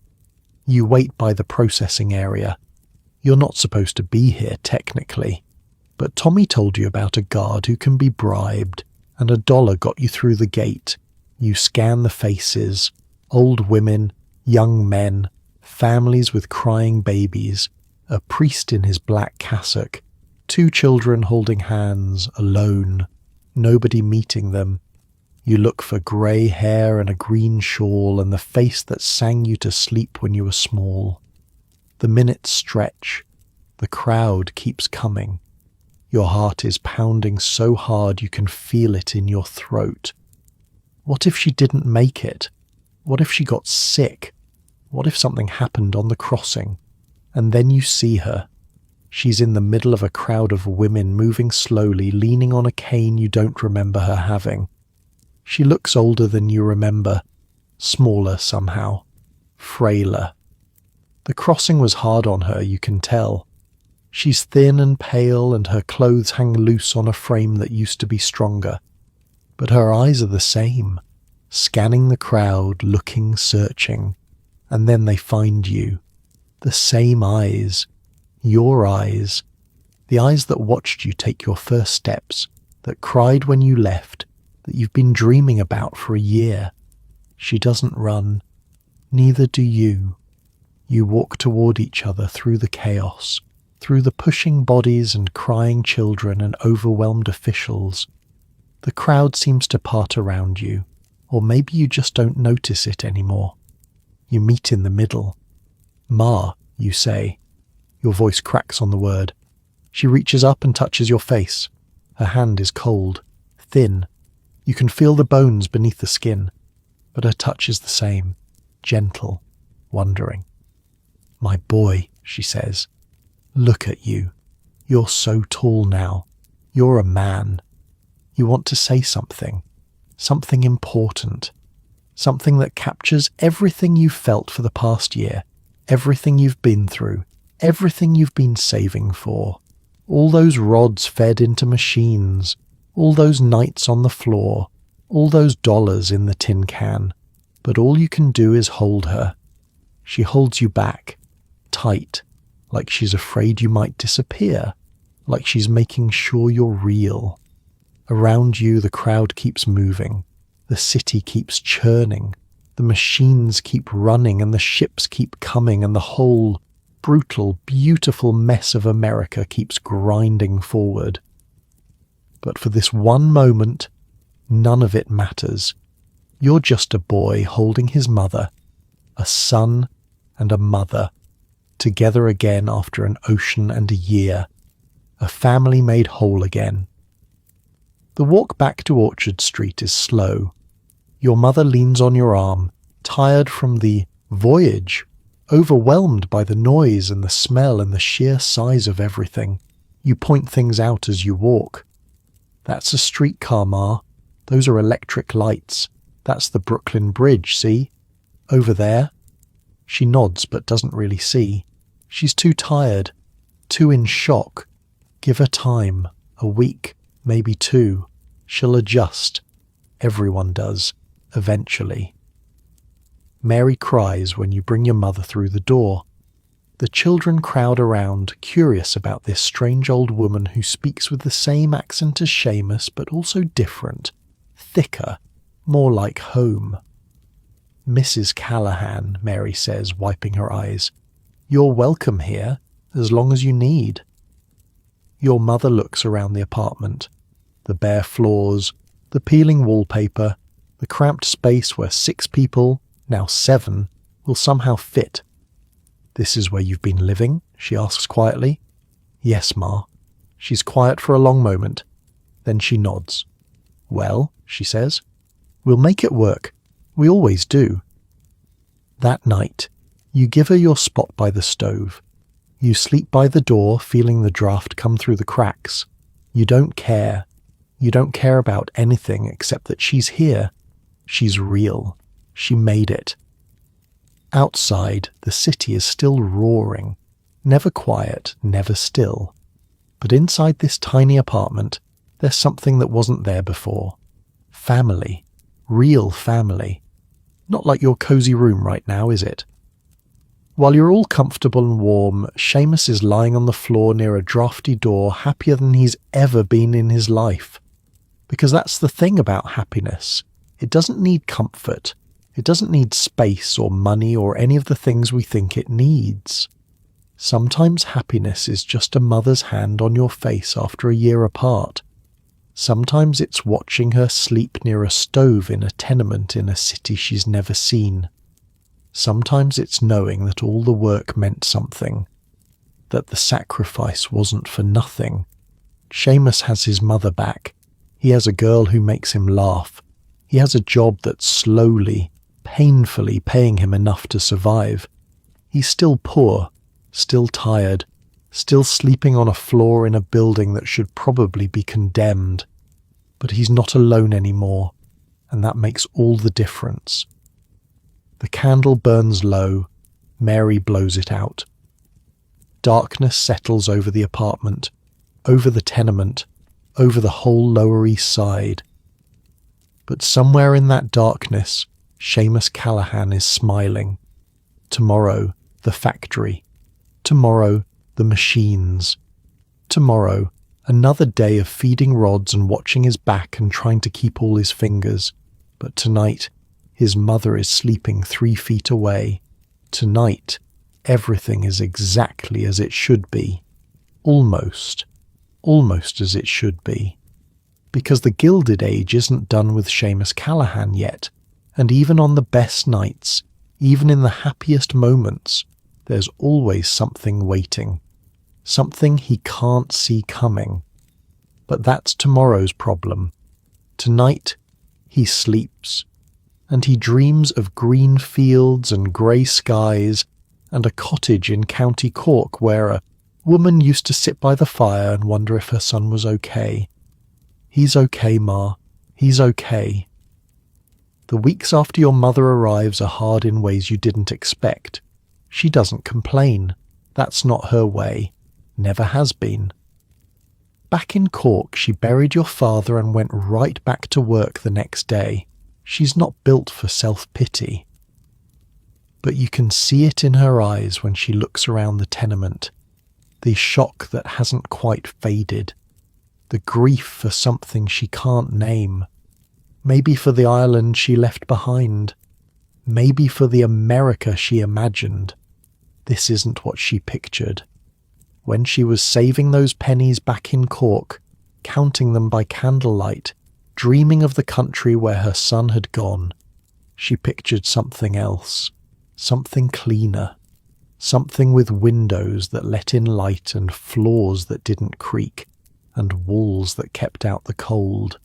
You wait by the processing area. You're not supposed to be here, technically, but Tommy told you about a guard who can be bribed, and $1 got you through the gate. You scan the faces, old women, young men, families with crying babies, a priest in his black cassock, 2 children holding hands, alone, nobody meeting them. You look for grey hair and a green shawl and the face that sang you to sleep when you were small. The minutes stretch. The crowd keeps coming. Your heart is pounding so hard you can feel it in your throat. What if she didn't make it? What if she got sick? What if something happened on the crossing? And then you see her. She's in the middle of a crowd of women moving slowly, leaning on a cane you don't remember her having. She looks older than you remember, smaller somehow, frailer. The crossing was hard on her, you can tell. She's thin and pale, and her clothes hang loose on a frame that used to be stronger. But her eyes are the same, scanning the crowd, looking, searching. And then they find you. The same eyes. Your eyes. The eyes that watched you take your first steps, that cried when you left, that you've been dreaming about for a year. She doesn't run. Neither do you. You walk toward each other through the chaos, through the pushing bodies and crying children and overwhelmed officials. The crowd seems to part around you, or maybe you just don't notice it anymore. You meet in the middle. Ma, you say. Your voice cracks on the word. She reaches up and touches your face. Her hand is cold, thin. You can feel the bones beneath the skin, but her touch is the same, gentle, wondering. My boy, she says, look at you. You're so tall now. You're a man. You want to say something important, something that captures everything you've felt for the past year, everything you've been through, everything you've been saving for, all those rods fed into machines, all those nights on the floor, all those dollars in the tin can. But all you can do is hold her. She holds you back, tight, like she's afraid you might disappear, like she's making sure you're real. Around you, the crowd keeps moving, the city keeps churning, the machines keep running, and the ships keep coming, and the whole brutal, beautiful mess of America keeps grinding forward. But for this one moment, none of it matters. You're just a boy holding his mother, a son and a mother, together again after an ocean and a year, a family made whole again. The walk back to Orchard Street is slow. Your mother leans on your arm, tired from the voyage, overwhelmed by the noise and the smell and the sheer size of everything. You point things out as you walk. That's a streetcar, Ma. Those are electric lights. That's the Brooklyn Bridge, see? Over there. She nods but doesn't really see. She's too tired, too in shock. Give her time, a week, maybe 2. She'll adjust. Everyone does, eventually. Mary cries when you bring your mother through the door. The children crowd around, curious about this strange old woman who speaks with the same accent as Seamus, but also different, thicker, more like home. Mrs. Callahan, Mary says, wiping her eyes. You're welcome here, as long as you need. Your mother looks around the apartment. The bare floors, the peeling wallpaper, the cramped space where 6 people, now 7, will somehow fit. This is where you've been living? She asks quietly. Yes, Ma. She's quiet for a long moment. Then she nods. Well, she says, we'll make it work. We always do. That night, you give her your spot by the stove. You sleep by the door, feeling the draft come through the cracks. You don't care. You don't care about anything except that she's here. She's real. She made it. Outside, the city is still roaring. Never quiet, never still. But inside this tiny apartment, there's something that wasn't there before. Family. Real family. Not like your cozy room right now, is it? While you're all comfortable and warm, Seamus is lying on the floor near a drafty door, happier than he's ever been in his life. Because that's the thing about happiness. It doesn't need comfort. It doesn't need space or money or any of the things we think it needs. Sometimes happiness is just a mother's hand on your face after a year apart. Sometimes it's watching her sleep near a stove in a tenement in a city she's never seen. Sometimes it's knowing that all the work meant something, that the sacrifice wasn't for nothing. Seamus has his mother back. He has a girl who makes him laugh. He has a job that's slowly, painfully paying him enough to survive. He's still poor, still tired, still sleeping on a floor in a building that should probably be condemned. But he's not alone anymore, and that makes all the difference. The candle burns low. Mary blows it out. Darkness settles over the apartment, over the tenement, over the whole Lower East Side. But somewhere in that darkness, Seamus Callahan is smiling. Tomorrow, the factory. Tomorrow, the machines. Tomorrow, another day of feeding rods and watching his back and trying to keep all his fingers. But tonight, his mother is sleeping 3 feet away. Tonight, everything is exactly as it should be. Almost as it should be. Because the Gilded Age isn't done with Seamus Callahan yet, and even on the best nights, even in the happiest moments, there's always something waiting. Something he can't see coming. But that's tomorrow's problem. Tonight, he sleeps, and he dreams of green fields and grey skies and a cottage in County Cork where a woman used to sit by the fire and wonder if her son was okay. He's okay, Ma. He's okay. The weeks after your mother arrives are hard in ways you didn't expect. She doesn't complain. That's not her way. Never has been. Back in Cork, she buried your father and went right back to work the next day. She's not built for self-pity. But you can see it in her eyes when she looks around the tenement. The shock that hasn't quite faded. The grief for something she can't name. Maybe for the Ireland she left behind. Maybe for the America she imagined. This isn't what she pictured. When she was saving those pennies back in Cork, counting them by candlelight, dreaming of the country where her son had gone, she pictured something else, something cleaner, something with windows that let in light and floors that didn't creak, and walls that kept out the cold.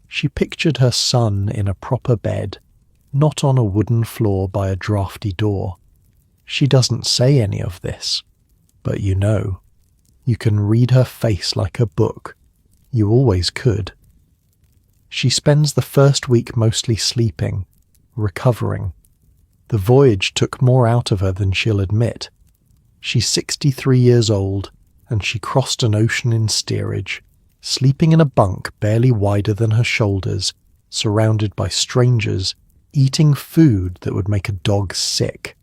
She pictured her son in a proper bed, not on a wooden floor by a drafty door. She doesn't say any of this. But you know, you can read her face like a book. You always could. She spends the first week mostly sleeping, recovering. The voyage took more out of her than she'll admit. She's 63 years old, and she crossed an ocean in steerage, sleeping in a bunk barely wider than her shoulders, surrounded by strangers, eating food that would make a dog sick.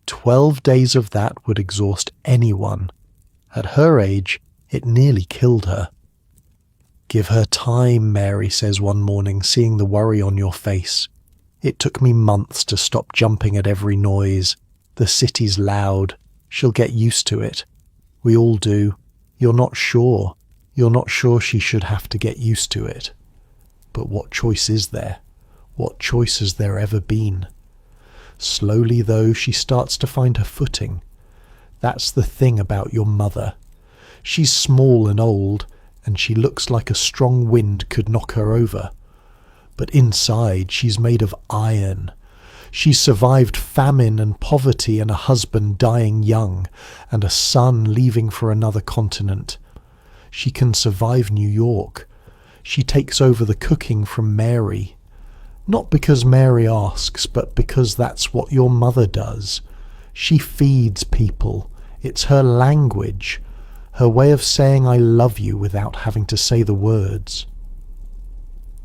12 days of that would exhaust anyone. At her age, it nearly killed her. "Give her time," Mary says one morning, seeing the worry on your face. "It took me months to stop jumping at every noise. The city's loud. She'll get used to it. We all do. You're not sure. You're not sure she should have to get used to it. But what choice is there? What choice has there ever been?" Slowly, though, she starts to find her footing. That's the thing about your mother. She's small and old, and she looks like a strong wind could knock her over. But inside, she's made of iron. She's survived famine and poverty and a husband dying young, and a son leaving for another continent. She can survive New York. She takes over the cooking from Mary. Not because Mary asks, but because that's what your mother does. She feeds people. It's her language, her way of saying I love you without having to say the words.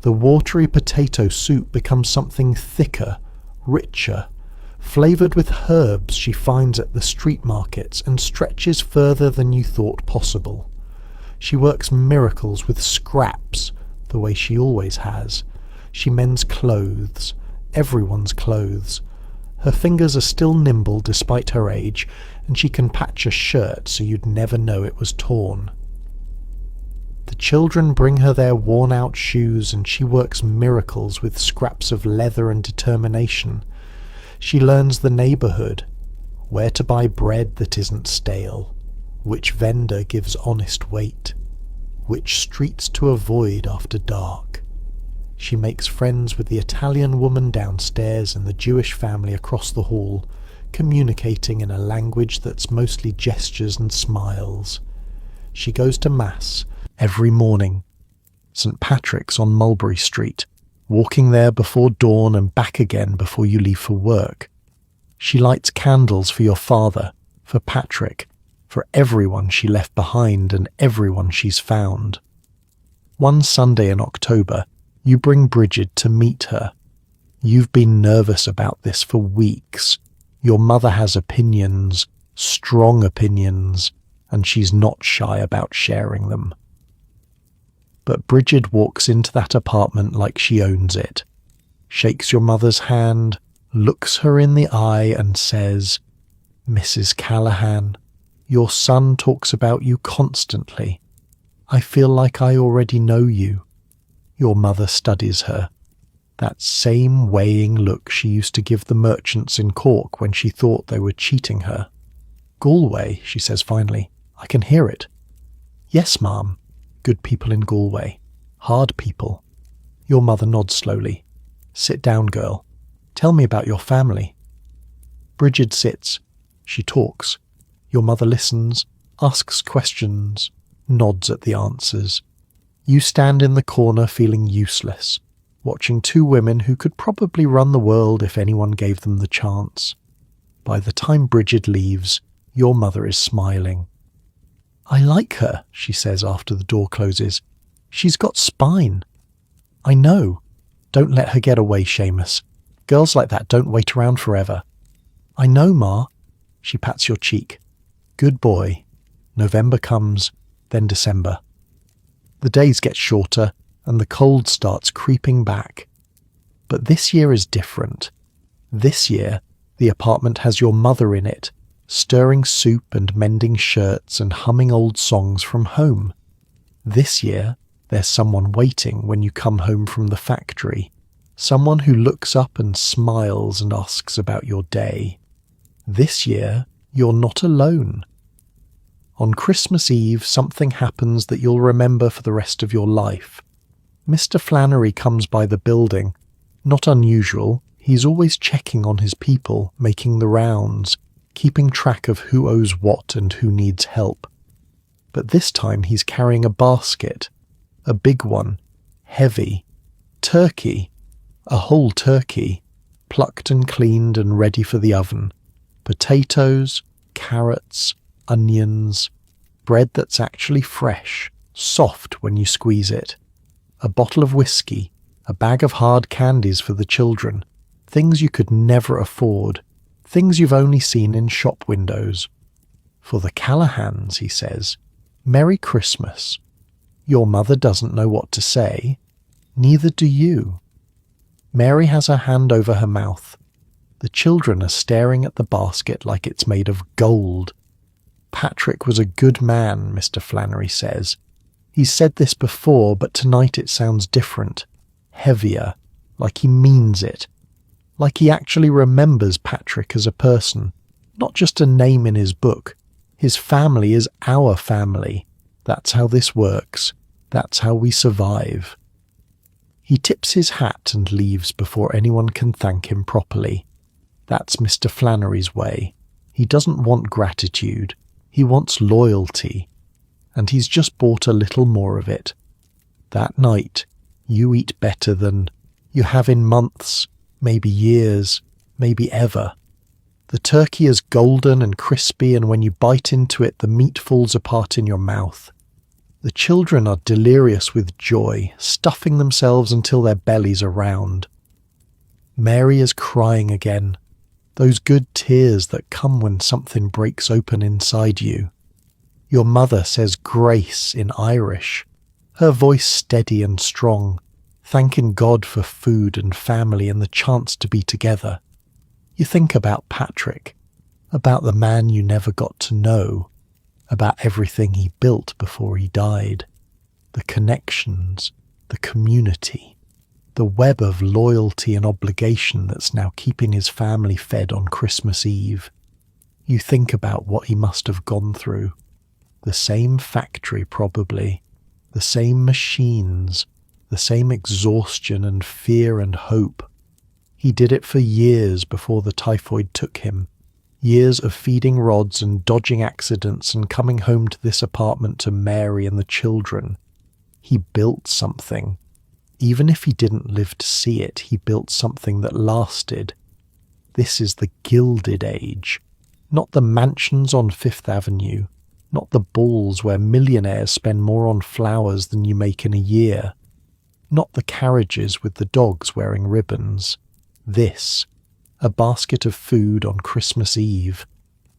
The watery potato soup becomes something thicker, richer, flavoured with herbs she finds at the street markets and stretches further than you thought possible. She works miracles with scraps, the way she always has. She mends clothes, everyone's clothes. Her fingers are still nimble despite her age, and she can patch a shirt so you'd never know it was torn. The children bring her their worn-out shoes, and she works miracles with scraps of leather and determination. She learns the neighbourhood, where to buy bread that isn't stale, which vendor gives honest weight, which streets to avoid after dark. She makes friends with the Italian woman downstairs and the Jewish family across the hall, communicating in a language that's mostly gestures and smiles. She goes to Mass every morning. St. Patrick's on Mulberry Street, walking there before dawn and back again before you leave for work. She lights candles for your father, for Patrick, for everyone she left behind and everyone she's found. One Sunday in October, you bring Bridget to meet her. You've been nervous about this for weeks. Your mother has opinions, strong opinions, and she's not shy about sharing them. But Bridget walks into that apartment like she owns it, shakes your mother's hand, looks her in the eye and says, "Mrs. Callahan, your son talks about you constantly. I feel like I already know you." Your mother studies her. That same weighing look she used to give the merchants in Cork when she thought they were cheating her. "Galway," she says finally. "I can hear it." "Yes, ma'am. Good people in Galway. Hard people." Your mother nods slowly. "Sit down, girl. Tell me about your family." Bridget sits. She talks. Your mother listens, asks questions, nods at the answers. You stand in the corner feeling useless, watching two women who could probably run the world if anyone gave them the chance. By the time Bridget leaves, your mother is smiling. "I like her," she says after the door closes. "She's got spine." "I know. Don't let her get away, Seamus. Girls like that don't wait around forever." "I know, Ma." She pats your cheek. "Good boy." November comes, then December. The days get shorter, and the cold starts creeping back. But this year is different. This year, the apartment has your mother in it, stirring soup and mending shirts and humming old songs from home. This year, there's someone waiting when you come home from the factory, someone who looks up and smiles and asks about your day. This year, you're not alone. On Christmas Eve, something happens that you'll remember for the rest of your life. Mr. Flannery comes by the building. Not unusual, he's always checking on his people, making the rounds, keeping track of who owes what and who needs help. But this time he's carrying a basket, a big one, heavy, turkey, a whole turkey, plucked and cleaned and ready for the oven, potatoes, carrots, onions, bread that's actually fresh, soft when you squeeze it, a bottle of whiskey, a bag of hard candies for the children, things you could never afford, things you've only seen in shop windows. For the Callahans, he says, "Merry Christmas." Your mother doesn't know what to say, neither do you. Mary has her hand over her mouth. The children are staring at the basket like it's made of gold. Patrick was a good man, Mr. Flannery says. He's said this before, but tonight it sounds different, heavier, like he means it, like he actually remembers Patrick as a person, not just a name in his book. His family is our family. That's how this works. That's how we survive. He tips his hat and leaves before anyone can thank him properly. That's Mr. Flannery's way. He doesn't want gratitude. He wants loyalty. And he's just bought a little more of it. That night, you eat better than you have in months, maybe years, maybe ever. The turkey is golden and crispy, and when you bite into it, the meat falls apart in your mouth. The children are delirious with joy, stuffing themselves until their bellies are round. Mary is crying again, those good tears that come when something breaks open inside you. Your mother says grace in Irish, her voice steady and strong, thanking God for food and family and the chance to be together. You think about Patrick, about the man you never got to know, about everything he built before he died, the connections, the community, the web of loyalty and obligation that's now keeping his family fed on Christmas Eve. You think about what he must have gone through. The same factory, probably. The same machines. The same exhaustion and fear and hope. He did it for years before the typhoid took him. Years of feeding rods and dodging accidents and coming home to this apartment to Mary and the children. He built something. Even if he didn't live to see it, he built something that lasted. This is the Gilded Age. Not the mansions on Fifth Avenue. Not the balls where millionaires spend more on flowers than you make in a year. Not the carriages with the dogs wearing ribbons. This. A basket of food on Christmas Eve,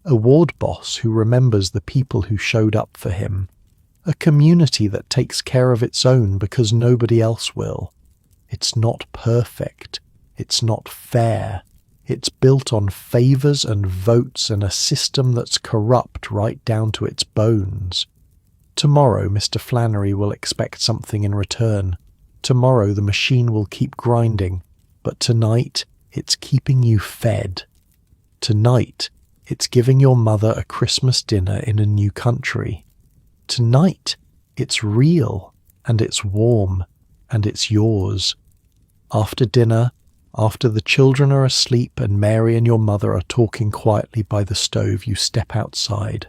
a ward boss who remembers the people who showed up for him, a community that takes care of its own because nobody else will. It's not perfect. It's not fair. It's built on favours and votes and a system that's corrupt right down to its bones. Tomorrow Mr. Flannery will expect something in return. Tomorrow the machine will keep grinding, but tonight it's keeping you fed. Tonight, it's giving your mother a Christmas dinner in a new country. Tonight, it's real, and it's warm, and it's yours. After dinner, after the children are asleep and Mary and your mother are talking quietly by the stove, you step outside.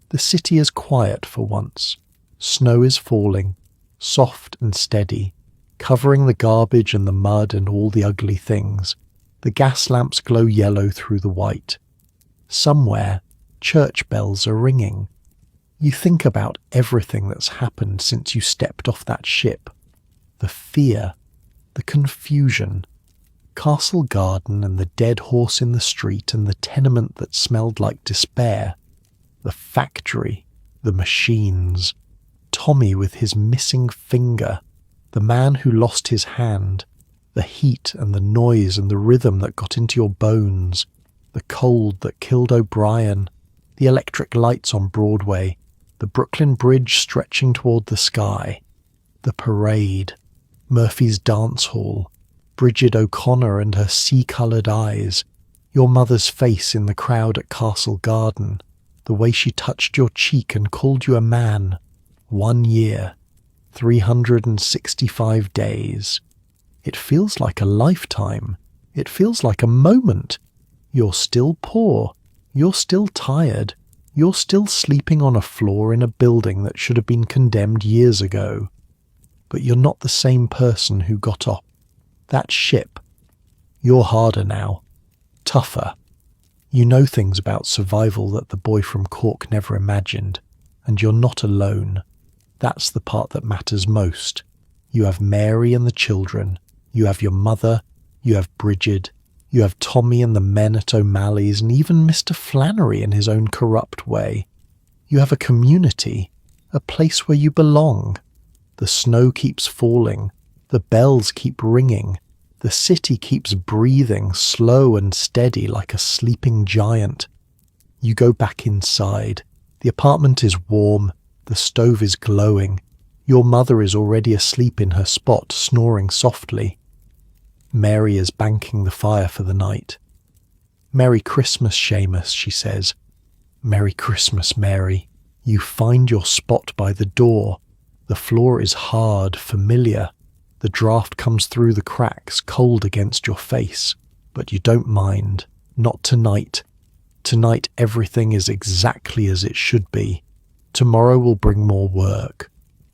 The city is quiet for once. Snow is falling, soft and steady, covering the garbage and the mud and all the ugly things. The gas lamps glow yellow through the white. Somewhere, church bells are ringing. You think about everything that's happened since you stepped off that ship. The fear, the confusion, Castle Garden and the dead horse in the street and the tenement that smelled like despair. The factory, the machines, Tommy with his missing finger, the man who lost his hand, the heat and the noise and the rhythm that got into your bones, the cold that killed O'Brien, the electric lights on Broadway, the Brooklyn Bridge stretching toward the sky, the parade, Murphy's dance hall, Bridget O'Connor and her sea-coloured eyes, your mother's face in the crowd at Castle Garden, the way she touched your cheek and called you a man. 1 year, 365 days. It feels like a lifetime. It feels like a moment. You're still poor. You're still tired. You're still sleeping on a floor in a building that should have been condemned years ago. But you're not the same person who got off that ship. You're harder now. Tougher. You know things about survival that the boy from Cork never imagined, and you're not alone. That's the part that matters most. You have Mary and the children. You have your mother. You have Bridget. You have Tommy and the men at O'Malley's, and even Mr. Flannery in his own corrupt way. You have a community, a place where you belong. The snow keeps falling. The bells keep ringing. The city keeps breathing, slow and steady like a sleeping giant. You go back inside. The apartment is warm. The stove is glowing. Your mother is already asleep in her spot, snoring softly. Mary is banking the fire for the night. "Merry Christmas, Seamus," she says. "Merry Christmas, Mary." You find your spot by the door. The floor is hard, familiar. The draft comes through the cracks, cold against your face. But you don't mind. Not tonight. Tonight everything is exactly as it should be. Tomorrow will bring more work,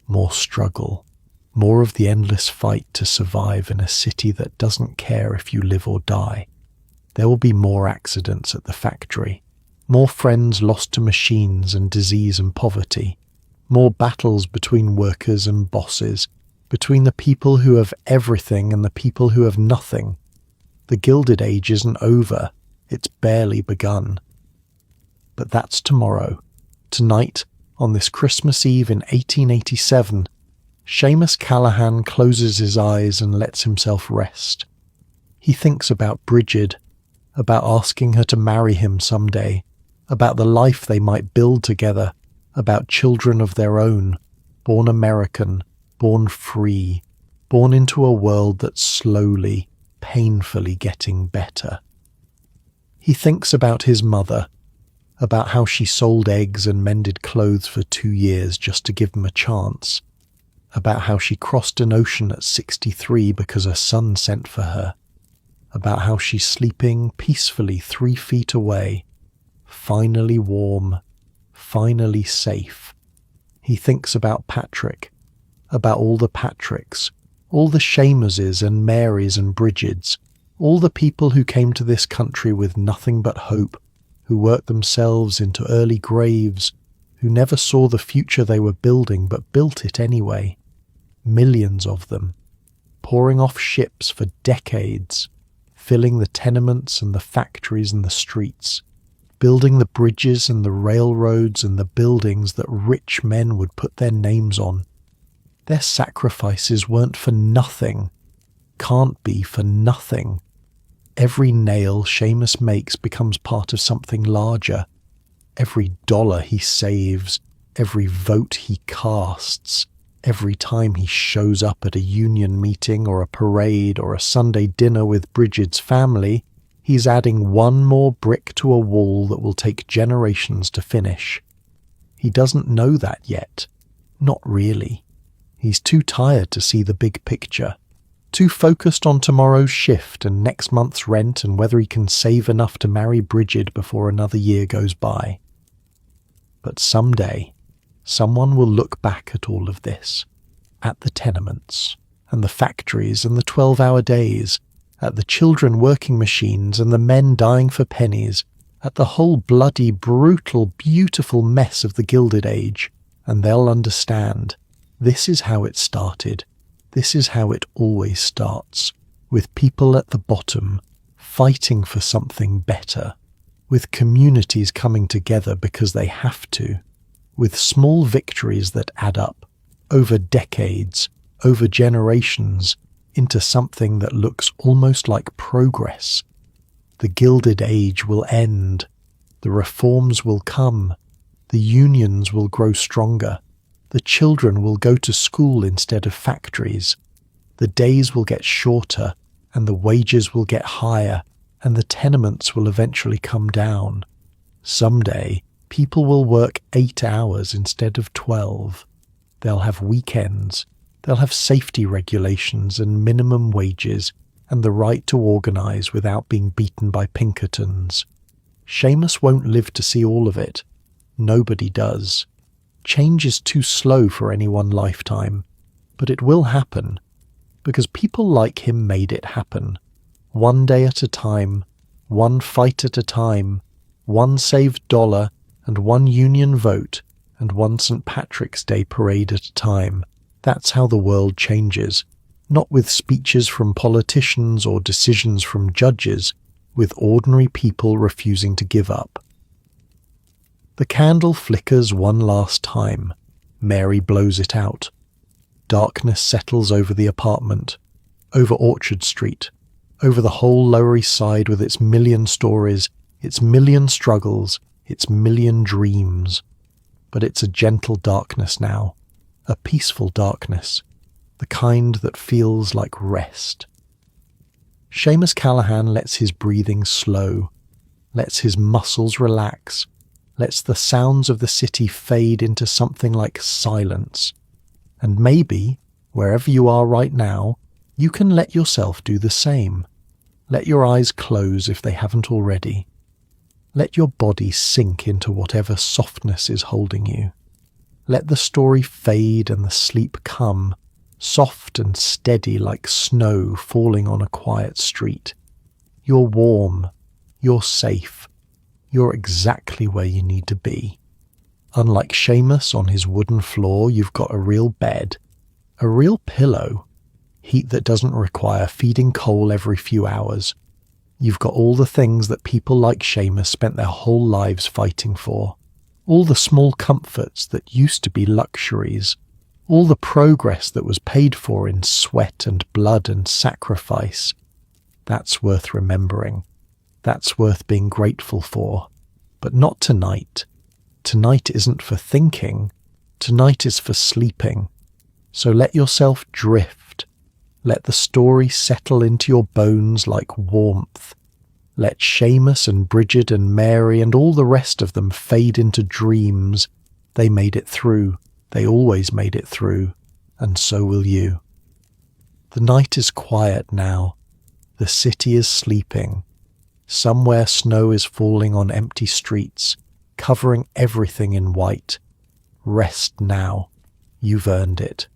more struggle, more of the endless fight to survive in a city that doesn't care if you live or die. There will be more accidents at the factory, more friends lost to machines and disease and poverty, more battles between workers and bosses, between the people who have everything and the people who have nothing. The Gilded Age isn't over, it's barely begun. But that's tomorrow. Tonight, on this Christmas Eve in 1887, Seamus Callahan closes his eyes and lets himself rest. He thinks about Bridget, about asking her to marry him someday, about the life they might build together, about children of their own, born American, born free, born into a world that's slowly, painfully getting better. He thinks about his mother, about how she sold eggs and mended clothes for 2 years just to give him a chance, about how she crossed an ocean at 63 because her son sent for her, about how she's sleeping peacefully 3 feet away, finally warm, finally safe. He thinks about Patrick, about all the Patricks, all the Seamuses and Marys and Bridgets, all the people who came to this country with nothing but hope, who worked themselves into early graves, who never saw the future they were building but built it anyway. Millions of them, pouring off ships for decades, filling the tenements and the factories and the streets, building the bridges and the railroads and the buildings that rich men would put their names on. Their sacrifices weren't for nothing, can't be for nothing. Every nail Seamus makes becomes part of something larger. Every dollar he saves, every vote he casts, every time he shows up at a union meeting or a parade or a Sunday dinner with Bridget's family, he's adding one more brick to a wall that will take generations to finish. He doesn't know that yet. Not really. He's too tired to see the big picture, too focused on tomorrow's shift and next month's rent and whether he can save enough to marry Bridget before another year goes by. But someday, someone will look back at all of this, at the tenements, and the factories and the 12-hour days, at the children working machines and the men dying for pennies, at the whole bloody, brutal, beautiful mess of the Gilded Age, and they'll understand. This is how it started. This is how it always starts, with people at the bottom fighting for something better, with communities coming together because they have to, with small victories that add up, over decades, over generations, into something that looks almost like progress. The Gilded Age will end, the reforms will come, the unions will grow stronger, the children will go to school instead of factories, the days will get shorter, and the wages will get higher, and the tenements will eventually come down. Someday, people will work 8 hours instead of 12. They'll have weekends, they'll have safety regulations and minimum wages, and the right to organise without being beaten by Pinkertons. Seamus won't live to see all of it. Nobody does. Change is too slow for any one lifetime, but it will happen, because people like him made it happen. One day at a time, one fight at a time, one saved dollar and one union vote, and one St. Patrick's Day parade at a time. That's how the world changes, not with speeches from politicians or decisions from judges, with ordinary people refusing to give up. The candle flickers one last time. Mary blows it out. Darkness settles over the apartment, over Orchard Street, over the whole Lower East Side with its million stories, its million struggles, its million dreams. But it's a gentle darkness now, a peaceful darkness, the kind that feels like rest. Seamus Callahan lets his breathing slow, lets his muscles relax, lets the sounds of the city fade into something like silence. And maybe, wherever you are right now, you can let yourself do the same. Let your eyes close if they haven't already. Let your body sink into whatever softness is holding you. Let the story fade and the sleep come, soft and steady like snow falling on a quiet street. You're warm. You're safe. You're exactly where you need to be. Unlike Seamus on his wooden floor, you've got a real bed, a real pillow, heat that doesn't require feeding coal every few hours. You've got all the things that people like Seamus spent their whole lives fighting for, all the small comforts that used to be luxuries, all the progress that was paid for in sweat and blood and sacrifice. That's worth remembering. That's worth being grateful for. But not tonight. Tonight isn't for thinking. Tonight is for sleeping. So let yourself drift. Let the story settle into your bones like warmth. Let Seamus and Bridget and Mary and all the rest of them fade into dreams. They made it through. They always made it through. And so will you. The night is quiet now. The city is sleeping. Somewhere snow is falling on empty streets, covering everything in white. Rest now. You've earned it.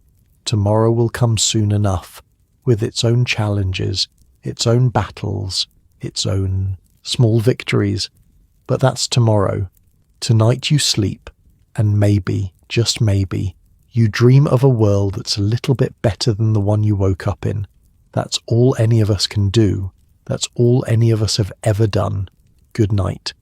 Tomorrow will come soon enough, with its own challenges, its own battles, its own small victories. But that's tomorrow. Tonight you sleep, and maybe, just maybe, you dream of a world that's a little bit better than the one you woke up in. That's all any of us can do. That's all any of us have ever done. Good night.